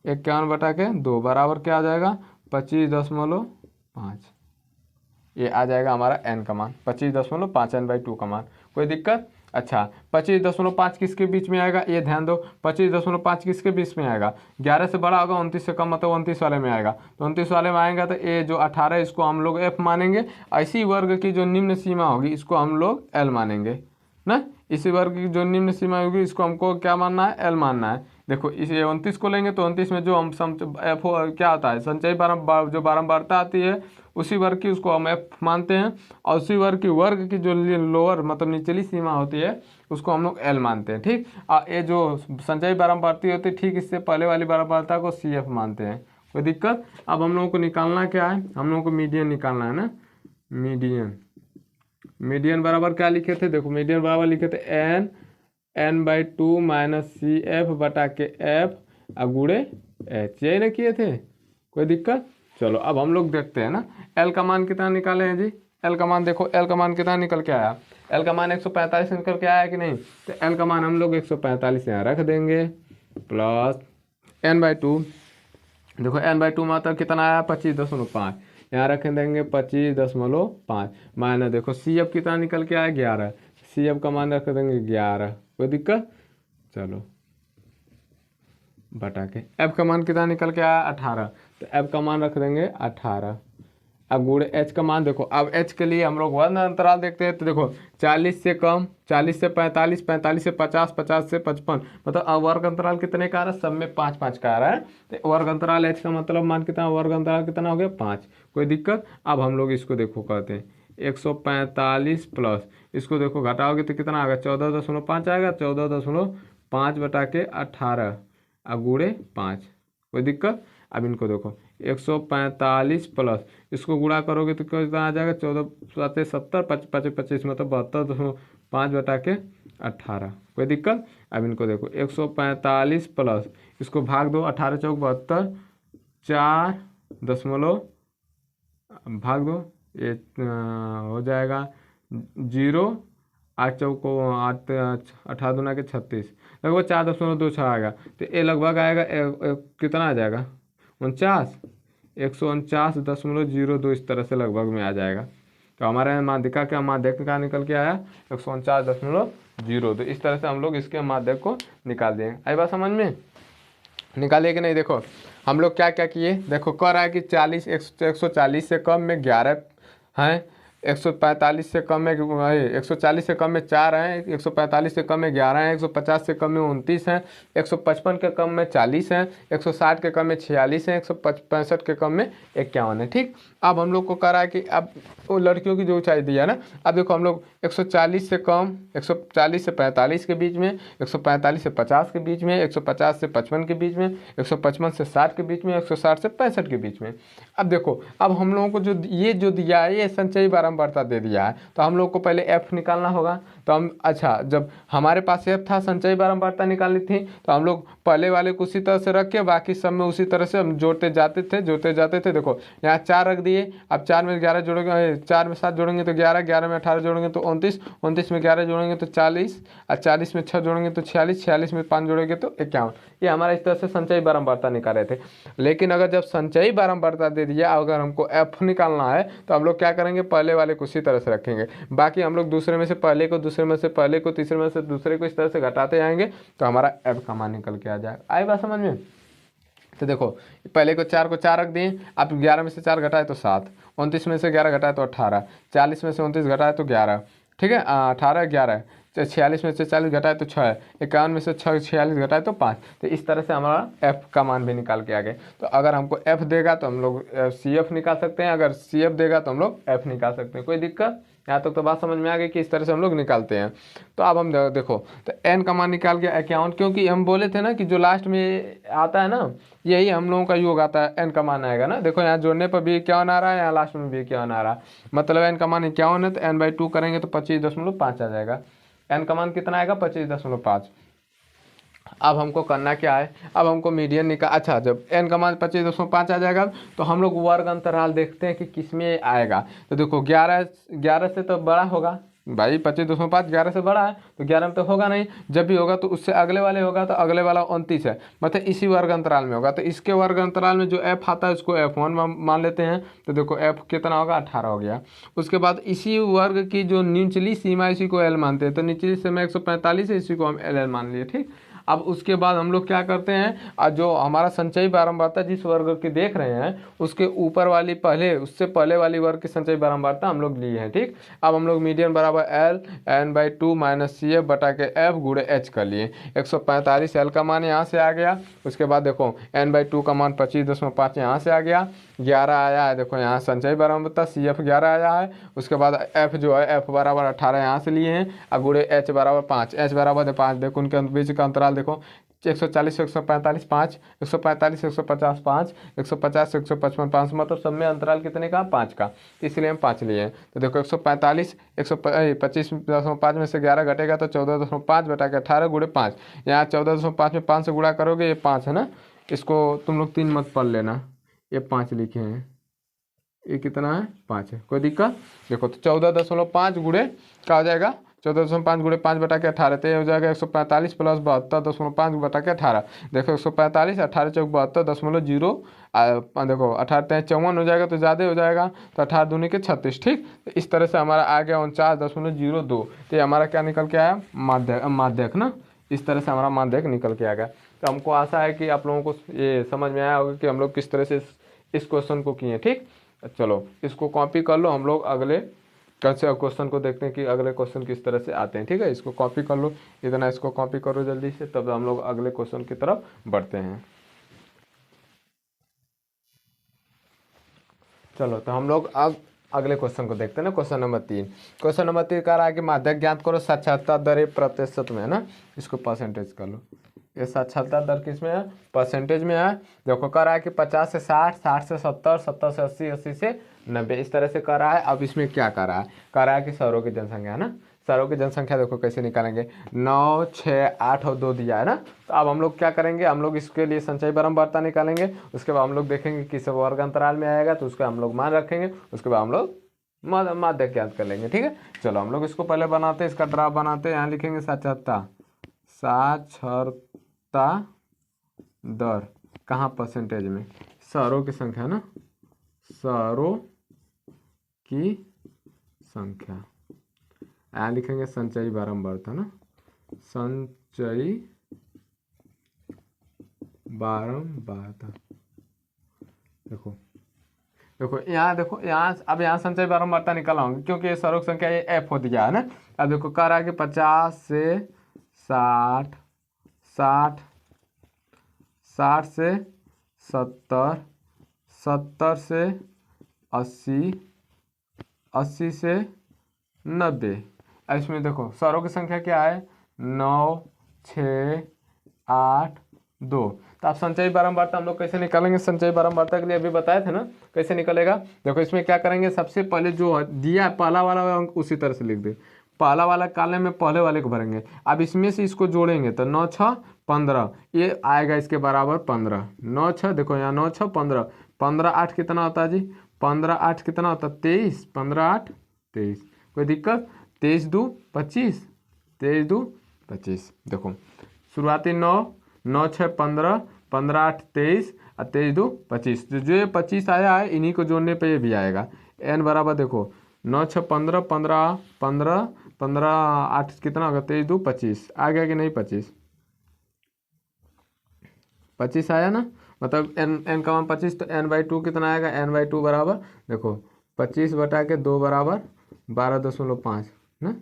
51 बटा के 2 बराबर क्या आ जाएगा, 25.5। ये आ जाएगा हमारा n का मान, 25.5 n/2 का मान। कोई दिक्कत, अच्छा 25.5 किसके बीच में आएगा, ये ध्यान दो, 25.5 किसके बीच में आएगा, 11 से बड़ा होगा, 29 से कम मतलब 29 वाले में आएगा। तो 29 वाले में आएगा तो ये जो 18 है इसको हम लोग F मानेंगे, ऐसी वर्ग की जो निम्न सीमा होगी इसको हम लोग L मानेंगे ना। इसी वर्ग की जो निम्न सीमा होगी इसको हमको क्या मानना है, L मानना है। देखो इस 29 को लेंगे तो 29 में जो हम एफ क्या होता है, संचयी जो बारंबारता आती है उसी वर्ग की उसको हम एफ मानते हैं, और उसी वर्ग की जो लोअर मतलब निचली सीमा होती है उसको हम लोग एल मानते हैं। ठीक, और ये जो संचयी बारंबारता होती है ठीक इससे पहले वाली बारंबारता को सी एफ मानते हैं। कोई दिक्कत? अब हम लोगों को निकालना क्या है, हम लोगों को मीडियन निकालना है ना। मीडियन बराबर क्या लिखे थे, देखो मीडियन बराबर लिखे थे n/2 माइनस सी एफ बटा के एफ अगुड़े एच, यही ना किए थे। कोई दिक्कत? चलो अब हम लोग देखते हैं ना एल का मान कितना निकाले हैं जी। एल का मान देखो, एल का मान कितना निकल के आया, एल का मान 145 निकल के आया कि नहीं। तो एल का मान हम लोग 145 यहाँ रख देंगे प्लस n/2, देखो n/2 मतलब कितना आया 25.5, यहाँ रख देंगे 25.5 माइनस देखो सी एफ कितना निकल के आया 11, सी एफ का मान रख देंगे 11। कोई दिक्कत? चलो बटा के एफ का मान कितना निकल के आया 18, तो एफ का मान रख देंगे 18। अब गुण एच का मान देखो, अब एच के लिए हम लोग वर्ण अंतराल देखते हैं तो देखो 40 से कम, 40 से 45, 45 से 50, 50 से 55, मतलब अब वर्ग अंतराल कितने का आ रहा है, सब में 5 5 का आ रहा है। तो वर्ग अंतराल एच का मतलब मान कितना, वर्ग अंतराल कितना हो गया 5। कोई दिक्कत? अब हम लोग इसको देखो कहते हैं 145 प्लस इसको देखो घटाओगे तो कितना आएगा 14.5 आएगा, 14.5 बटा के 18 गुणे 5। कोई दिक्कत? अब इनको देखो 145 प्लस इसको गुणा करोगे तो कितना आ जाएगा 14 70 25 मतलब 72.5 बटा के 18। कोई दिक्कत? अब इनको देखो 145 प्लस इसको भाग दो 18 चौक 72, 4 भाग दो ये हो जाएगा 0, 8 चौक 8 18 दूना के 36, लगभग 4.26 आएगा। तो ये लगभग आएगा कितना आ जाएगा 49, 149.02 इस तरह से लगभग में आ जाएगा। तो हमारे माध्यिका का माध्यक का निकल के आया 149.02। तो इस तरह से हम लोग इसके माध्यक को निकाल देंगे। आई बात समझ में? निकालिए कि नहीं? देखो हम लोग क्या क्या किए, देखो कह रहा है कि 140 से कम में 11 हैं, 145 से कम में 140 से कम में 4 हैं, 145 से कम में 11 हैं, 150 से कम में 29 हैं, 155 के कम में 40 हैं, 160 के कम में 46 हैं, 165 के कम में 51 है। ठीक, अब हम लोग को कह रहा है कि अब वो लड़कियों की जो ऊंचाई दिया ना, अब देखो हम लोग 140 से कम, 140 से 45 के बीच में, 145 से 50 के बीच में, 150 से 55 के बीच में, 155 से 60 के बीच में, 160 से 65 के बीच में। अब देखो अब हम लोगों को जो दिया है ये संचयी बारंबारता दे दिया है, तो हम लोग को पहले एफ निकालना होगा। तो हम अच्छा जब हमारे पास एफ था संचयी बारंबारता निकालनी थी तो हम लोग पहले वाले को उसी तरह से रख के बाकी सब में उसी तरह से हम जोड़ते जाते थे। देखो यहाँ 4 रख दिए, अब 4 में 11 जोड़ेंगे, 4 में 7 जोड़ेंगे तो 11, 11 में 18 जोड़ेंगे तो 29, 29 में 11 जोड़ेंगे तो 40, और 40 में 6 जोड़ेंगे तो 46, 46 में 5 जोड़ेंगे तो 51। ये हमारा इस तरह से संचयी बारंबारता निकाले थे। लेकिन अगर जब संचयी बारंबारता दे दिया, अगर हमको एफ निकालना है तो हम लोग क्या करेंगे, पहले वाले को उसी तरह से रखेंगे, बाकी हम लोग दूसरे में से पहले को, दूसरे में से पहले को, तीसरे में से दूसरे को, इस तरह से घटाते जाएंगे तो हमारा एफ का मान निकल के आ जाएगा। आई बात समझ में? तो देखो पहले को 4 रख दिए, अब 11 में से 4 घटाए तो 7, 29 में से 11 घटाए तो 18, 40 में से 29 घटाए तो 11, ठीक है 18 11, 46 में से 40 घटाए तो 6, 51 में से 46 घटाए तो 5। तो इस तरह से हमारा एफ का मान भी निकाल के आ गए। तो अगर हमको एफ देगा तो हम लोग सी एफ निकाल सकते हैं, अगर सी एफ देगा तो हम लोग एफ निकाल सकते हैं। कोई दिक्कत? यहाँ तक तो बात समझ में आ गई कि इस तरह से हम लोग निकालते हैं। तो अब हम देखो तो एन का मान निकाल के 51, क्योंकि हम बोले थे ना कि जो लास्ट में आता है ना यही हम लोगों का योग आता है, एन का मान आएगा ना। देखो यहाँ जोड़ने पर भी 51 आ रहा है, यहाँ लास्ट में भी 51 आ रहा है, मतलब एन का मान 51 है तो n/2 करेंगे तो 25.5 आ जाएगा। एन का मान कितना आएगा 25.5। अब हमको करना क्या है, अब हमको मीडियन निकाल, अच्छा जब एन का मान 25.5 आ जाएगा तो हम लोग वर्ग अंतराल देखते हैं कि किस में आएगा। तो देखो 11 से तो बड़ा होगा भाई, 25.5 11 से बड़ा है तो 11 में तो होगा नहीं, जब भी होगा तो उससे अगले वाले होगा, तो अगले वाला 29 है, मतलब इसी वर्ग अंतराल में होगा। तो इसके वर्ग अंतराल में जो एफ आता है उसको F1 मान लेते हैं। तो देखो एफ कितना होगा 18 हो गया। उसके बाद इसी वर्ग की जो निचली सीमा इसी को एल मानते हैं, तो निचली सीमा 145 है, इसी को हम एल मान लिए। ठीक, अब उसके बाद हम लोग क्या करते हैं, जो हमारा संचयी बारंबारता जिस वर्ग की देख रहे हैं उसके ऊपर वाली पहले उससे पहले वाली वर्ग की संचयी बारंबारता हम लोग लिए हैं। ठीक, अब हम लोग मीडियन बराबर L n/2 minus C F बटा के एफ गुणे एच कर लिए। 145 एल का मान यहाँ से आ गया। उसके बाद देखो n/2 का मान 25.5 यहाँ से आ गया, 11 आया है। देखो यहाँ संचयी बारंबारता सी एफ 11 आया है। उसके बाद एफ जो है एफ बराबर 18 यहाँ से लिए हैं और गुणे एच बराबर 5, एच बराबर 5। देखो उनके बीच का अंतराल देखो 140 145 5, 145 150 5, 150 155 5, मतलब सब में अंतराल कितने का 5 का, इसलिए हम 5 लिए हैं। तो देखो 145 125.5 में से 11 घटेगा तो 14.5 बटा के 18 गुणे 5। यहाँ 14.5 में 5 से गुणा करोगे, ये 5 है ना, इसको तुम लोग 3 मत पढ़ लेना, ये 5 लिखे हैं, ये कितना है 5 है, कोई दिक्कत। देखो तो 14.5 गुणे क्या हो जाएगा, 14.5 गुणे 5 बटा के 18, तो ये हो जाएगा 145 प्लस 72.5 बटा के 18। देखो 145 18 चौक 72.0, देखो 18 53 हो जाएगा तो ज़्यादा हो जाएगा, तो 18 दूनी के 36। ठीक, तो इस तरह से हमारा आ गया 49.02। तो ये हमारा क्या निकल के आया, माध्यक ना, इस तरह से हमारा माध्यक निकल के आ गया। तो हमको आशा है कि आप लोगों को ये समझ में आया होगा कि हम लोग किस तरह से इस क्वेश्चन को किए। ठीक, चलो इसको कॉपी कर लो, हम लोग अगले क्वेश्चन को देखते हैं कि अगले क्वेश्चन किस तरह से आते हैं। ठीक है, इसको कॉपी कर लो, इतना इसको कॉपी करो जल्दी से, तब हम लोग अगले क्वेश्चन की तरफ बढ़ते हैं। चलो तो हम लोग अब अगले क्वेश्चन को देखते हैं ना, क्वेश्चन नंबर 3। क्वेश्चन नंबर 3 कह रहा है कि माध्यक ज्ञात करो, साक्षरता दर प्रतिशत में है ना, इसको परसेंटेज कर लो। ये साक्षरता दर किस में है, परसेंटेज में है। देखो कह रहा है कि 50 से 60, 60 से 70, 70 से 80, 80 से 90, इस तरह से कर रहा है। अब इसमें क्या कर रहा है, कह रहा है कि शहरों की जनसंख्या है ना, शहरों की जनसंख्या देखो कैसे निकालेंगे, 9 6 8 और 2 दिया है ना। तो अब हम लोग क्या करेंगे, हम लोग इसके लिए संचयी बारंबारता निकालेंगे। उसके बाद हम लोग देखेंगे किस वर्ग अंतराल में आएगा, तो उसका हम लोग मान रखेंगे। उसके बाद हम लोग माध्यक ज्ञात कर लेंगे। ठीक है, चलो हम लोग इसको पहले बनाते हैं, इसका ड्राफ बनाते हैं। यहाँ लिखेंगे साक्षरता दर, कहाँ परसेंटेज में, शहरों की संख्या ना, शहरों की संख्या। यहाँ लिखेंगे संचयी बारंबारता ना, संचयी बारंबारता। देखो देखो यहाँ, देखो यहाँ, अब यहाँ संचयी बारंबारता निकालाऊंगी क्योंकि ये शहरों की संख्या ये एफ हो दिया है ना। अब देखो कह रहा है कि 50 से 60, 60 60 से 70, 70 से 80, 80 से 90। इसमें देखो शहरों की संख्या क्या है, 9 6 8 2। तो आप संचयी बारंबारता हम लोग कैसे निकालेंगे, संचयी बारंबारता के लिए अभी बताए थे ना कैसे निकलेगा। देखो इसमें क्या करेंगे, सबसे पहले जो दिया है पहला वाला अंक उसी तरह से लिख दे, पहला वाला कॉलम में पहले वाले को भरेंगे। अब इसमें से इसको जोड़ेंगे तो 9 6 15, ये आएगा इसके बराबर 15। 9 6 देखो यहाँ 9 6 15, 15 8 कितना होता है जी, 15 8 कितना होता है 23, 15 8 23, कोई दिक्कत। 23 2 25, 23 2 25। देखो शुरुआती 9 9 6 15, 15 8 23 और 23 2 25, जो ये 25 आया है इन्हीं को जोड़ने पे ये भी आएगा। n बराबर देखो 9 6 15, 15 15 15 8 कितना होगा 23 2 25, आ गया कि नहीं 25, 25 आया ना, मतलब n का मान 25, तो n/2 कितना आएगा, n/2 बराबर देखो 25 बटा के 2 बराबर 12.5 ना,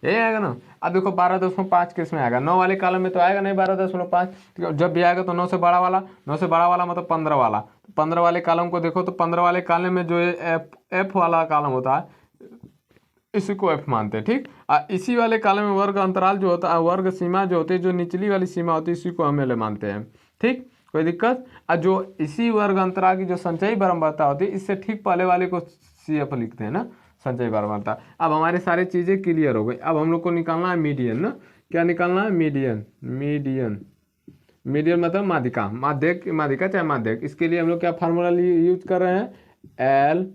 यही आएगा ना। अब देखो 12.5 किस में आएगा, 9 वाले कॉलम में तो आएगा नहीं 12.5, जब भी आएगा तो 9 से बड़ा वाला, 9 से बड़ा वाला मतलब 15 वाला। 15 वाले कॉलम को देखो तो 15 वाले कॉलम में जो एफ वाला कॉलम होता है इसी को एफ मानते हैं। ठीक, इसी वाले कॉलम में वर्ग अंतराल जो होता है, वर्ग सीमा जो होती है, जो निचली वाली सीमा होती है, इसी को हम एल मानते हैं। ठीक, कोई दिक्कत। और जो इसी वर्ग अंतराल की जो संचयी बारंबारता होती है, इससे ठीक पहले वाले को सी एफ लिखते हैं ना, संचयी बारंबारता। अब हमारे सारी चीज़ें क्लियर हो गई। अब हम लोग को निकालना है मीडियन ना, क्या निकालना है, मीडियन। मीडियन मीडियन मतलब माध्यिका, माध्यक माध्यिका चाहे माध्यक। इसके लिए हम लोग क्या फार्मूला यूज कर रहे हैं, एल।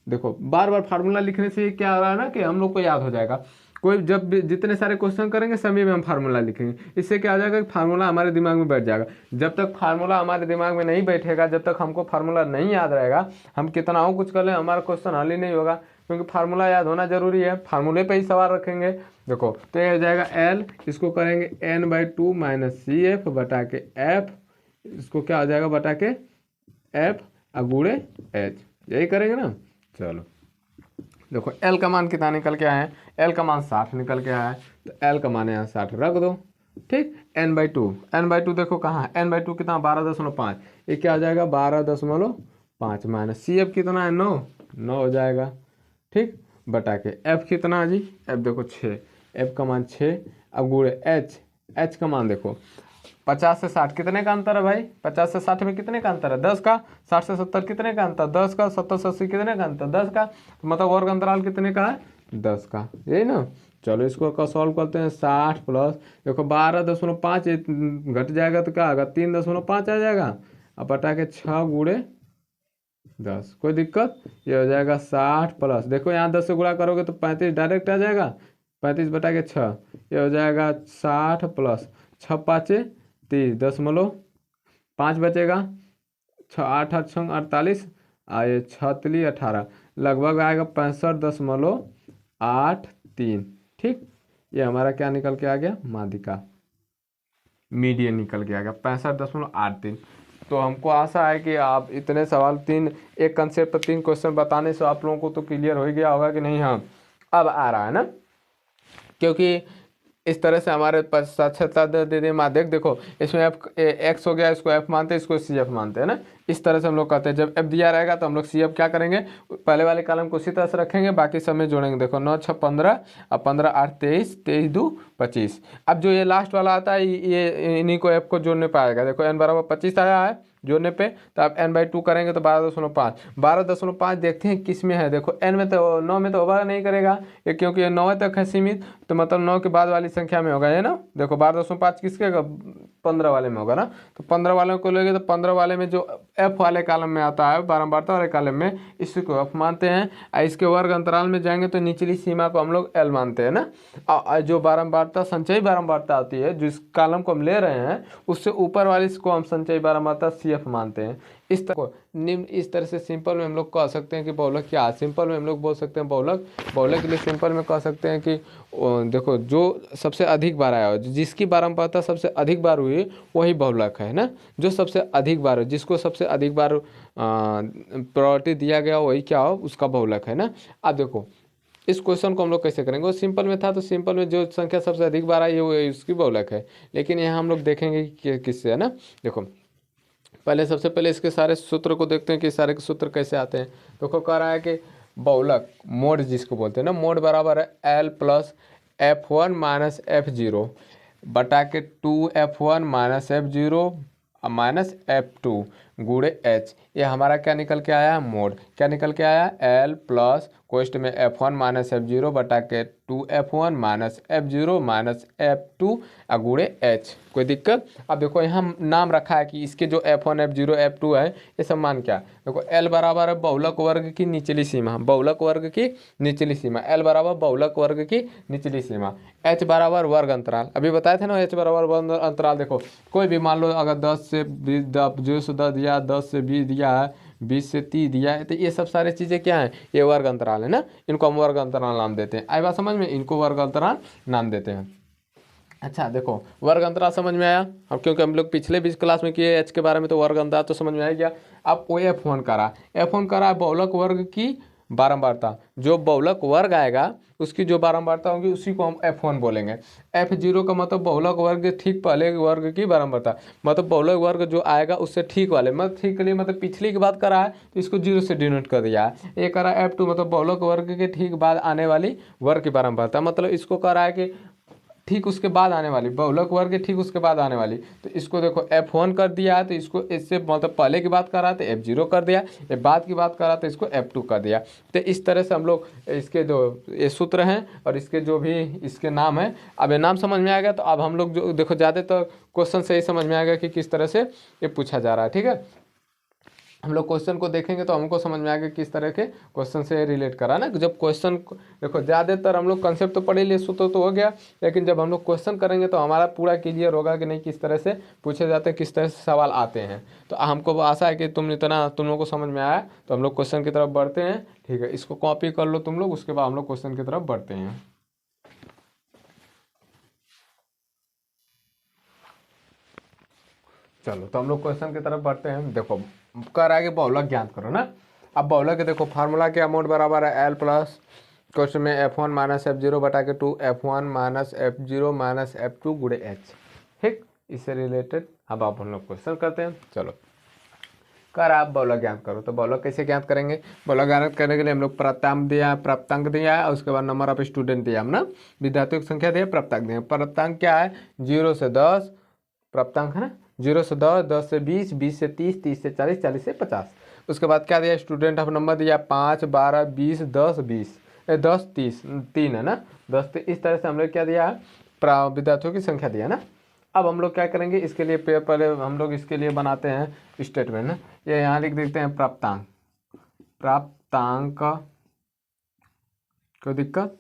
देखो बार बार फार्मूला लिखने से क्या हो रहा है ना कि हम लोग को याद हो जाएगा। कोई जब भी जितने सारे क्वेश्चन करेंगे सभी में हम फार्मूला लिखेंगे, इससे क्या हो जाएगा कि फार्मूला हमारे दिमाग में बैठ जाएगा। जब तक फार्मूला हमारे दिमाग में नहीं बैठेगा, जब तक हमको फार्मूला नहीं याद रहेगा, हम कितना हो कुछ कर लें हमारा क्वेश्चन हल ही नहीं होगा। क्योंकि फार्मूला याद होना जरूरी है, फार्मूले पे ही सवाल रखेंगे। देखो तो ये हो जाएगा एल, इसको करेंगे n/2 माइनस सी एफ बटा के एफ, इसको क्या हो जाएगा बटा के एफ गुणे एच, यही करेंगे ना। चलो देखो एल का मान कितना निकल के आया है, एल का मान 60 निकल के आया है, तो एल का मान यहाँ 60 रख दो। ठीक, n/2 देखो कहाँ है, n/2 कितना 12.5, ये क्या हो जाएगा 12.5 माइनस सी एफ कितना है 9 हो जाएगा। ठीक, बटा के एफ कितना है जी, एफ देखो 6, एफ का मान 6, अब गुणे एच का मान देखो 50 से 60 कितने का अंतर है भाई, 50 से 60 में कितने का अंतर है 10 का, 60 से 70 कितने का अंतर 10 का, 70 से 80 कितने का अंतर 10 का, तो मतलब वर्ग अंतराल कितने का है 10 का, यही ना। चलो इसको का सॉल्व करते हैं, 60 प्लस देखो 12.5 घट जाएगा तो क्या आएगा 3.5 आ जाएगा, अब बटा के 6 गुणे 10, कोई दिक्कत, ये हो जाएगा 60 प्लस देखो यहाँ 10 से गुणा करोगे तो 35 डायरेक्ट आ जाएगा, 35 बटा के 6, ये हो जाएगा 60 प्लस 6 5 30 5 बचेगा, 6 8 8 6 48, ये 6 3 18, लगभग आएगा 65.83। ठीक, ये हमारा क्या निकल के आ गया माध्यिका, मीडियन निकल के आ गया 65.83। तो हमको आशा है कि आप इतने सवाल एक कंसेप्ट पर 3 क्वेश्चन बताने से आप लोगों को तो क्लियर हो ही गया होगा कि नहीं। हाँ अब आ रहा है ना, क्योंकि इस तरह से हमारे पास साक्षरता दे माध्यक देखो इसमें एफ एक्स हो गया, इसको एफ मानते हैं, इसको सी एफ मानते हैं ना। इस तरह से हम लोग कहते हैं जब एफ दिया रहेगा तो हम लोग सी एफ क्या करेंगे, पहले वाले कॉलम को उसी तरह से रखेंगे, बाकी सब में जोड़ेंगे। देखो 9 6 15, अब 15 8 23, 23 2 25। अब जो ये लास्ट वाला आता है ये इन्हीं को एफ को जोड़ने पाएगा। देखो n बराबर 25 आया है जोड़ने पे, तो आप n/2 करेंगे तो 12.5 देखते हैं किस में है। देखो n में तो 9 में तो ओवर नहीं करेगा ये, क्योंकि ये 9 तक है सीमित, तो मतलब 9 के बाद वाली संख्या में होगा ये ना। देखो 12.5 किसके 15 वाले में होगा ना, तो 15 वाले को लेंगे तो 15 वाले में जो एफ वाले कॉलम में आता है बारंबारता वाले कॉलम में, इसको एफ मानते हैं। और इसके वर्ग अंतराल में जाएंगे तो निचली सीमा को हम लोग एल मानते हैं ना। और जो बारंबारता संचयी बारंबारता आती है जिस कॉलम को हम ले रहे हैं उससे ऊपर वाली को हम संचयी बारंबारता सी एफ मानते हैं। इस तरह को निम्न इस तरह से सिंपल में हम लोग कह सकते हैं कि बहुलक क्या, सिंपल में हम लोग बोल सकते हैं बहुलक के लिए सिंपल में कह सकते हैं कि देखो जो सबसे अधिक बार आया हो, जिसकी बारंबारता सबसे अधिक बार हुई वही बहुलक है ना। जो सबसे अधिक बार हो, जिसको सबसे अधिक बार प्रायोरिटी दिया गया वही क्या हो उसका बहुलक है ना। अब देखो इस क्वेश्चन को हम लोग कैसे करेंगे, वो सिंपल में था तो सिंपल में जो संख्या सबसे अधिक बार आई है वो उसकी बहुलक है, लेकिन यहाँ हम लोग देखेंगे कि किससे है ना। देखो पहले सबसे पहले इसके सारे सूत्र को देखते हैं कि सारे के सूत्र कैसे आते हैं। देखो कह रहा है कि बहुलक मोड जिसको बोलते हैं ना, मोड बराबर है L plus F1 minus F0 बटा के 2F1 minus F0 minus F2 गुणे एच। ये हमारा क्या निकल के आया मोड, क्या निकल के आया एल प्लस कोष्ट में F1 माइनस F0 बटा के 2F1 minus F0 minus F2 गुणे एच। कोई दिक्कत। अब देखो यहाँ नाम रखा है कि इसके जो F1 F0 F2 है ये सब मान क्या, देखो L बराबर है बहुलक वर्ग की निचली सीमा, बहुलक वर्ग की निचली सीमा, L बराबर बहुलक वर्ग की निचली सीमा, H बराबर वर्ग अंतराल। अभी बताए थे ना H बराबर वर्ग अंतराल। देखो कोई भी मान लो अगर 10 से 10 दिया, 10 से 20 दिया है, 20 से 30 दिया है, तो ये सब सारी चीज़ें क्या हैं, ये वर्ग अंतराल है ना। इनको हम वर्ग अंतराल नाम देते हैं। आई बात समझ में, इनको वर्ग अंतराल नाम देते हैं। अच्छा देखो वर्ग अंतराल समझ में आया, अब क्योंकि हम लोग पिछले 20 क्लास में किए एच के बारे में, तो वर्ग अंतराल तो समझ में आ गया। अब वो F1 करा, F1 करा बहुलक वर्ग की बारंबारता, जो बहुलक वर्ग आएगा उसकी जो बारंबारता होगी उसी को हम F1 बोलेंगे। F0 का मतलब बहुलक वर्ग ठीक पहले वर्ग की बारंबारता, मतलब बहुलक वर्ग जो आएगा उससे ठीक वाले, मतलब ठीक के लिए मतलब पिछली की बात करा है तो इसको 0 से डिनोट कर दिया है। ये करा F2 मतलब बहुलक वर्ग के ठीक बाद आने वाली वर्ग की बारंबारता, मतलब इसको करा है कि ठीक उसके बाद आने वाली, बहुलक वर्ग ठीक उसके बाद आने वाली, तो इसको देखो F1 कर दिया है, तो इसको इससे मतलब पहले की बात कर रहा था F0 कर दिया, ये बाद की बात कर रहा था इसको F2 कर दिया। तो इस तरह से हम लोग इसके जो ये सूत्र हैं और इसके जो भी इसके नाम हैं, अब ये नाम समझ में आ गया। तो अब हम लोग जो देखो ज़्यादातर क्वेश्चन से ही समझ में आ गया कि किस तरह से ये पूछा जा रहा है। ठीक है, हम लोग क्वेश्चन को देखेंगे तो हमको समझ में आएगा किस तरह के क्वेश्चन से रिलेट करा ना। जब क्वेश्चन देखो ज़्यादातर हम लोग कंसेप्ट तो पढ़े लिए तो हो गया, लेकिन जब हम लोग क्वेश्चन करेंगे तो हमारा पूरा क्लियर होगा कि नहीं किस तरह से पूछे जाते हैं, किस तरह से सवाल आते हैं। तो हमको आशा है कि तुम लोगों को समझ में आया। तो हम लोग क्वेश्चन की तरफ बढ़ते हैं, ठीक है। इसको कॉपी कर लो तुम लोग, उसके बाद हम लोग क्वेश्चन की तरफ बढ़ते हैं। चलो तो हम लोग क्वेश्चन की तरफ बढ़ते हैं। देखो कर आगे बहुलक ज्ञात करो ना। अब बहुलक के देखो फार्मूला क्या, अमाउंट बराबर है एल प्लस क्वेश्चन में F1 माइनस F0 बटा के 2 F1 minus F0 minus F2 गुड़े H, ठीक। इससे रिलेटेड अब आप हम लोग क्वेश्चन करते हैं। चलो कर आप बहुलक ज्ञात करो। तो बहुलक कैसे ज्ञात करेंगे, बहुलक ज्ञात करने के लिए हम लोग प्राप्तांक दिया है, प्राप्तांक दिया है, और उसके बाद नंबर ऑफ स्टूडेंट दिया हम ना, विद्यार्थियों की संख्या दिया, प्राप्तांक दिया। प्राप्तांक क्या है, 0 से 10 प्राप्तांक है ना, 0 से 10, 10 से 20, 20 से 30, 30 से 40, 40 से 50। उसके बाद क्या दिया, स्टूडेंट ऑफ नंबर दिया 5, 12, 20, 10, 20, 10, 30, 3 है ना, 10। इस तरह से हम लोग क्या दिया है, विद्यार्थियों की संख्या दिया ना। अब हम लोग क्या करेंगे, इसके लिए पहले हम लोग इसके लिए बनाते हैं स्टेटमेंट ना। ये यहाँ लिख देते हैं प्राप्तांक, प्राप्तांक कोई दिक्कत,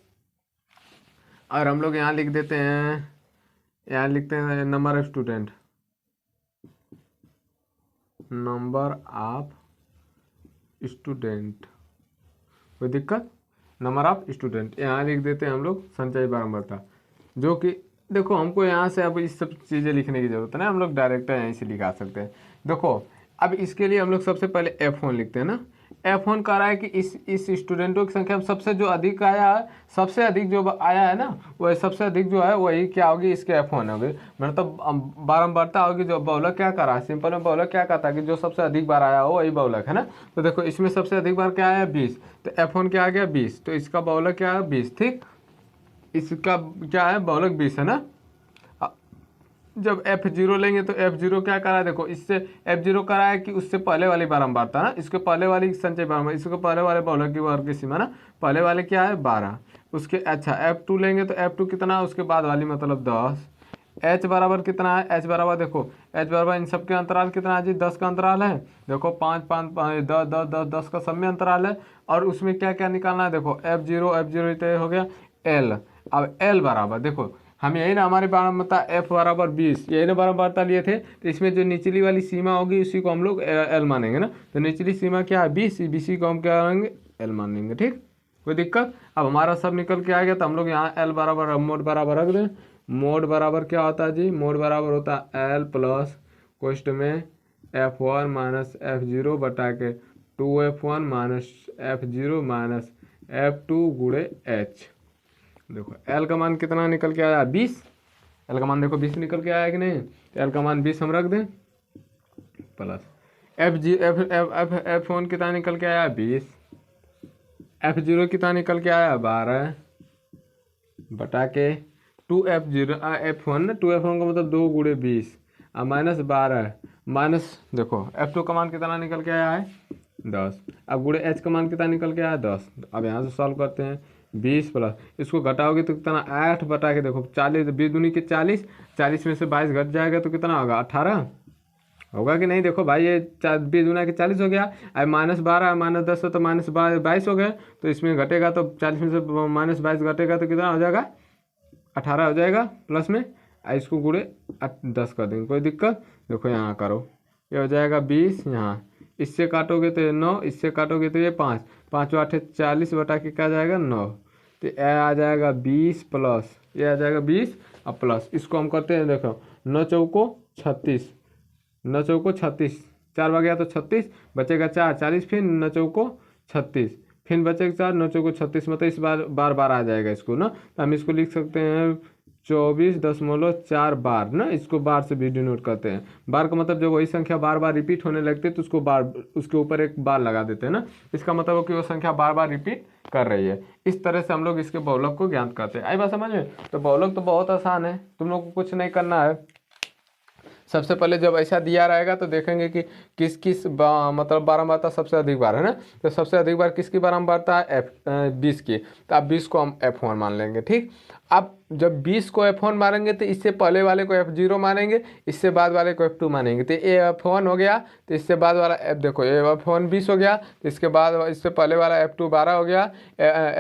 और हम लोग यहाँ लिख देते हैं, यहाँ लिखते हैं number of student, number of student, कोई दिक्कत, नंबर ऑफ स्टूडेंट। यहाँ लिख देते हैं हम लोग संचयी बारंबारता, जो कि देखो हमको यहाँ से अब इस सब चीज़ें लिखने की जरूरत है ना, हम लोग डायरेक्ट यहीं से लिखा सकते हैं। देखो अब इसके लिए हम लोग सबसे पहले F1 लिखते हैं ना। F1 कह रहा है कि इस स्टूडेंटों की संख्या में सबसे जो अधिक आया है, सबसे अधिक जो आया है ना, वह सबसे अधिक जो है वही क्या होगी, इसके F1 होगी, मतलब बारंबारता होगी। जो बहुलक क्या कर रहा है, सिंपल में बहुलक क्या कहता है कि जो सबसे अधिक बार आया हो वही बहुलक है ना। तो देखो इसमें सबसे अधिक बार क्या आया, 20, तो F1 क्या आ गया 20, तो इसका बहुलक क्या है 20, ठीक। इसका क्या है, बहुलक 20 है ना। जब F0 लेंगे तो F0 क्या करा है, देखो इससे F0 करा है कि उससे पहले वाली बारंबारता ना, इसके पहले वाली संचय बारंबार, इसके पहले वाले बहुलक की वर्ग की सीमा ना, पहले वाले क्या है 12, उसके अच्छा F2 लेंगे तो F2 कितना है, उसके बाद वाली मतलब 10। H बराबर कितना है, H बराबर देखो, H बराबर इन सब के अंतराल कितना है जी, 10 का अंतराल है। देखो 5 5 5 10 10 10 10 का सब में अंतराल है। और उसमें क्या क्या निकालना है, देखो F0 तो हो गया L। अब L बराबर देखो हम यही ना, हमारे बारंबारता F बराबर 20, यही ना बारंबारता लिए थे। तो इसमें जो निचली वाली सीमा होगी उसी को हम लोग L मानेंगे ना। तो निचली सीमा क्या है 20, 20 को हम क्या मानेंगे L मानेंगे, ठीक। कोई दिक्कत। अब हमारा सब निकल के आ गया, तो हम लोग यहाँ L बराबर मोड बराबर रख दें। मोड बराबर क्या होता है जी, मोड बराबर होता है L प्लस कोष्ट में F1 माइनस F0 बटा के 2F1 minus F0 minus F2 गुणे H। देखो L का मान कितना निकल के आया 20, L का मान देखो 20 निकल के आया कि नहीं, तो L का मान 20 हम रख दें, प्लस F1 कितना निकल के आया 20, F0 कितना निकल के आया 12 बटा के 2F0 F1 ना, 2F1 का मतलब 2 गुणे 20 और माइनस 12 माइनस देखो F2 का मान कितना निकल के आया है 10, अब गुणे H का मान कितना निकल के आया 10। अब यहाँ से सॉल्व करते हैं, 20 प्लस इसको घटाओगे तो कितना 8 बटा के देखो 40, 20 दूनी के 40, 40 में से 22 घट जाएगा तो कितना होगा 18 होगा कि नहीं। देखो भाई ये 20 दूना के 40 हो गया, अब माइनस 12 माइनस 10 तो माइनस 22 हो गया, तो इसमें घटेगा तो 40 में से माइनस 22 घटेगा तो कितना हो जाएगा 18 हो जाएगा प्लस में, इसको गुणे 10 कर देंगे, कोई दिक्कत। देखो यहाँ करो, ये हो जाएगा 20, यहाँ इससे काटोगे तो ये 9, इससे काटोगे तो ये 5, 5 8 40 बटा के क्या जाएगा 9, तो ये आ जाएगा 20 प्लस ये आ जाएगा 20 और प्लस इसको हम करते हैं, देखो 9 चौको 36, 9 चौको 36, 4 बच गया तो 36 बचेगा 4, 40 फिर 9 चौको 36 फिर बचेगा 4, 9 चौको 36, मतलब इस बार बार बार आ जाएगा इसको ना, तो हम इसको लिख सकते हैं 24.4 बार ना, इसको बार से भी डिनोट करते हैं। बार का मतलब जब वही संख्या बार बार रिपीट होने लगती है तो उसको बार उसके ऊपर एक बार लगा देते हैं ना, इसका मतलब है कि वो संख्या बार बार रिपीट कर रही है। इस तरह से हम लोग इसके बहुलक को ज्ञात करते हैं। आई बात समझ में। तो बहुलक तो बहुत आसान है, तुम लोग को कुछ नहीं करना है। सबसे पहले जब ऐसा दिया रहेगा तो देखेंगे कि किस किस मतलब बारंबारता सबसे अधिक बार है ना, तो सबसे अधिक बार किसकी बारंबारता है 20 की, तो अब 20 को हम F1 मान लेंगे, ठीक। अब जब 20 को F1 मानेंगे तो इससे पहले वाले को F0 मानेंगे, इससे बाद वाले को F2 मानेंगे, तो ये F1 हो गया, तो इससे बाद वाला देखो ये F1 20 हो गया, तो इसके बाद इससे पहले वाला F2 12 हो गया,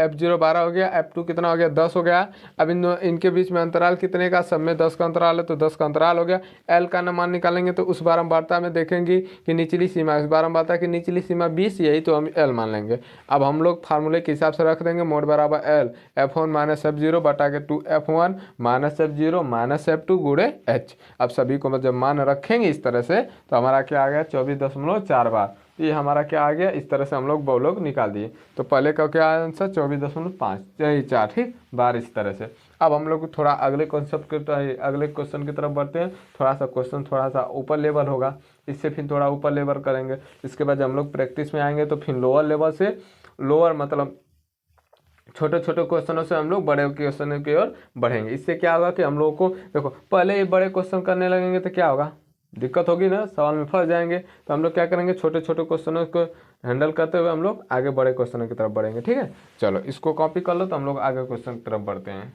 F0 12 हो गया, F2 कितना हो गया 10 हो गया। अब इनके बीच में अंतराल कितने का, सब में 10 का अंतराल है तो 10 का अंतराल हो गया। L का मान निकालेंगे तो उस बारंबारता में देखेंगे कि निचली सीमा, उस बारंबारता की निचली सीमा 20, यही तो हम L मान लेंगे। अब हम लोग फार्मूले के हिसाब से रख देंगे मोड बराबर L F1 माइनस F0 बटा के 2F1 minus F0 minus F2 गुणे H। अब सभी को जब मान रखेंगे इस तरह से तो हमारा क्या आ गया 24.4 बार, ये हमारा क्या आ गया, इस तरह से हम लोग बहुलोग निकाल दिए। तो पहले का क्या आंसर 24.5 4 ठीक बार, इस तरह से। अब हम लोग थोड़ा अगले कॉन्सेप्ट के अगले क्वेश्चन की तरफ बढ़ते हैं। थोड़ा सा क्वेश्चन थोड़ा सा ऊपर लेवल होगा, इससे फिर थोड़ा ऊपर लेवल करेंगे, इसके बाद हम लोग प्रैक्टिस में आएंगे तो फिर लोअर लेवल से, लोअर मतलब छोटे छोटे क्वेश्चनों से हम लोग बड़े क्वेश्चन की ओर बढ़ेंगे। इससे क्या होगा कि हम लोगों को देखो पहले ये बड़े क्वेश्चन करने लगेंगे तो क्या होगा, दिक्कत होगी ना, सवाल में फंस जाएंगे। तो हम लोग क्या करेंगे, छोटे छोटे क्वेश्चनों को हैंडल करते हुए हम लोग आगे बड़े क्वेश्चनों की तरफ बढ़ेंगे। ठीक है, चलो इसको कॉपी कर लो तो हम लोग आगे क्वेश्चन की तरफ बढ़ते हैं।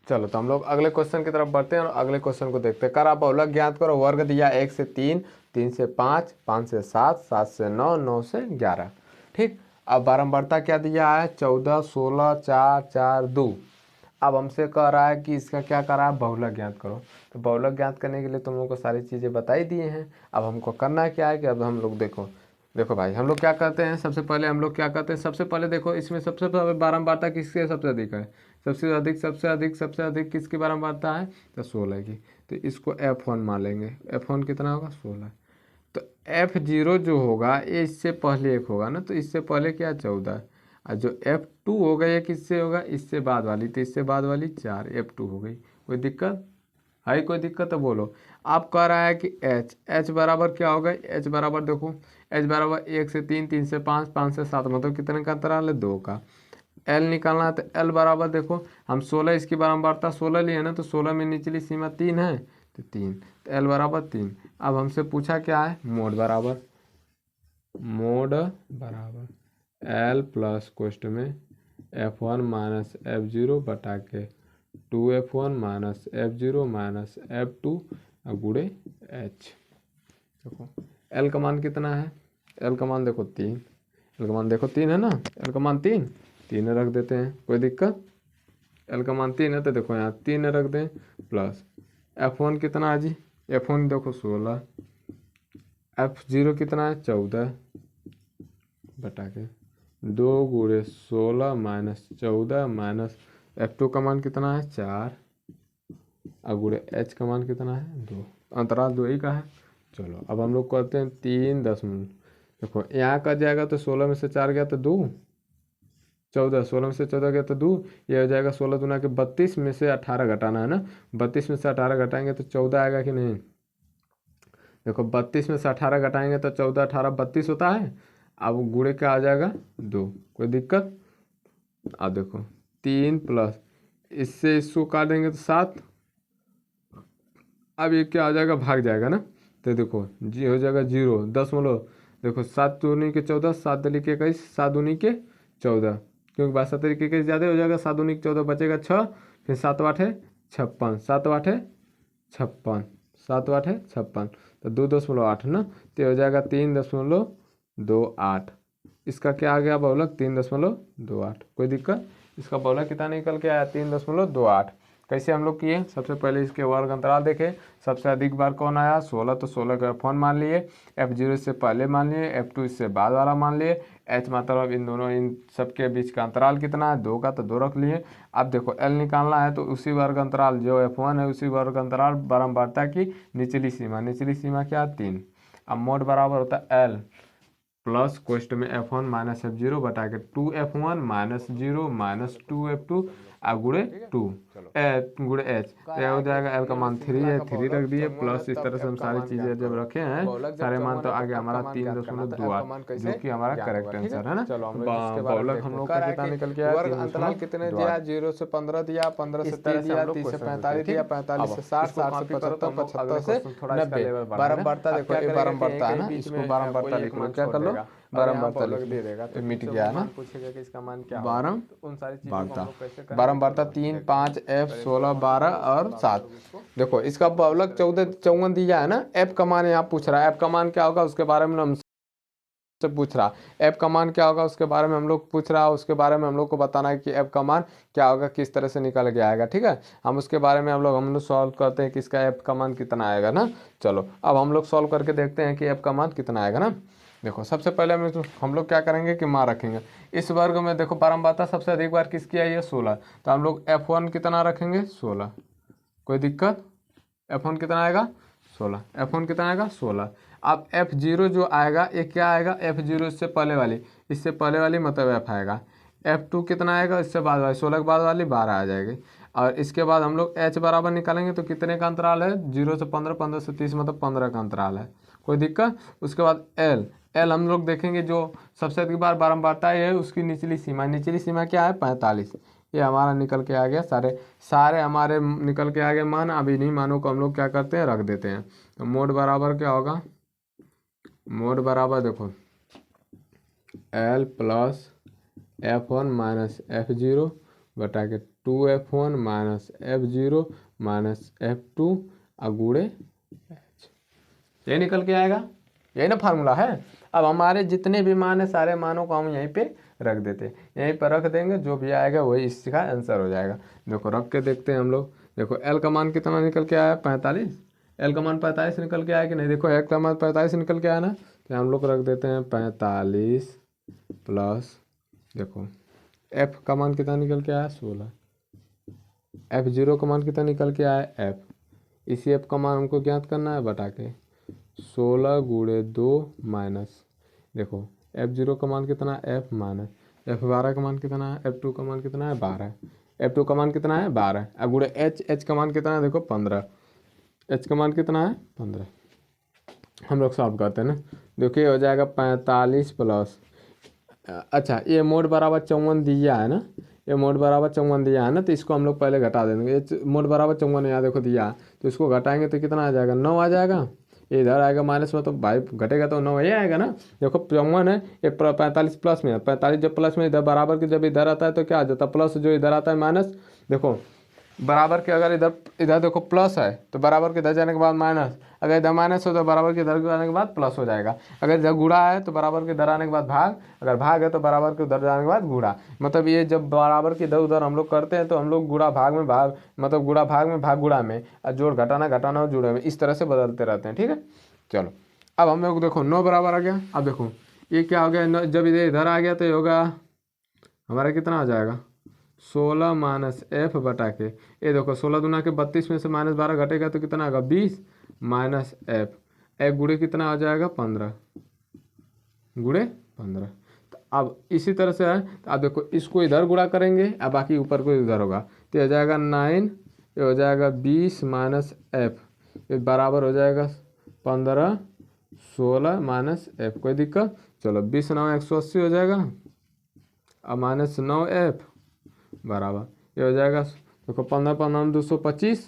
चलो तो हम लोग अगले क्वेश्चन की तरफ बढ़ते हैं और अगले क्वेश्चन को देखते हैं। कर आप बहुलक ज्ञात करो। वर्ग दिया 1 से 3, 3 से 5, 5 से 7, 7 से 9, 9 से 11। ठीक, अब बारंबारता क्या दिया है 14, 16, 4, 4, 2। अब हमसे कह रहा है कि इसका क्या करा है, बहुलक ज्ञात करो। तो बहुलक ज्ञात करने के लिए तुम लोग को सारी चीज़ें बताई दिए हैं। अब हमको करना क्या है कि अब हम लोग देखो देखो भाई हम लोग क्या करते हैं, सबसे पहले हम लोग क्या करते हैं, सबसे पहले देखो इसमें सबसे पहले बारंबारता किसके सबसे अधिक है, सबसे अधिक किसकी बारंबारता है, तो 16 की। तो इसको F1 मान लेंगे। F1 कितना होगा 16। तो F0 जो होगा ये इससे पहले एक होगा ना, तो इससे पहले क्या 14, और जो F2 होगा ये किससे होगा, इससे बाद वाली, तो इससे बाद वाली 4 F2 हो गई। कोई दिक्कत है, कोई दिक्कत तो बोलो। आप कह रहा है कि H बराबर क्या होगा, H बराबर देखो H बराबर 1 से 3, 3 से 5, 5 से 7, मतलब कितने का अंतराल है 2 का। L निकालना है तो L बराबर देखो हम 16, इसकी बारंबारता 16 लिए ना, तो 16 में निचली सीमा 3 है तो 3, तो L बराबर 3। अब हमसे पूछा क्या है, मोड बराबर L प्लस कोष्ट में F1 माइनस F0 बटा के 2F1 minus F0 minus F2 गुणे H। देखो L का मान कितना है, L का मान देखो 3, L का मान देखो 3 है ना, L का मान 3 रख देते हैं, कोई दिक्कत। L का मान 3 है तो देखो यहाँ 3 रख दें, प्लस F1 कितना है जी, F1 देखो 16, F0 कितना है 14 बटा के 2 गुणे 16 माइनस 14 माइनस F2 का मान कितना है 4 और गुणे H का मान कितना है 2, अंतराल 2 ही का है। चलो अब हम लोग करते हैं 3 दशमलव, देखो यहाँ का जाएगा तो 16 में से 4 गया तो 2, 14, 16 में से 14 गया तो 2, ये हो जाएगा 16 दूना के 32 में से 18 घटाना है ना, 32 में से 18 घटाएंगे तो 14 आएगा कि नहीं। देखो 32 में से 18 घटाएंगे तो 14 18 32 होता है। अब गुणे क्या आ जाएगा 2, कोई दिक्कत। अब देखो 3 प्लस इससे इसको काट देंगे तो 7, अब ये क्या आ जाएगा भाग जाएगा ना, तो देखो जी हो जाएगा 0 दशमलव, देखो 7 दूनी के 14, 7 दली के 21, 7 दूनी के 14, क्योंकि 72 तरीके के ज़्यादा हो जाएगा, 7 दूनी के 14 बचेगा 6, फिर 7 8 है 56, 7 8 है 56, 7 8 है 56, तो 2.8 ना, तो हो जाएगा 3.28। इसका क्या आ गया बहुलक 3.28, कोई दिक्कत। इसका बहुलक कितना निकल के आया 3.28। कैसे हम लोग किए, सबसे पहले इसके वर्ग अंतराल देखे, सबसे अधिक बार कौन आया 16, तो 16 का F1 मान लिए, F0 इससे पहले मान लिए, F2 इससे बाद वाला मान लिए, H मतलब इन दोनों इन सबके बीच का अंतराल कितना है 2 का, तो 2 रख लिए। अब देखो L निकालना है तो उसी वर्ग अंतराल जो F1 है उसी वर्ग अंतराल बारंबारता की निचली सीमा क्या 3। अब मोड बराबर होता है L प्लस कोष्ट में F1 माइनस F0 बटा के 2F1 माइनस 0 माइनस 2F2 और गुड़े 2 गुड़े एच, तो यह हो जाएगा एल का मान 3 है, 3 रख दिए प्लस। इस तरह से हम सारी चीज़ें जब रखे हैं सारे मान, तो आगे हमारा 3.28 जो कि हमारा करेक्ट आंसर है ना। बहुलक हम लोग का कितना निकल के आया, अंतराल कितने दिया, 0 से 15 दिया, 15 से 30 दिया, 30 से 45 दिया, 45 से 60, 60 से 75, 75 से 90। बारंबारता देखो ये बारंबारता है ना, इसको बारंबारता लिख लो, क्या कर लो बारंबारता दे देगा, तो मिट गया ना। पूछेगा कि इसका मान क्या होगा, उन सारी चीजों बारंबारता 3, 5, F 16, 12 और 7। देखो इसका बहुलक 14, 54 दिया है ना। F का मान यहाँ पूछ रहा है, F का मान क्या होगा उसके बारे में हम से पूछ रहा, F का मान क्या होगा उसके बारे में हम लोग पूछ रहा, उसके बारे में हम लोग को बताना है कि F का मान क्या होगा, किस तरह से निकल के आएगा। ठीक है, हम उसके बारे में हम लोग सॉल्व करते हैं कि इसका F का मान कितना आएगा ना। चलो अब हम लोग सॉल्व करके देखते हैं कि F का मान कितना आएगा ना। देखो सबसे पहले हम लोग क्या करेंगे कि मान रखेंगे इस वर्ग में। देखो बारंबारता सबसे अधिक बार किसकी आई है, 16, तो हम लोग F1 कितना रखेंगे, 16। कोई दिक्कत, F1 कितना आएगा, 16। F1 कितना आएगा, 16। अब F0 जो आएगा ये क्या आएगा, F0 इससे पहले वाली मतलब F आएगा। F2 कितना आएगा, इससे बाद वाली 16 के बाद वाली 12 आ जाएगी। और इसके बाद हम लोग H बराबर निकालेंगे, तो कितने का अंतराल है, 0 से 15, 15 से 30 मतलब 15 का अंतराल है। कोई दिक्कत। उसके बाद L हम लोग देखेंगे जो सबसे अधिक बार बारंबारता है उसकी निचली सीमा क्या है, 45। ये हमारा निकल के आ गया, सारे हमारे निकल के आ गए मान। अब इन्हीं मानों को हम लोग क्या करते हैं, रख देते हैं। तो मोड बराबर क्या होगा, मोड बराबर देखो L plus F1 minus F0 बटा के 2F1 minus F0 minus F2 गुणे H। ये निकल के आएगा, यही ना फार्मूला है। अब हमारे जितने भी मान है सारे मानों को हम यहीं पे रख देते हैं, यहीं पर रख देंगे, जो भी आएगा वही इसका आंसर हो जाएगा। देखो रख के देखते हैं हम लोग। देखो L का मान कितना निकल के आया, 45। L का मान 45 निकल के आया कि नहीं, देखो L का मान 45 निकल के आया ना, तो हम लोग रख देते हैं 45 प्लस, देखो F का मान कितना निकल के आया, 16। F0 का मान कितना निकल के आया, F। इसी F का मान हमको ज्ञात करना है, बटा के 16 गुणे 2 माइनस, देखो F0 का मान कितना है, F माइनस F12 का मान कितना है, F2 का मान कितना है, 12। F2 का मान कितना है, 12। अब गुणे H का मान कितना है, देखो 15। H का मान कितना है, 15। हम लोग सॉल्व करते हैं ना। देखिए हो जाएगा 45 प्लस, अच्छा ये मोड बराबर 54 दिया है ना, ये मोड बराबर 54 दिया है ना, तो इसको हम लोग पहले घटा देंगे। ये मोड बराबर 54 यहाँ देखो दिया है, तो इसको घटाएंगे तो कितना आ जाएगा, 9 आ जाएगा। ये इधर आएगा माइनस में, तो भाई घटेगा तो 9 ये आएगा ना। देखो 54 है, ये 45 प्लस में है, 45 जब प्लस में इधर बराबर के जब इधर आता है तो क्या आ जाता है, प्लस, जो इधर आता है माइनस। देखो बराबर के अगर इधर देखो प्लस है तो बराबर के इधर जाने के बाद माइनस, अगर इधर माइनस हो तो बराबर के इधर जाने के बाद प्लस हो जाएगा। अगर इधर गुणा है तो बराबर के इधर आने के बाद भाग, अगर भाग है तो बराबर के उधर जाने के बाद गुणा। मतलब ये जब बराबर के इधर उधर हम लोग करते हैं तो हम लोग गुणा भाग में भाग, मतलब गुणा भाग में भाग गुणा में, और जोड़ घटाना और जुड़े में, इस तरह से बदलते रहते हैं। ठीक है, चलो अब हम लोग देखो 9 बराबर आ गया। अब देखो ये क्या हो गया, जब इधर आ गया तो ये होगा हमारा कितना आ जाएगा, 16 माइनस F बटा के, ये देखो 16 दूना के 32 में से माइनस 12 घटेगा तो कितना आएगा, 20 माइनस F गुणे कितना आ जाएगा, 15 गुणे 15। तो अब इसी तरह से है, तो अब देखो इसको इधर गुणा करेंगे, अब बाकी ऊपर को इधर होगा, तो ये हो जाएगा 9, ये हो जाएगा 20 माइनस F, ये बराबर हो जाएगा 15, 16 माइनस F। कोई दिक्कत, चलो 20 9 180 हो जाएगा, अब माइनस 9F बराबर ये हो जाएगा, देखो 15 15 225,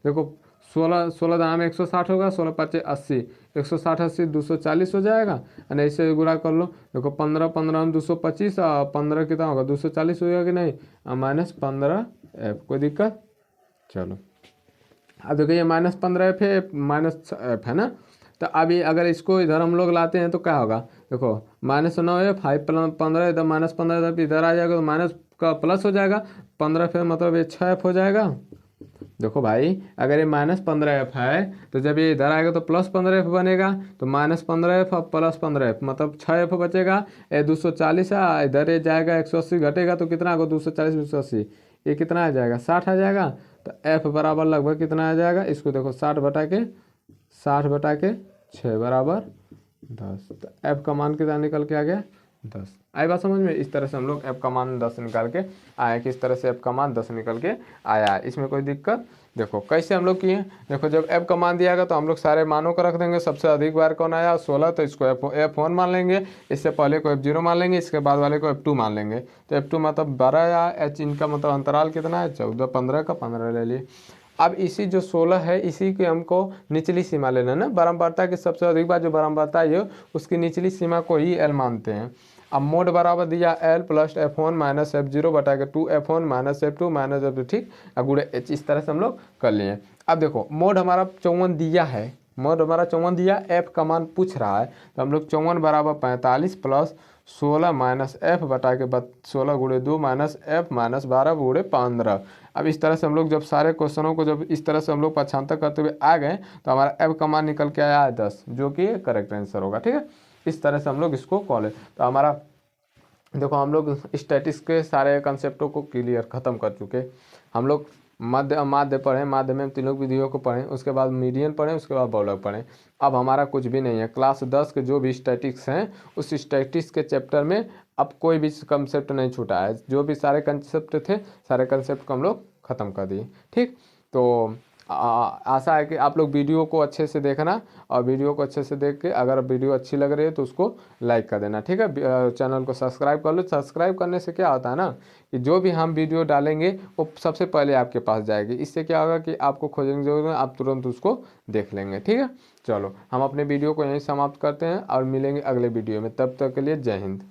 देखो 16 दाम में 160 होगा, 16 5 80, 160 80 240 हो जाएगा। और ऐसे गुणा कर लो, देखो 15 15 225 और 15 कितना होगा, 240 हो जाएगा कि नहीं, माइनस 15F। कोई दिक्कत, चलो अब देखो ये माइनस 15F है, माइनस F है ना। तो अभी अगर इसको इधर हम लोग लाते हैं तो क्या होगा, देखो माइनस 9F 15 इधर माइनस 15 इधर आ जाएगा, तो माइनस का प्लस हो जाएगा, 15F मतलब ये 6F हो जाएगा। देखो भाई अगर ये माइनस 15F है तो जब ये इधर आएगा तो प्लस 15F बनेगा, तो माइनस 15F और प्लस 15F मतलब 6F बचेगा। ये 240 है, इधर ये जाएगा 180 घटेगा तो कितना होगा, 240 180, ये कितना आ जाएगा, 60 आ जाएगा। तो F बराबर लगभग कितना आ जाएगा, इसको देखो 60 बटा के 6 बराबर 10। तो F का मान कितना निकल के आ गया, 10। आई बात समझ में? इस तरह से हम लोग f का मान 10 निकाल के आए। किस तरह से f का मान 10 निकल के आया है, इसमें कोई दिक्कत? देखो कैसे हम लोग किए। देखो जब f का मान दिया गया तो हम लोग सारे मानों को रख देंगे। सबसे अधिक बार कौन आया? 16, तो इसको f1 मान लेंगे। इससे पहले को f0 मान लेंगे, इसके बाद वाले को f2 मान लेंगे। तो f2 मतलब 12 आया। h इनका मतलब अंतराल कितना है? 14। 15 का 15 ले लिए। अब इसी जो 16 है इसी के हमको निचली सीमा लेना है ना। बारंबारता की सबसे अधिक बार जो बारंबारता है उसकी निचली सीमा को ही L मानते हैं। अब मोड बराबर दिया L plus F1 minus F0 बटा के 2F1 minus F2 minus F2, ठीक, गुणे H। इस तरह से हम लोग कर लिए। अब देखो मोड हमारा 54 दिया है, मोड हमारा 54 दिया, F का मान पूछ रहा है, तो हम लोग 54 बराबर 45 प्लस 16 माइनस F बटा के 16 गुणे 2 माइनस F माइनस 12 गुणे 15। अब इस तरह से हम लोग जब सारे क्वेश्चनों को जब इस तरह से हम लोग पक्षांतर करते हुए आ गए तो हमारा F का मान निकल के आया है 10, जो कि करेक्ट आंसर होगा। ठीक है, इस तरह से हम लोग इसको कॉल है। तो हमारा देखो हम लोग स्टैटिक्स के सारे कंसेप्टों को क्लियर ख़त्म कर चुके। हम लोग माध्य पढ़ें, माध्य में तीनों विधियों को पढ़ें, उसके बाद मीडियन पढ़ें, उसके बाद बहुलक पढ़ें। अब हमारा कुछ भी नहीं है। क्लास 10 के जो भी स्टैटिक्स हैं उस स्टैटिक्स के चैप्टर में अब कोई भी कंसेप्ट नहीं छूटा है। जो भी सारे कंसेप्ट थे सारे कंसेप्ट को हम लोग ख़त्म कर दिए। ठीक, तो आशा है कि आप लोग वीडियो को अच्छे से देखना, और वीडियो को अच्छे से देख के अगर वीडियो अच्छी लग रही है तो उसको लाइक कर देना। ठीक है, चैनल को सब्सक्राइब कर लो। सब्सक्राइब करने से क्या होता है ना कि जो भी हम वीडियो डालेंगे वो सबसे पहले आपके पास जाएगी। इससे क्या होगा कि आपको खोजने की जरूरत है, आप तुरंत उसको देख लेंगे। ठीक है, चलो हम अपने वीडियो को यहीं समाप्त करते हैं और मिलेंगे अगले वीडियो में। तब तक के लिए जय हिंद।